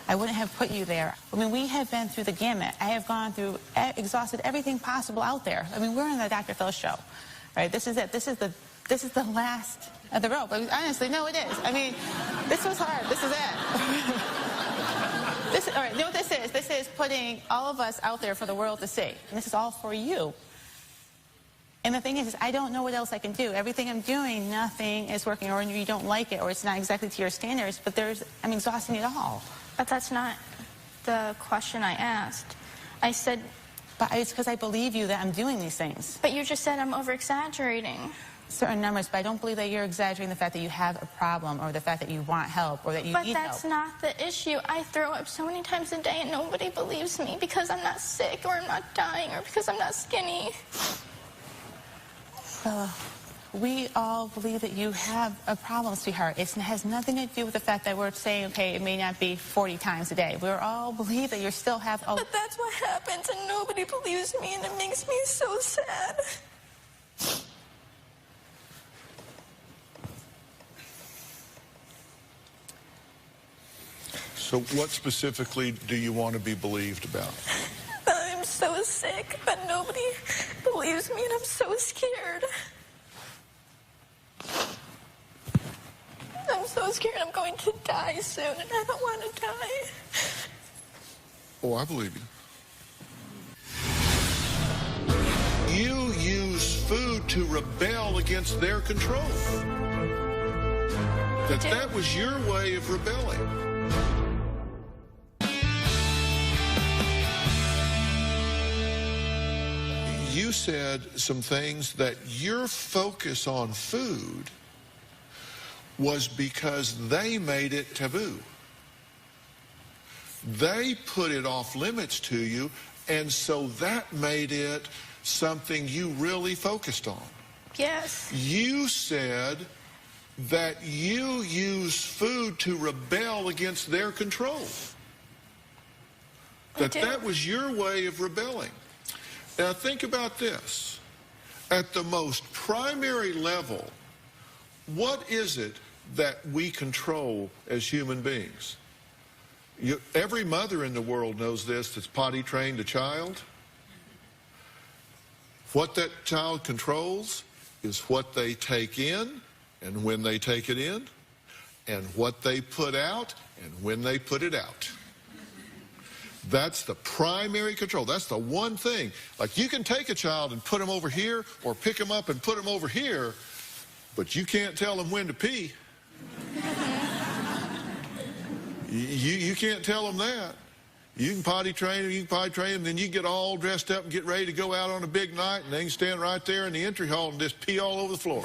Speaker 20: I wouldn't have put you there. I mean, we have been through the gamut. I have gone through, exhausted everything possible out there. I mean, we're on the Dr. Phil show, right? This is it. This is the last of the rope. I mean, honestly, no, it is. I mean, this was hard. This is it. All right, you know what this is? This is putting all of us out there for the world to see. And this is all for you. And the thing is I don't know what else I can do. Everything I'm doing, nothing is working, or you don't like it, or it's not exactly to your standards, but I'm exhausting it all.
Speaker 19: But that's not the question I asked. I said,
Speaker 6: But it's because I believe you that I'm doing these things.
Speaker 19: But you just said I'm over-exaggerating.
Speaker 6: Certain numbers, but I don't believe that you're exaggerating the fact that you have a problem or the fact that you want help or that you need help.
Speaker 19: But that's not the issue. I throw up so many times a day and nobody believes me because I'm not sick or I'm not dying or because I'm not skinny.
Speaker 6: Bella, we all believe that you have a problem, sweetheart. It has nothing to do with the fact that we're saying, okay, it may not be 40 times a day. We all believe that you still have...
Speaker 19: But that's what happens and nobody believes me and it makes me so sad.
Speaker 3: So what specifically do you want to be believed about?
Speaker 19: I'm so sick, but nobody believes me, and I'm so scared. I'm so scared I'm going to die soon, and I don't want to die.
Speaker 3: Oh, I believe you. You use food to rebel against their control. That was your way of rebelling. You said some things that your focus on food was because they made it taboo. They put it off limits to you, and so that made it something you really focused on.
Speaker 19: Yes.
Speaker 3: You said that you use food to rebel against their control. That was your way of rebelling. Now think about this. At the most primary level, what is it that we control as human beings? Every mother in the world knows this that's potty trained a child. What that child controls is what they take in and when they take it in, and what they put out and when they put it out. That's the primary control. That's the one thing. Like, you can take a child and put them over here or pick them up and put them over here, but you can't tell them when to pee. You can't tell them that. You can potty train them, then you get all dressed up and get ready to go out on a big night, and they can stand right there in the entry hall and just pee all over the floor.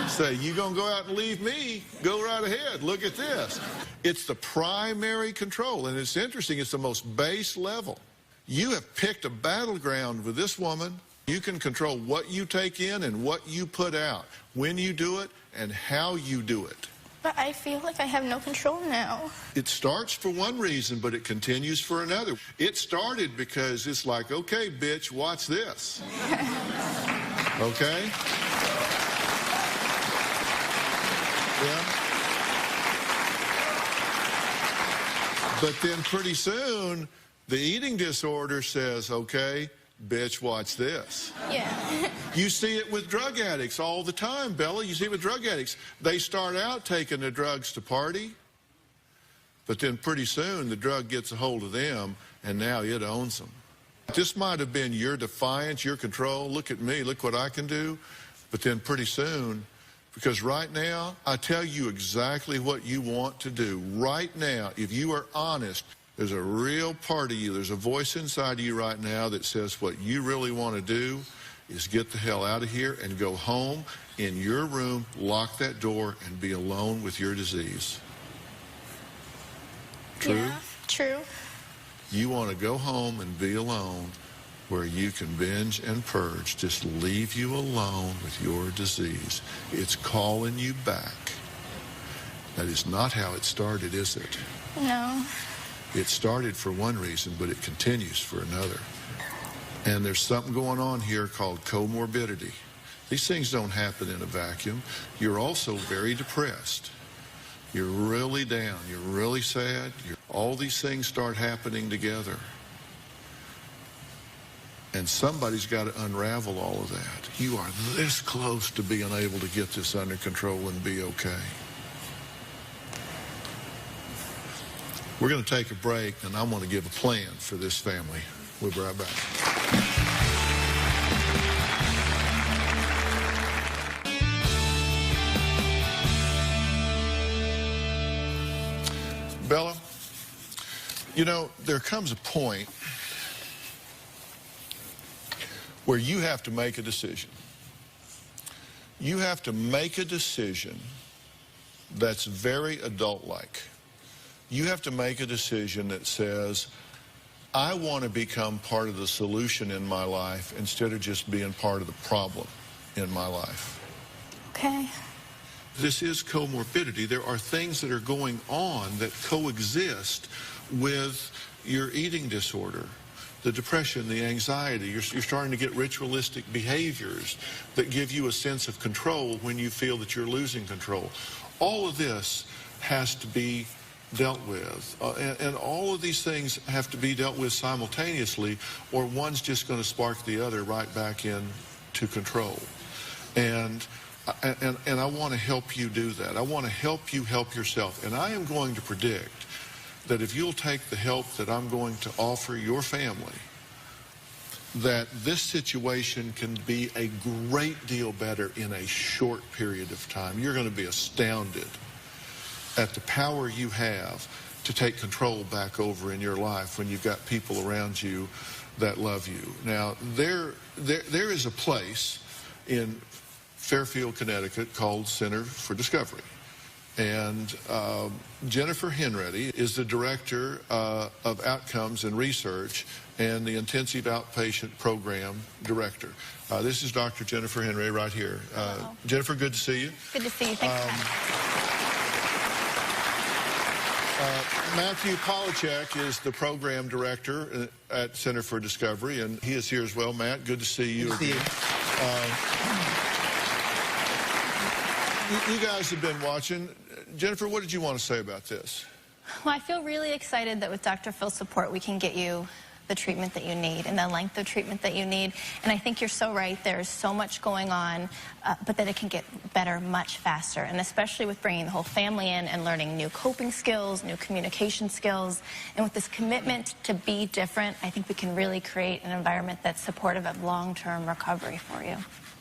Speaker 3: Say, you gonna go out and leave me? Go right ahead. Look at this. It's the primary control, and it's interesting. It's the most base level. You have picked a battleground with this woman. You can control what you take in and what you put out, when you do it, and how you do it.
Speaker 19: But I feel like I have no control now.
Speaker 3: It starts for one reason, but it continues for another. It started because it's like, okay, bitch, watch this. Okay? Yeah. But then pretty soon, the eating disorder says, okay, bitch, watch this.
Speaker 19: Yeah.
Speaker 3: You see it with drug addicts all the time, Bella. You see it with drug addicts. They start out taking the drugs to party, but then pretty soon the drug gets a hold of them, and now it owns them. This might have been your defiance, your control. Look at me. Look what I can do. But then pretty soon, because right now, I tell you exactly what you want to do. Right now, if you are honest, there's a real part of you, there's a voice inside of you right now that says what you really want to do is get the hell out of here and go home in your room, lock that door, and be alone with your disease. True?
Speaker 19: Yeah, true.
Speaker 3: You want to go home and be alone where you can binge and purge, just leave you alone with your disease. It's calling you back. That is not how it started, is it?
Speaker 19: No.
Speaker 3: It started for one reason, but it continues for another. And there's something going on here called comorbidity. These things don't happen in a vacuum. You're also very depressed. You're really down. You're really sad. All these things start happening together. And somebody's got to unravel all of that. You are this close to being able to get this under control and be okay. We're going to take a break, and I want to give a plan for this family. We'll be right back. Bella, you know, there comes a point where you have to make a decision. You have to make a decision that's very adult-like. You have to make a decision that says, I want to become part of the solution in my life instead of just being part of the problem in my life.
Speaker 19: Okay.
Speaker 3: This is comorbidity. There are things that are going on that coexist with your eating disorder, the depression, the anxiety. You're starting to get ritualistic behaviors that give you a sense of control when you feel that you're losing control. All of this has to be dealt with. And all of these things have to be dealt with simultaneously, or one's just going to spark the other right back into control. And I want to help you do that. I want to help you help yourself. And I am going to predict that if you'll take the help that I'm going to offer your family, that this situation can be a great deal better in a short period of time. You're going to be astounded at the power you have to take control back over in your life when you've got people around you that love you. Now, there is a place in Fairfield, Connecticut called Center for Discovery. And Jennifer Henready is the director of outcomes and research and the intensive outpatient program director. This is Dr. Jennifer Henready right here. Jennifer, good to see you.
Speaker 19: Good to see you. Thanks,
Speaker 3: Matthew Polachek is the program director at Center for Discovery, and he is here as well. Matt, good to see you. Good to see you. You guys have been watching. Jennifer, what did you want to say about this?
Speaker 19: Well, I feel really excited that with Dr. Phil's support, we can get you the treatment that you need and the length of treatment that you need. And I think you're so right. There's so much going on, but that it can get better much faster. And especially with bringing the whole family in and learning new coping skills, new communication skills. And with this commitment to be different, I think we can really create an environment that's supportive of long-term recovery for you.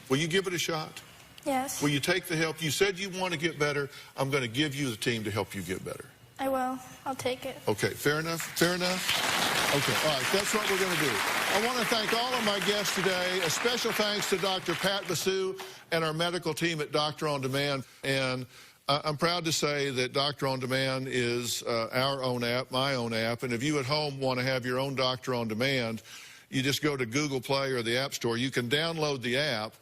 Speaker 3: Will you give it a shot?
Speaker 19: Yes.
Speaker 3: Will you take the help? You said you want to get better. I'm going to give you the team to help you get better.
Speaker 19: I will. I'll take it.
Speaker 3: Okay, fair enough? Fair enough? Okay, all right, that's what we're going to do. I want to thank all of my guests today. A special thanks to Dr. Pat Basu and our medical team at Doctor On Demand. And I'm proud to say that Doctor On Demand is our own app, my own app. And if you at home want to have your own Doctor On Demand, you just go to Google Play or the App Store. You can download the app,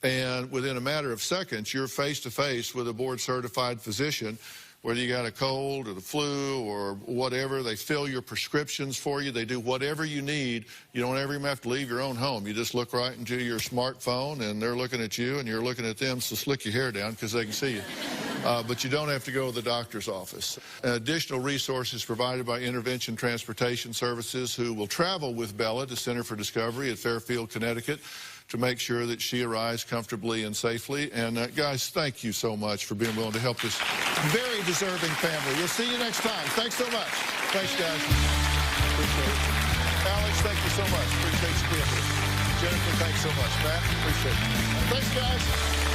Speaker 3: and within a matter of seconds, you're face-to-face with a board-certified physician. Whether you got a cold or the flu or whatever, they fill your prescriptions for you. They do whatever you need. You don't ever even have to leave your own home. You just look right into your smartphone, and they're looking at you, and you're looking at them, so slick your hair down because they can see you. But you don't have to go to the doctor's office. Additional resources provided by Intervention Transportation Services, who will travel with Bella to Center for Discovery at Fairfield, Connecticut, to make sure that she arrives comfortably and safely. And guys, thank you so much for being willing to help this very deserving family. We'll see you next time. Thanks so much. Thanks, guys. Appreciate it. Alex, thank you so much. Appreciate you being here. Jennifer, thanks so much. Matt, appreciate it. Thanks, guys.